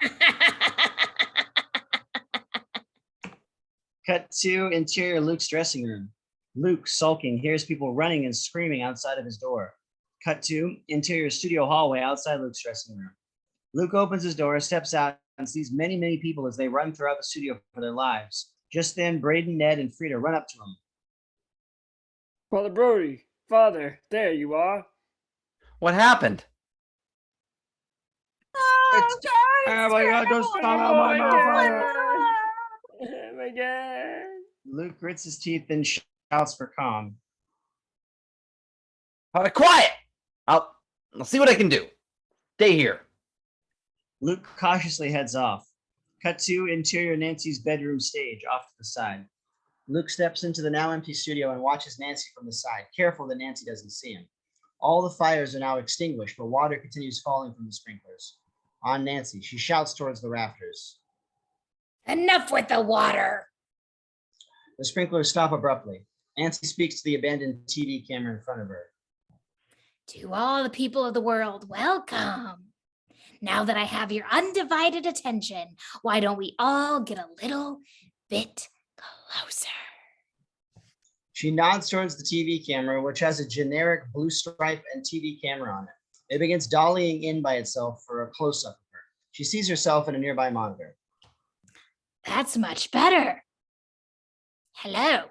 Cut to interior Luke's dressing room. Luke, sulking, hears people running and screaming outside of his door. Cut to interior studio hallway outside Luke's dressing room. Luke opens his door, steps out, and sees many, many people as they run throughout the studio for their lives. Just then, Braydon, Ned, and Frieda run up to him. Father Brody, Father, there you are. What happened? Oh, Oh my God, don't stop out my mouth. Oh my God. Luke grits his teeth and shouts for calm. Quiet! I'll see what I can do. Stay here. Luke cautiously heads off. Cut to interior Nancy's bedroom stage off to the side. Luke steps into the now empty studio and watches Nancy from the side, careful that Nancy doesn't see him. All the fires are now extinguished, but water continues falling from the sprinklers. On Nancy, she shouts towards the rafters. Enough with the water. The sprinklers stop abruptly. Nancy speaks to the abandoned TV camera in front of her. To all the people of the world, welcome. Now that I have your undivided attention, why don't we all get a little bit closer? She nods towards the TV camera, which has a generic blue stripe and TV camera on it. It begins dollying in by itself for a close-up of her. She sees herself in a nearby monitor. That's much better. Hello,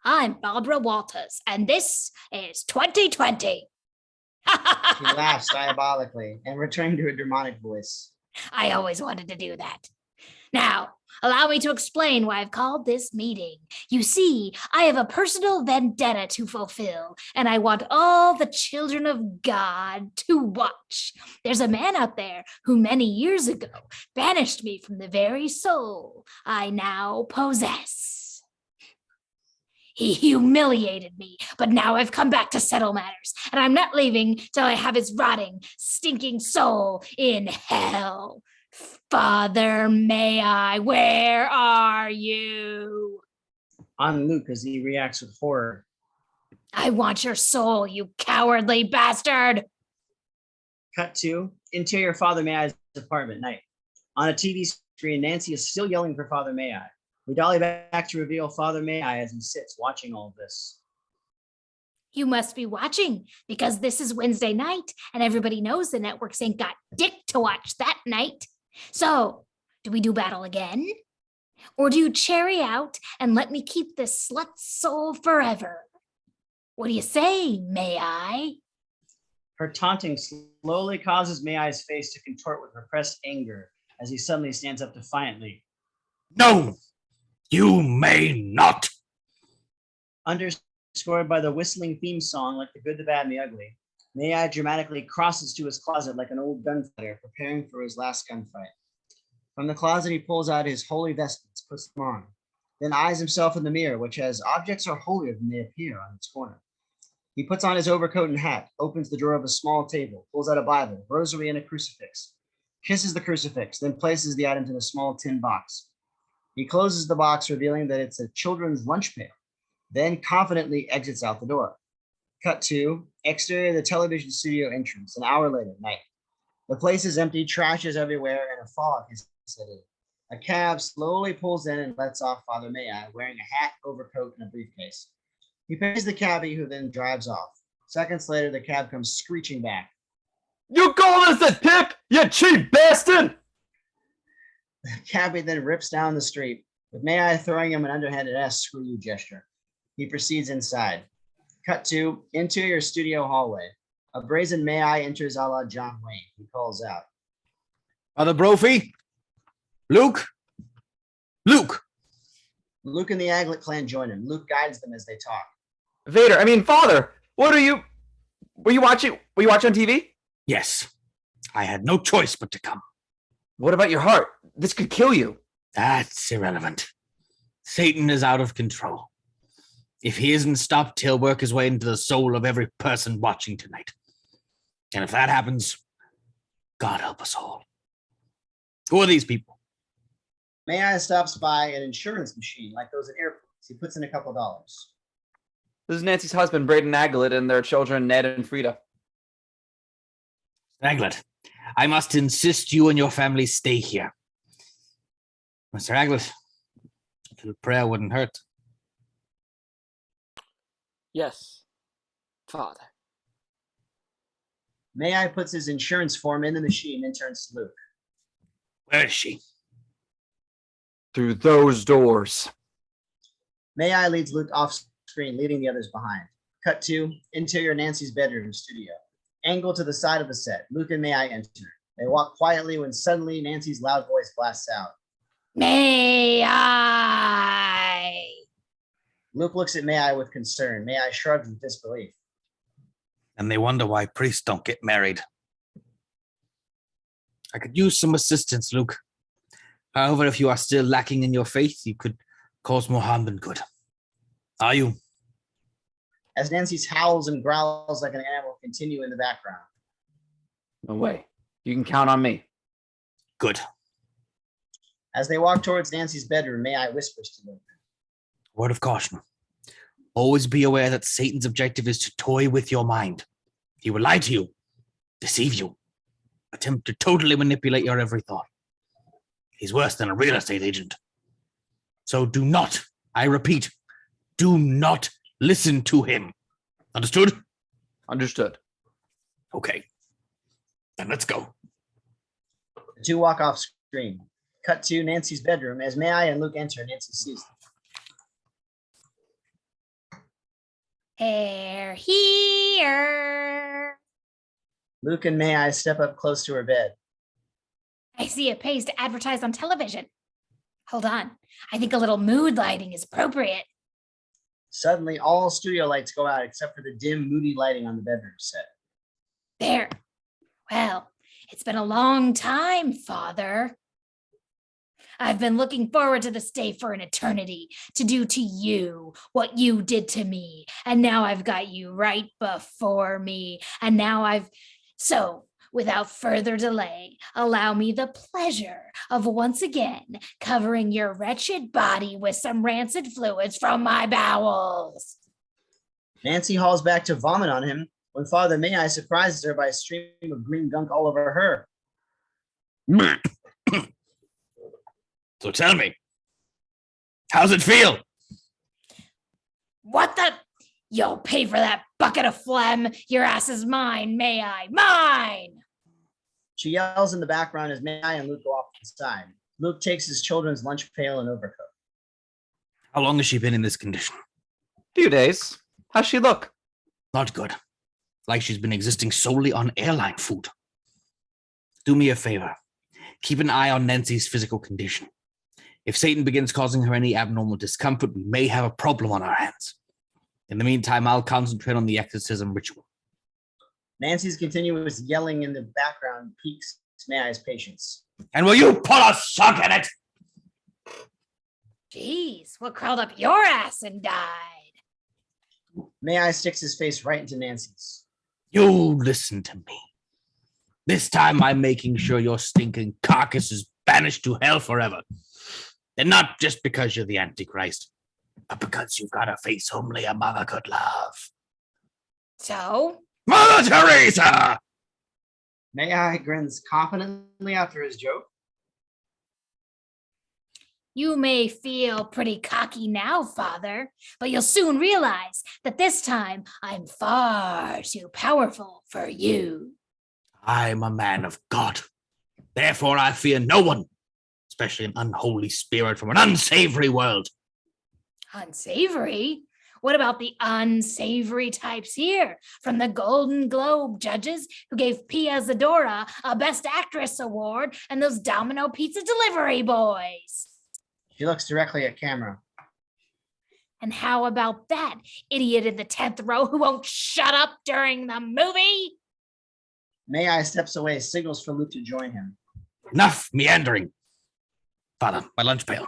I'm Barbara Walters, and this is 2020. She laughs diabolically and returning to her demonic voice. I always wanted to do that. Now, allow me to explain why I've called this meeting. You see, I have a personal vendetta to fulfill, and I want all the children of God to watch. There's a man out there who many years ago banished me from the very soul I now possess. He humiliated me, but now I've come back to settle matters, and I'm not leaving till I have his rotting, stinking soul in hell. Father Mayii, where are you? On Luke as he reacts with horror. I want your soul, you cowardly bastard. Cut to interior Father Mayi's apartment night. On a TV screen, Nancy is still yelling for Father Mayii. We dolly back to reveal Father Mayii as he sits watching all of this. You must be watching because this is Wednesday night and everybody knows the networks ain't got dick to watch that night. So, do we do battle again? Or do you cherry out and let me keep this slut's soul forever? What do you say, Mayii? Her taunting slowly causes Mayi's face to contort with repressed anger as he suddenly stands up defiantly. No, you may not. Underscored by the whistling theme song like The Good, the Bad, and the Ugly, Mayii dramatically crosses to his closet like an old gunfighter preparing for his last gunfight. From the closet, he pulls out his holy vestments, puts them on, then eyes himself in the mirror, which has objects are holier than they appear on its corner. He puts on his overcoat and hat, opens the drawer of a small table, pulls out a Bible, rosary, and a crucifix, kisses the crucifix, then places the items in a small tin box. He closes the box, revealing that it's a children's lunch pail, then confidently exits out the door. Cut to exterior of the television studio entrance, an hour later, night. The place is empty, trash is everywhere, and a fog has set in. A cab slowly pulls in and lets off Father Mayii, wearing a hat, overcoat, and a briefcase. He pays the cabbie, who then drives off. Seconds later, the cab comes screeching back. You call this a tip, you cheap bastard! The cabbie then rips down the street, with Mayii throwing him an underhanded screw you gesture. He proceeds inside. Cut to interior studio hallway. A brazen Mayii enters a la John Wayne. He calls out. Father Brophy? Luke? Luke! Luke and the Aglet clan join him. Luke guides them as they talk. Father, what are you? Were you watching on TV? Yes. I had no choice but to come. What about your heart? This could kill you. That's irrelevant. Satan is out of control. If he isn't stopped, he'll work his way into the soul of every person watching tonight. And if that happens, God help us all. Who are these people? Mayii stops by an insurance machine like those at airports. He puts in a couple dollars. This is Nancy's husband, Braydon Aglet, and their children, Ned and Frieda. Aglet, I must insist you and your family stay here. Mr. Aglet, a little prayer wouldn't hurt. Yes, Father. Mayii puts his insurance form in the machine and turns to Luke. Where is she? Through those doors. Mayii leads Luke off screen, leaving the others behind. Cut to interior Nancy's bedroom studio. Angle to the side of the set. Luke and Mayii enter. They walk quietly when suddenly Nancy's loud voice blasts out. Mayii! Luke looks at Mayii with concern. Mayii shrugs with disbelief. And they wonder why priests don't get married. I could use some assistance, Luke. However, if you are still lacking in your faith, you could cause more harm than good. Are you? As Nancy's howls and growls like an animal continue in the background. No way. You can count on me. Good. As they walk towards Nancy's bedroom, Mayii whispers to Luke. Word of caution. Always be aware that Satan's objective is to toy with your mind. He will lie to you, deceive you, attempt to totally manipulate your every thought. He's worse than a real estate agent. So do not, I repeat, do not listen to him. Understood? Understood. Okay. Then let's go. The two walk off screen. Cut to Nancy's bedroom. As Mayii and Luke enter, Nancy sees them. They're here. Luke and Mayii step up close to her bed. I see it pays to advertise on television. Hold on. I think a little mood lighting is appropriate. Suddenly, all studio lights go out except for the dim, moody lighting on the bedroom set. There. Well, it's been a long time, Father. I've been looking forward to this day for an eternity, to do to you what you did to me. And now I've got you right before me. And now So, without further delay, allow me the pleasure of once again covering your wretched body with some rancid fluids from my bowels. Nancy hauls back to vomit on him when Father Mayii surprises her by a stream of green gunk all over her. So tell me, how's it feel? What the? You'll pay for that bucket of phlegm. Your ass is mine, Mayii. Mine! She yells in the background as Mayii and Luke go off to the side. Luke takes his children's lunch pail and overcoat. How long has she been in this condition? Few days. How's she look? Not good. Like she's been existing solely on airline food. Do me a favor. Keep an eye on Nancy's physical condition. If Satan begins causing her any abnormal discomfort, we may have a problem on our hands. In the meantime, I'll concentrate on the exorcism ritual. Nancy's continuous yelling in the background piques Mayi's patience. And will you put a sock in it? Jeez, what crawled up your ass and died? Mayii sticks his face right into Nancy's. You listen to me. This time I'm making sure your stinking carcass is banished to hell forever. And not just because you're the Antichrist, but because you've got a face only a mother could love. So? Mother Teresa! Mayii grins confidently after his joke. You may feel pretty cocky now, Father, but you'll soon realize that this time I'm far too powerful for you. I'm a man of God. Therefore, I fear no one, especially an unholy spirit from an unsavory world. Unsavory? What about the unsavory types here from the Golden Globe judges who gave Pia Zadora a Best Actress award and those Domino Pizza delivery boys? She looks directly at camera. And how about that idiot in the 10th row who won't shut up during the movie? Mayii steps away, signals for Luke to join him. Enough meandering. Father, my lunch pail.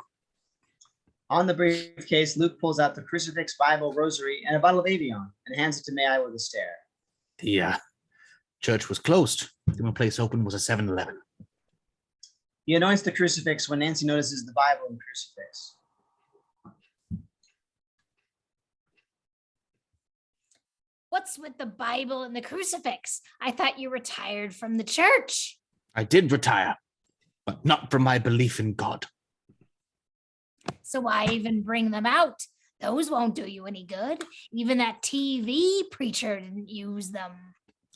On the briefcase, Luke pulls out the crucifix, Bible, rosary, and a bottle of Avion and hands it to Mayii with a stare. The church was closed. The only place open was a 7-Eleven. He anoints the crucifix when Nancy notices the Bible and crucifix. What's with the Bible and the crucifix? I thought you retired from the church. I did retire, but not from my belief in God. So why even bring them out? Those won't do you any good. Even that TV preacher didn't use them.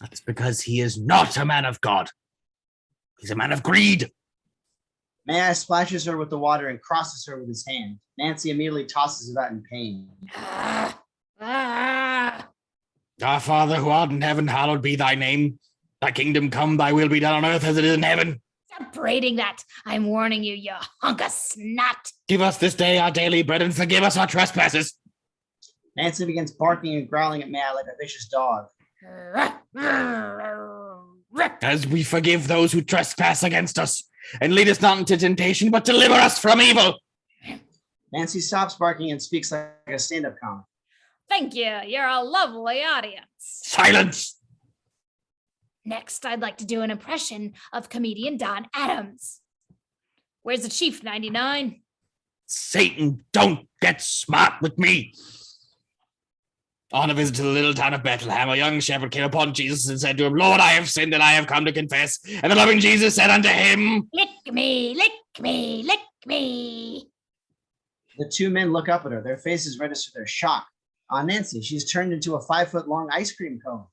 That's because he is not a man of God. He's a man of greed. Mayii splashes her with the water and crosses her with his hand. Nancy immediately tosses it out in pain. Our Father who art in heaven, hallowed be thy name. Thy kingdom come, thy will be done on earth as it is in heaven. Stop braiding that. I'm warning you, you hunk of snot. Give us this day our daily bread and forgive us our trespasses. Nancy begins barking and growling at Mayii like a vicious dog. As we forgive those who trespass against us. And lead us not into temptation, but deliver us from evil. Nancy stops barking and speaks like a stand-up comic. Thank you. You're a lovely audience. Silence! Next, I'd like to do an impression of comedian Don Adams. Where's the Chief, 99? Satan, don't get smart with me. On a visit to the little town of Bethlehem, a young shepherd came upon Jesus and said to him, Lord, I have sinned and I have come to confess. And the loving Jesus said unto him, Lick me, lick me, lick me. The two men look up at her. Their faces register their shock. On Nancy, she's turned into a 5-foot-long ice cream cone,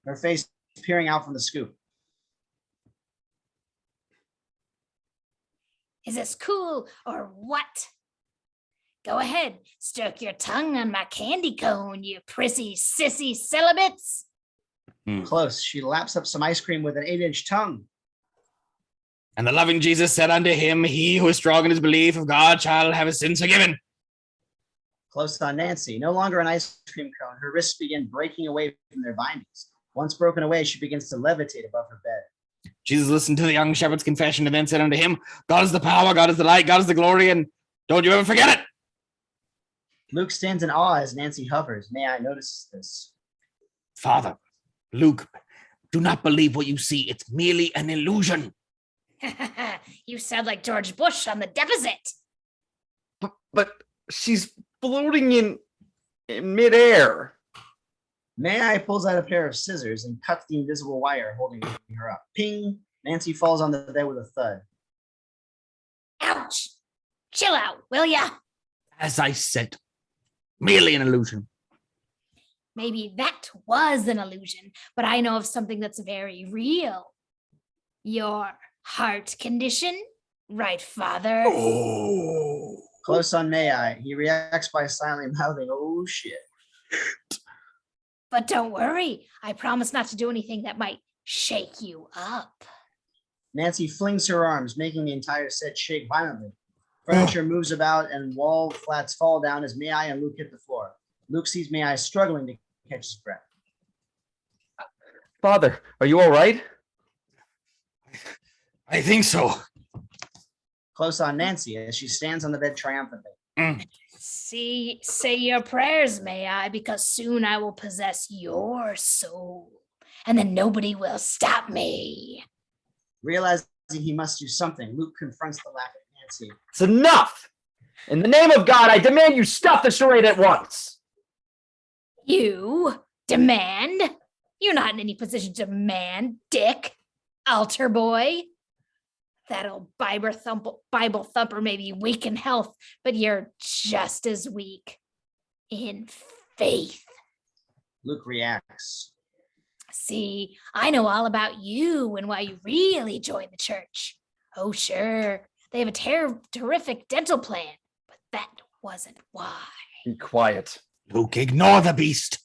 her face peering out from the scoop. Is this cool or what? Go ahead, stroke your tongue on my candy cone, you prissy, sissy celibates. Close. She laps up some ice cream with an 8-inch tongue. And the loving Jesus said unto him, He who is strong in his belief of God shall have his sins forgiven. Close on Nancy. No longer an ice cream cone, her wrists begin breaking away from their bindings. Once broken away, she begins to levitate above her bed. Jesus listened to the young shepherd's confession and then said unto him, God is the power, God is the light, God is the glory, and don't you ever forget it. Luke stands in awe as Nancy hovers. Mayii notices this. Father, Luke, do not believe what you see. It's merely an illusion. You sound like George Bush on the deposit. But she's floating in midair. Mayii pulls out a pair of scissors and cuts the invisible wire holding her up. Ping! Nancy falls on the bed with a thud. Ouch! Chill out, will ya? As I said, merely an illusion. Maybe that was an illusion, but I know of something that's very real. Your heart condition, right, Father? Oh. Close on Mayii. He reacts by silently mouthing, "Oh shit." But don't worry, I promise not to do anything that might shake you up. Nancy flings her arms, making the entire set shake violently. Furniture moves about and wall flats fall down as Mayii and Luke hit the floor. Luke sees Mayii struggling to catch his breath. Father, are you all right? I think so. Close on Nancy as she stands on the bed triumphantly. Say your prayers, Mayii, because soon I will possess your soul, and then nobody will stop me. Realizing he must do something, Luke confronts the laughing Nancy. It's enough! In the name of God, I demand you stop the charade at once! You demand? You're not in any position to demand, dick. Altar boy. That old Bible thumper may be weak in health, but you're just as weak in faith. Luke reacts. See, I know all about you and why you really joined the church. Oh, sure, they have a terrific dental plan, but that wasn't why. Be quiet. Luke, ignore the beast.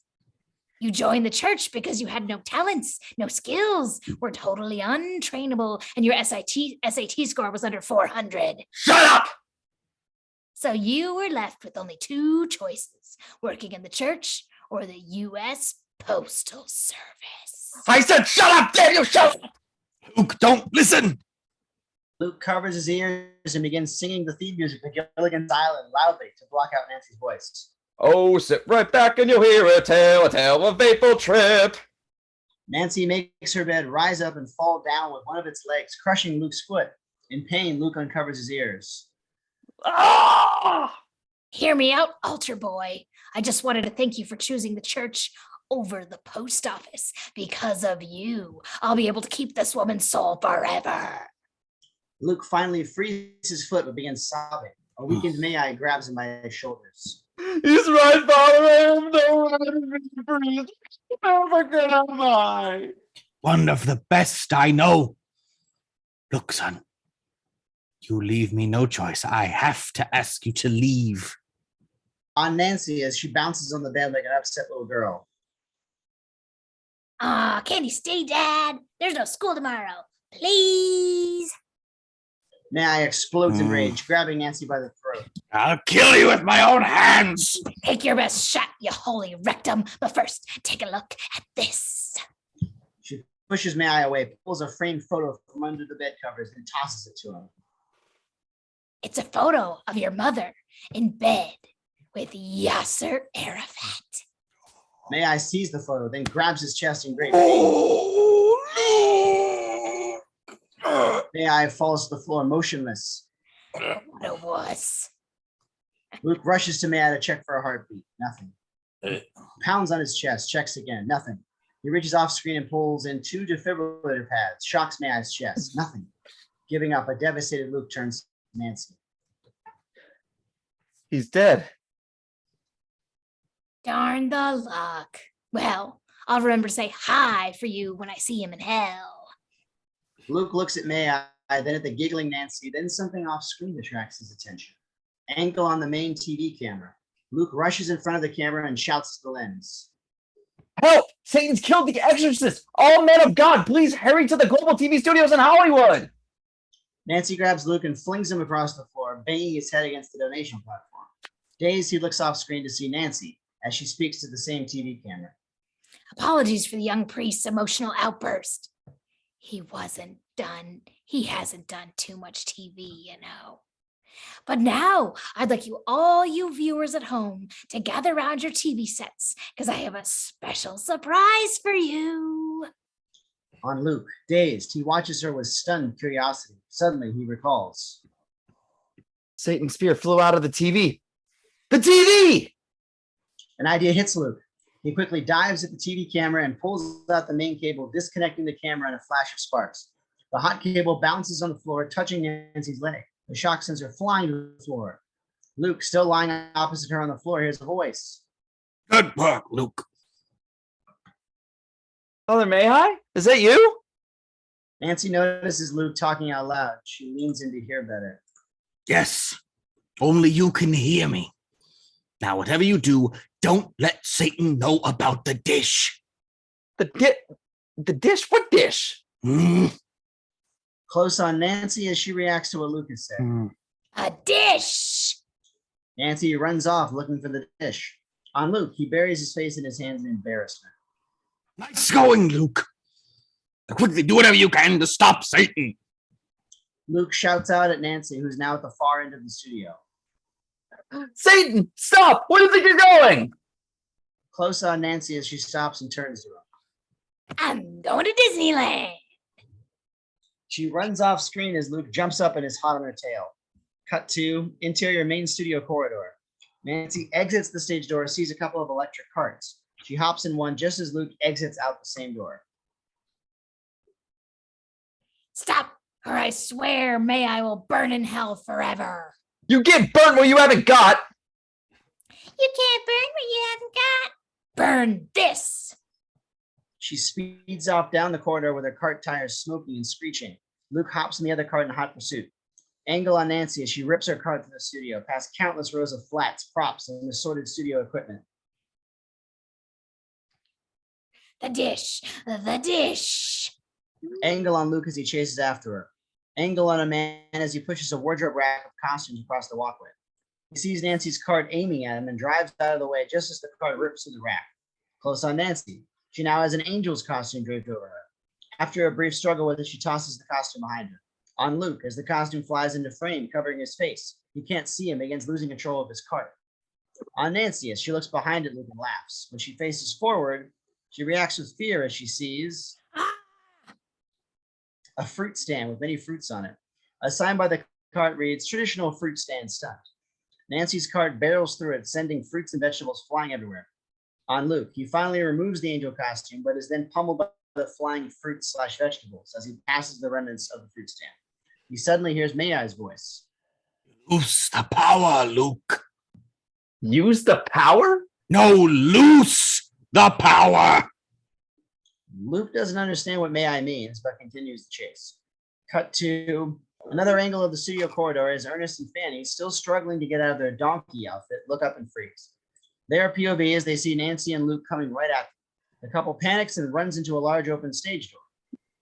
You joined the church because you had no talents, no skills, were totally untrainable, and your SAT score was under 400. Shut up! So you were left with only two choices, working in the church or the U.S. Postal Service. I said shut up, Daniel, shut up! Luke, don't listen. Luke covers his ears and begins singing the theme music to Gilligan's Island loudly to block out Nancy's voice. Oh, sit right back and you'll hear a tale of fateful trip. Nancy makes her bed rise up and fall down with one of its legs, crushing Luke's foot. In pain, Luke uncovers his ears. Ah! Hear me out, altar boy. I just wanted to thank you for choosing the church over the post office. Because of you, I'll be able to keep this woman's soul forever. Luke finally frees his foot but begins sobbing. A weakened Mayii grabs him by his shoulders. He's right, Father. I am no free. Never good am I. One of the best I know. Look, son, you leave me no choice. I have to ask you to leave. On Nancy as she bounces on the bed like an upset little girl. Can you stay, Dad? There's no school tomorrow. Please. Mayii explodes in rage, grabbing Nancy by the throat. I'll kill you with my own hands. Take your best shot, you holy rectum. But first, take a look at this. She pushes Mayii away, pulls a framed photo from under the bed covers, and tosses it to him. It's a photo of your mother in bed with Yasser Arafat. Mayii sees the photo, then grabs his chest in great pain. Mayii falls to the floor motionless. What a wuss. Luke rushes to Mayii to check for a heartbeat. Nothing. Pounds on his chest, checks again. Nothing. He reaches off screen and pulls in 2 defibrillator pads, shocks Mayi's chest. Nothing. Giving up, a devastated Luke turns to Nancy. He's dead. Darn the luck. Well, I'll remember to say hi for you when I see him in hell. Luke looks at Mayii, then at the giggling Nancy, then something off screen attracts his attention. Angle on the main TV camera. Luke rushes in front of the camera and shouts to the lens. Help! Satan's killed the Exorcist! All men of God, please hurry to the global TV studios in Hollywood! Nancy grabs Luke and flings him across the floor, banging his head against the donation platform. Dazed, he looks off screen to see Nancy as she speaks to the same TV camera. Apologies for the young priest's emotional outburst. He wasn't done. He hasn't done too much TV, you know. But now I'd like all you viewers at home to gather around your TV sets because I have a special surprise for you. On Luke, dazed, he watches her with stunned curiosity. Suddenly, he recalls. Satan's spear flew out of the TV. The TV! An idea hits Luke. He quickly dives at the TV camera and pulls out the main cable, disconnecting the camera in a flash of sparks. The hot cable bounces on the floor, touching Nancy's leg. The shock sends her flying to the floor. Luke, still lying opposite her on the floor, hears a voice. Good work, Luke. Mother Mayii? Is that you? Nancy notices Luke talking out loud. She leans in to hear better. Yes, only you can hear me. Now, whatever you do, don't let Satan know about the dish. The dish? What dish? Close on Nancy as she reacts to what Luke has said. A dish. Nancy runs off looking for the dish. On Luke, he buries his face in his hands in embarrassment. Nice going, Luke. Now quickly do whatever you can to stop Satan. Luke shouts out at Nancy, who's now at the far end of the studio. Satan, stop! Where do you think you're going? Close on Nancy as she stops and turns to him. I'm going to Disneyland. She runs off screen as Luke jumps up and is hot on her tail. Cut to interior main studio corridor. Nancy exits the stage door, sees a couple of electric carts. She hops in one just as Luke exits out the same door. Stop, or I swear Mayii will burn in hell forever. You get burnt what you haven't got. You can't burn what you haven't got. Burn this. She speeds off down the corridor with her cart tires smoking and screeching. Luke hops in the other cart in hot pursuit. Angle on Nancy as she rips her cart through the studio, past countless rows of flats, props, and assorted studio equipment. The dish. The dish. Angle on Luke as he chases after her. Angle on a man as he pushes a wardrobe rack of costumes across the walkway. He sees Nancy's cart aiming at him and drives out of the way just as the cart rips through the rack. Close on Nancy. She now has an angel's costume draped over her. After a brief struggle with it, she tosses the costume behind her. On Luke, as the costume flies into frame, covering his face. He can't see him, begins losing control of his cart. On Nancy, as she looks behind at Luke and laughs. When she faces forward, she reacts with fear as she sees a fruit stand with many fruits on it. A sign by the cart reads, "Traditional fruit stand stunt." Nancy's cart barrels through it, sending fruits and vegetables flying everywhere. On Luke, he finally removes the angel costume, but is then pummeled by the flying fruits/vegetables as he passes the remnants of the fruit stand. He suddenly hears Mayi's voice. Loose the power, Luke. Use the power? No, loose the power. Luke doesn't understand what Mayii means, but continues the chase. Cut to another angle of the studio corridor as Ernest and Fanny, still struggling to get out of their donkey outfit, look up and freeze. Their POV as they see Nancy and Luke coming right at them. The couple panics and runs into a large open stage door.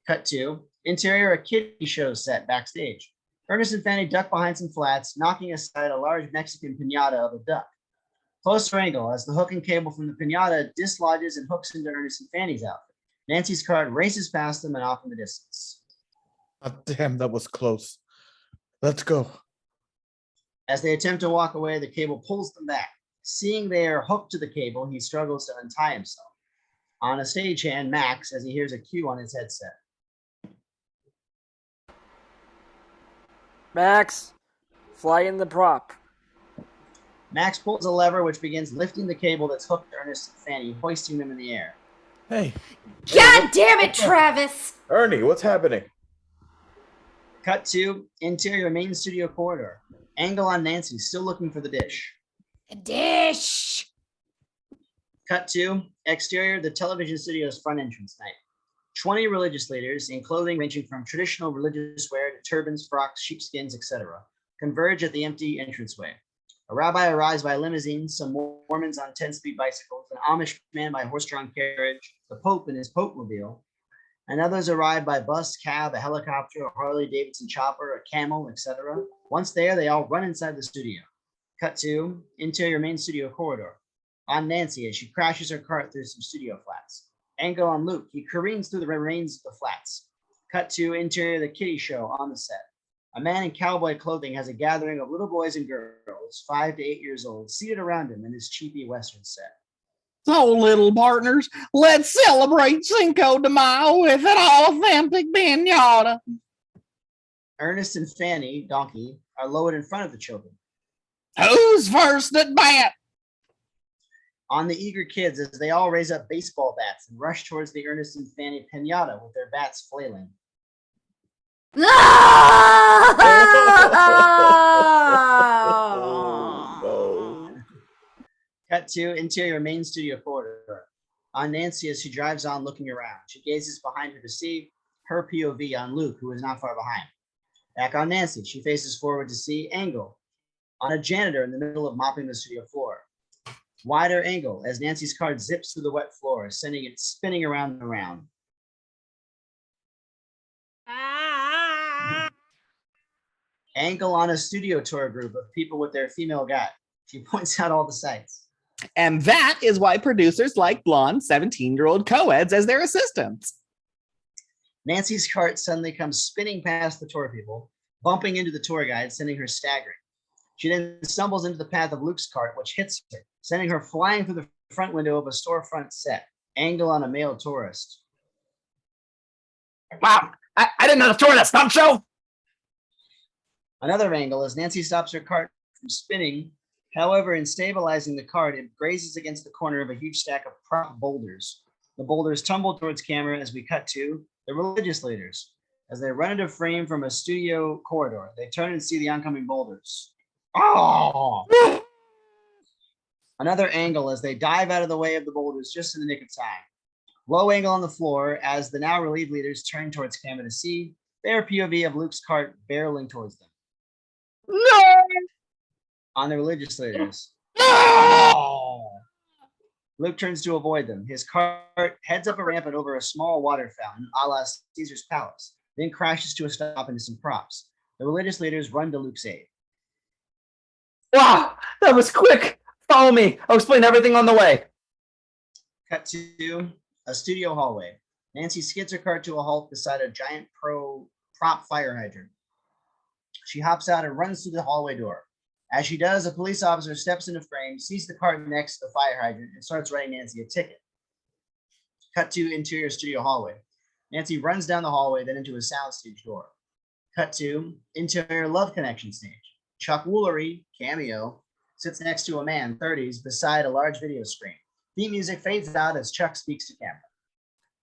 Cut to interior, a kiddie show set backstage. Ernest and Fanny duck behind some flats, knocking aside a large Mexican piñata of a duck. Closer angle as the hook and cable from the piñata dislodges and hooks into Ernest and Fanny's outfit. Nancy's cart races past them and off in the distance. Oh, damn, that was close. Let's go. As they attempt to walk away, the cable pulls them back. Seeing they are hooked to the cable, he struggles to untie himself. On a stagehand, Max, as he hears a cue on his headset. Max, fly in the prop. Max pulls a lever which begins lifting the cable that's hooked to Ernest and Fanny, hoisting them in the air. Hey. God damn it, Travis! Ernie, what's happening? Cut to interior main studio corridor. Angle on Nancy, still looking for the dish. The dish. Cut to exterior, the television studio's front entrance night. 20 religious leaders in clothing ranging from traditional religious wear to turbans, frocks, sheepskins, etc., converge at the empty entranceway. A rabbi arrives by limousine, some Mormons on 10-speed bicycles, an Amish man by horse-drawn carriage, the Pope in his Pope-mobile, and others arrive by bus, cab, a helicopter, a Harley-Davidson chopper, a camel, etc. Once there, they all run inside the studio. Cut to interior main studio corridor. On Nancy as she crashes her cart through some studio flats. Angle on Luke, he careens through the remains of the flats. Cut to interior the kiddie show on the set. A man in cowboy clothing has a gathering of little boys and girls, 5 to 8 years old, seated around him in his cheapy Western set. So, little partners, let's celebrate Cinco de Mayo with an authentic piñata. Ernest and Fanny, donkey, are lowered in front of the children. Who's first at bat? On the eager kids as they all raise up baseball bats and rush towards the Ernest and Fanny piñata with their bats flailing. Cut to interior main studio corridor. On Nancy as she drives on looking around. She gazes behind her to see her POV on Luke, who is not far behind. Back on Nancy, she faces forward to see angle on a janitor in the middle of mopping the studio floor. Wider angle as Nancy's card zips through the wet floor, sending it spinning around and around. Angle on a studio tour group of people with their female guide. She points out all the sites. And that is why producers like blonde 17-year-old co-eds as their assistants. Nancy's cart suddenly comes spinning past the tour people, bumping into the tour guide, sending her staggering. She then stumbles into the path of Luke's cart, which hits her, sending her flying through the front window of a storefront set. Angle on a male tourist. Wow, I didn't know the tour that stunt show. Another angle as Nancy stops her cart from spinning. However, in stabilizing the cart, it grazes against the corner of a huge stack of prop boulders. The boulders tumble towards camera as we cut to the religious leaders. As they run into frame from a studio corridor, they turn and see the oncoming boulders. Oh! Another angle as they dive out of the way of the boulders just in the nick of time. Low angle on the floor as the now relieved leaders turn towards camera to see their POV of Luke's cart barreling towards them. No! On the religious leaders. No! Luke turns to avoid them. His cart heads up a ramp and over a small water fountain, a la Caesar's palace, then crashes to a stop into some props. The religious leaders run to Luke's aid. Wow, that was quick. Follow me. I'll explain everything on the way. Cut to a studio hallway. Nancy skids her cart to a halt beside a giant prop fire hydrant. She hops out and runs through the hallway door. As she does, a police officer steps into frame, sees the cart next to the fire hydrant, and starts writing Nancy a ticket. Cut to interior studio hallway. Nancy runs down the hallway, then into a soundstage door. Cut to interior Love Connection stage. Chuck Woolery, cameo, sits next to a man, 30s, beside a large video screen. Theme music fades out as Chuck speaks to camera.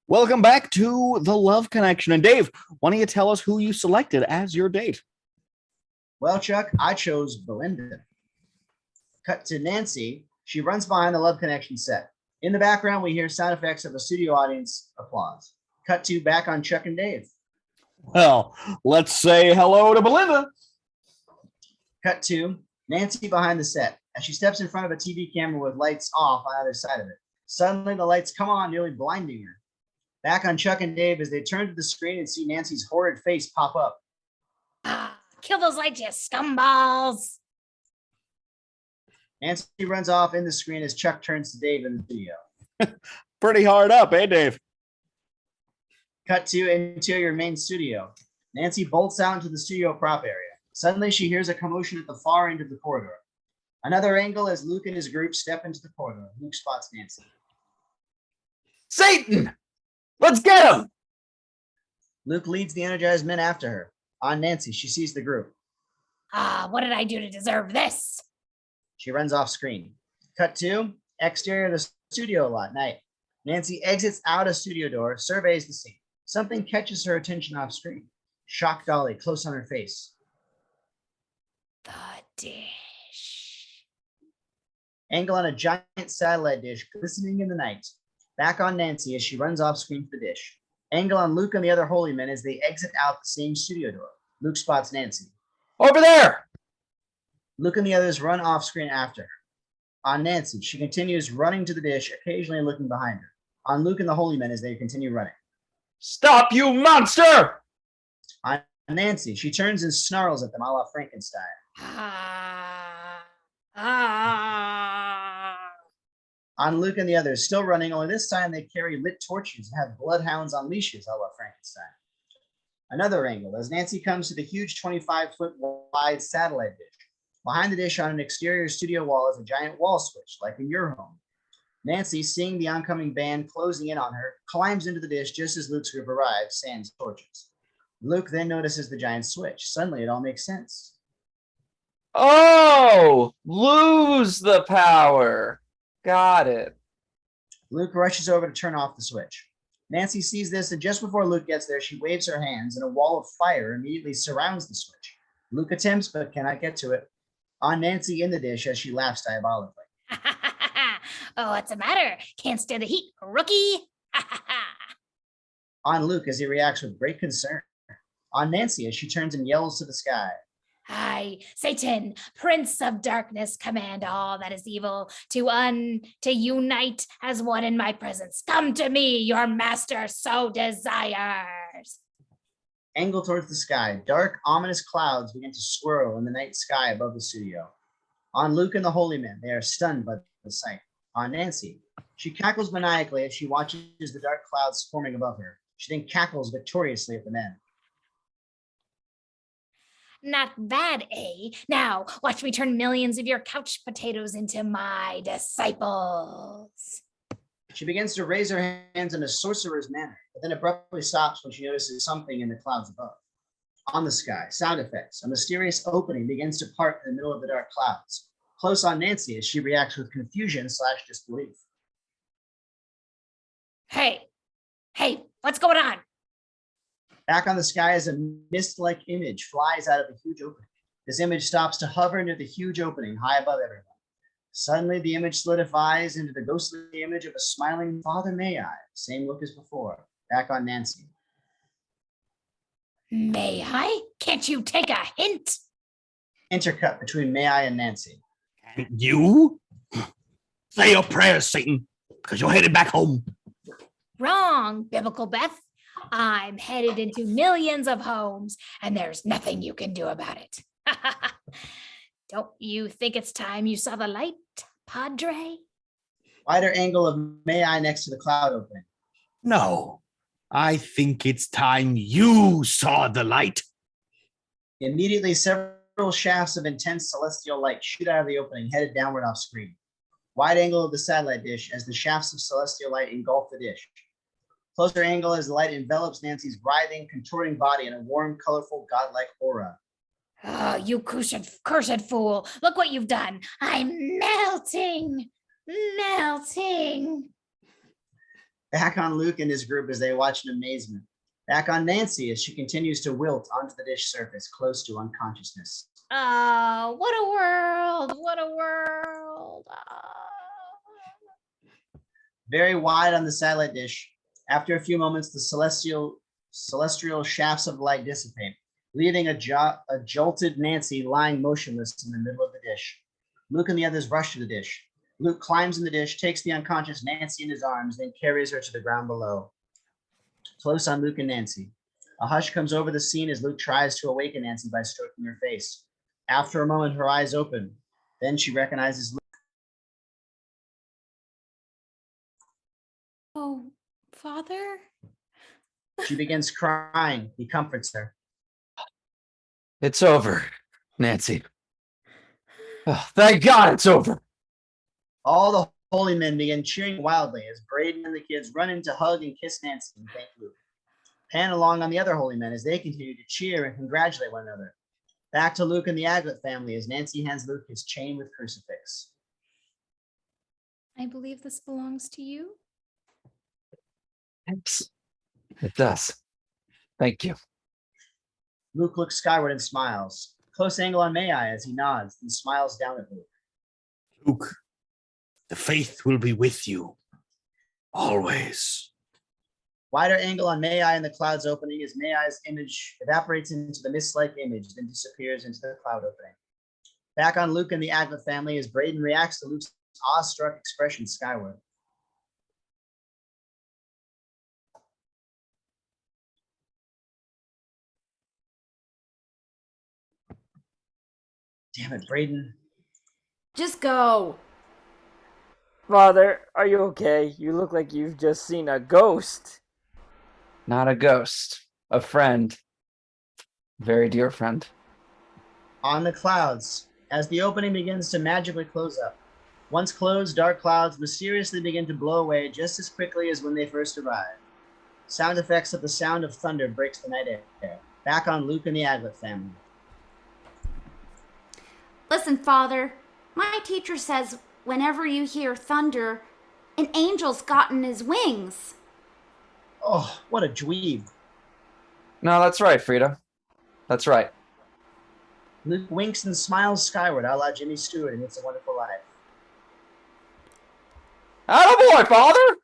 Welcome back to The Love Connection. And Dave, why don't you tell us who you selected as your date? Well, Chuck, I chose Belinda. Cut to Nancy. She runs behind the Love Connection set. In the background, we hear sound effects of a studio audience applause. Cut to back on Chuck and Dave. Well, let's say hello to Belinda. Cut to Nancy behind the set. As she steps in front of a TV camera with lights off on either side of it. Suddenly, the lights come on, nearly blinding her. Back on Chuck and Dave as they turn to the screen and see Nancy's horrid face pop up. Kill those lights, you scumballs. Nancy runs off in the screen as Chuck turns to Dave in the video. Pretty hard up, eh, Dave? Cut to interior main studio. Nancy bolts out into the studio prop area. Suddenly, she hears a commotion at the far end of the corridor. Another angle as Luke and his group step into the corridor. Luke spots Nancy. Satan! Let's get him! Luke leads the energized men after her. On Nancy, she sees the group. What did I do to deserve this? She runs off screen. Cut to exterior of the studio lot, night. Nancy exits out a studio door, surveys the scene. Something catches her attention off screen. Shock dolly close on her face. The dish. Angle on a giant satellite dish glistening in the night. Back on Nancy as she runs off screen for the dish. Angle on Luke and the other holy men as they exit out the same studio door. Luke spots Nancy. Over there! Luke and the others run off screen after her. On Nancy, she continues running to the dish, occasionally looking behind her. On Luke and the holy men as they continue running. Stop, you monster! On Nancy, she turns and snarls at them a la Frankenstein. On Luke and the others, still running, only this time they carry lit torches and have bloodhounds on leashes a la Frankenstein. Another angle, as Nancy comes to the huge 25-foot wide satellite dish. Behind the dish on an exterior studio wall is a giant wall switch, like in your home. Nancy, seeing the oncoming band closing in on her, climbs into the dish just as Luke's group arrives, sans torches. Luke then notices the giant switch. Suddenly, it all makes sense. Oh! Lose the power! Got it. Luke rushes over to turn off the switch. Nancy sees this, and just before Luke gets there, she waves her hands, and a wall of fire immediately surrounds the switch. Luke attempts, but cannot get to it. On Nancy in the dish as she laughs diabolically. Oh, what's the matter? Can't stand the heat, rookie? On Luke as he reacts with great concern. On Nancy as she turns and yells to the sky. I, Satan, Prince of Darkness, command all that is evil to unite as one in my presence. Come to me, your master so desires. Angle towards the sky. Dark, ominous clouds begin to swirl in the night sky above the studio. On Luke and the Holy Men, they are stunned by the sight. On Nancy, she cackles maniacally as she watches the dark clouds forming above her. She then cackles victoriously at the men. Not bad, eh? Now, watch me turn millions of your couch potatoes into my disciples. She begins to raise her hands in a sorcerer's manner, but then abruptly stops when she notices something in the clouds above. On the sky, sound effects. A mysterious opening begins to part in the middle of the dark clouds. Close on Nancy as she reacts with confusion/disbelief. Hey, what's going on? Back on the sky as a mist-like image flies out of the huge opening. This image stops to hover near the huge opening high above everyone. Suddenly, the image solidifies into the ghostly image of a smiling Father Mayii. Same look as before. Back on Nancy. Mayii? Can't you take a hint? Intercut between Mayii and Nancy. And you? Say your prayers, Satan, because you're headed back home. Wrong, Biblical Beth. I'm headed into millions of homes, and there's nothing you can do about it. Don't you think it's time you saw the light, Padre? Wider angle of Mayii next to the cloud opening. No, I think it's time you saw the light. Immediately, several shafts of intense celestial light shoot out of the opening, headed downward off screen. Wide angle of the satellite dish as the shafts of celestial light engulf the dish. Closer angle as the light envelops Nancy's writhing, contorting body in a warm, colorful, godlike aura. Oh, you cursed fool. Look what you've done. I'm melting. Back on Luke and his group as they watch in amazement. Back on Nancy as she continues to wilt onto the dish surface, close to unconsciousness. Oh, what a world. What a world. Very wide on the satellite dish. After a few moments, the celestial shafts of light dissipate, leaving a jolted Nancy lying motionless in the middle of the dish. Luke and the others rush to the dish. Luke climbs in the dish, takes the unconscious Nancy in his arms, then carries her to the ground below. Close on Luke and Nancy. A hush comes over the scene as Luke tries to awaken Nancy by stroking her face. After a moment, her eyes open. Then she recognizes Luke. Oh, Father? She begins crying. He comforts her. It's over, Nancy. Oh, thank God it's over. All the holy men begin cheering wildly as Braydon and the kids run in to hug and kiss Nancy and thank Luke. Pan along on the other holy men as they continue to cheer and congratulate one another. Back to Luke and the Aglet family as Nancy hands Luke his chain with crucifix. I believe this belongs to you. Thanks. It does. Thank you. Luke looks skyward and smiles. Close angle on Mayii as he nods and smiles down at Luke. Luke, the faith will be with you. Always. Wider angle on Mayii in the clouds opening as Mayi's image evaporates into the mist-like image, then disappears into the cloud opening. Back on Luke and the Aglet family as Braydon reacts to Luke's awestruck expression skyward. Damn it, Braydon. Just go. Father, are you okay? You look like you've just seen a ghost. Not a ghost. A friend. Very dear friend. On the clouds, as the opening begins to magically close up. Once closed, dark clouds mysteriously begin to blow away just as quickly as when they first arrived. Sound effects of the sound of thunder breaks the night air. Back on Luke and the Aglet family. Listen, Father, my teacher says whenever you hear thunder, an angel's gotten his wings. Oh, what a dweeb. No, that's right, Frieda. That's right. Luke winks and smiles skyward, a la Jimmy Stewart in It's a Wonderful Life. Attaboy, father!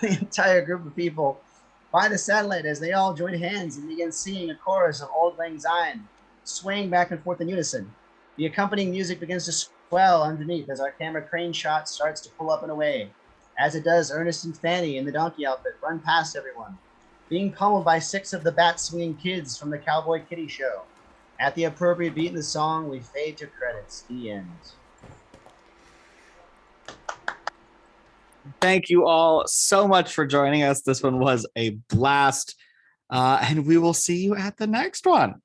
The entire group of people by the satellite as they all join hands and begin singing a chorus of Auld Lang Syne, swaying back and forth in unison. The accompanying music begins to swell underneath as our camera crane shot starts to pull up and away. As it does, Ernest and Fanny in the donkey outfit run past everyone, being pummeled by 6 of the bat-swinging kids from the Cowboy Kitty Show. At the appropriate beat in the song, we fade to credits. The end. Thank you all so much for joining us. This one was a blast. And we will see you at the next one.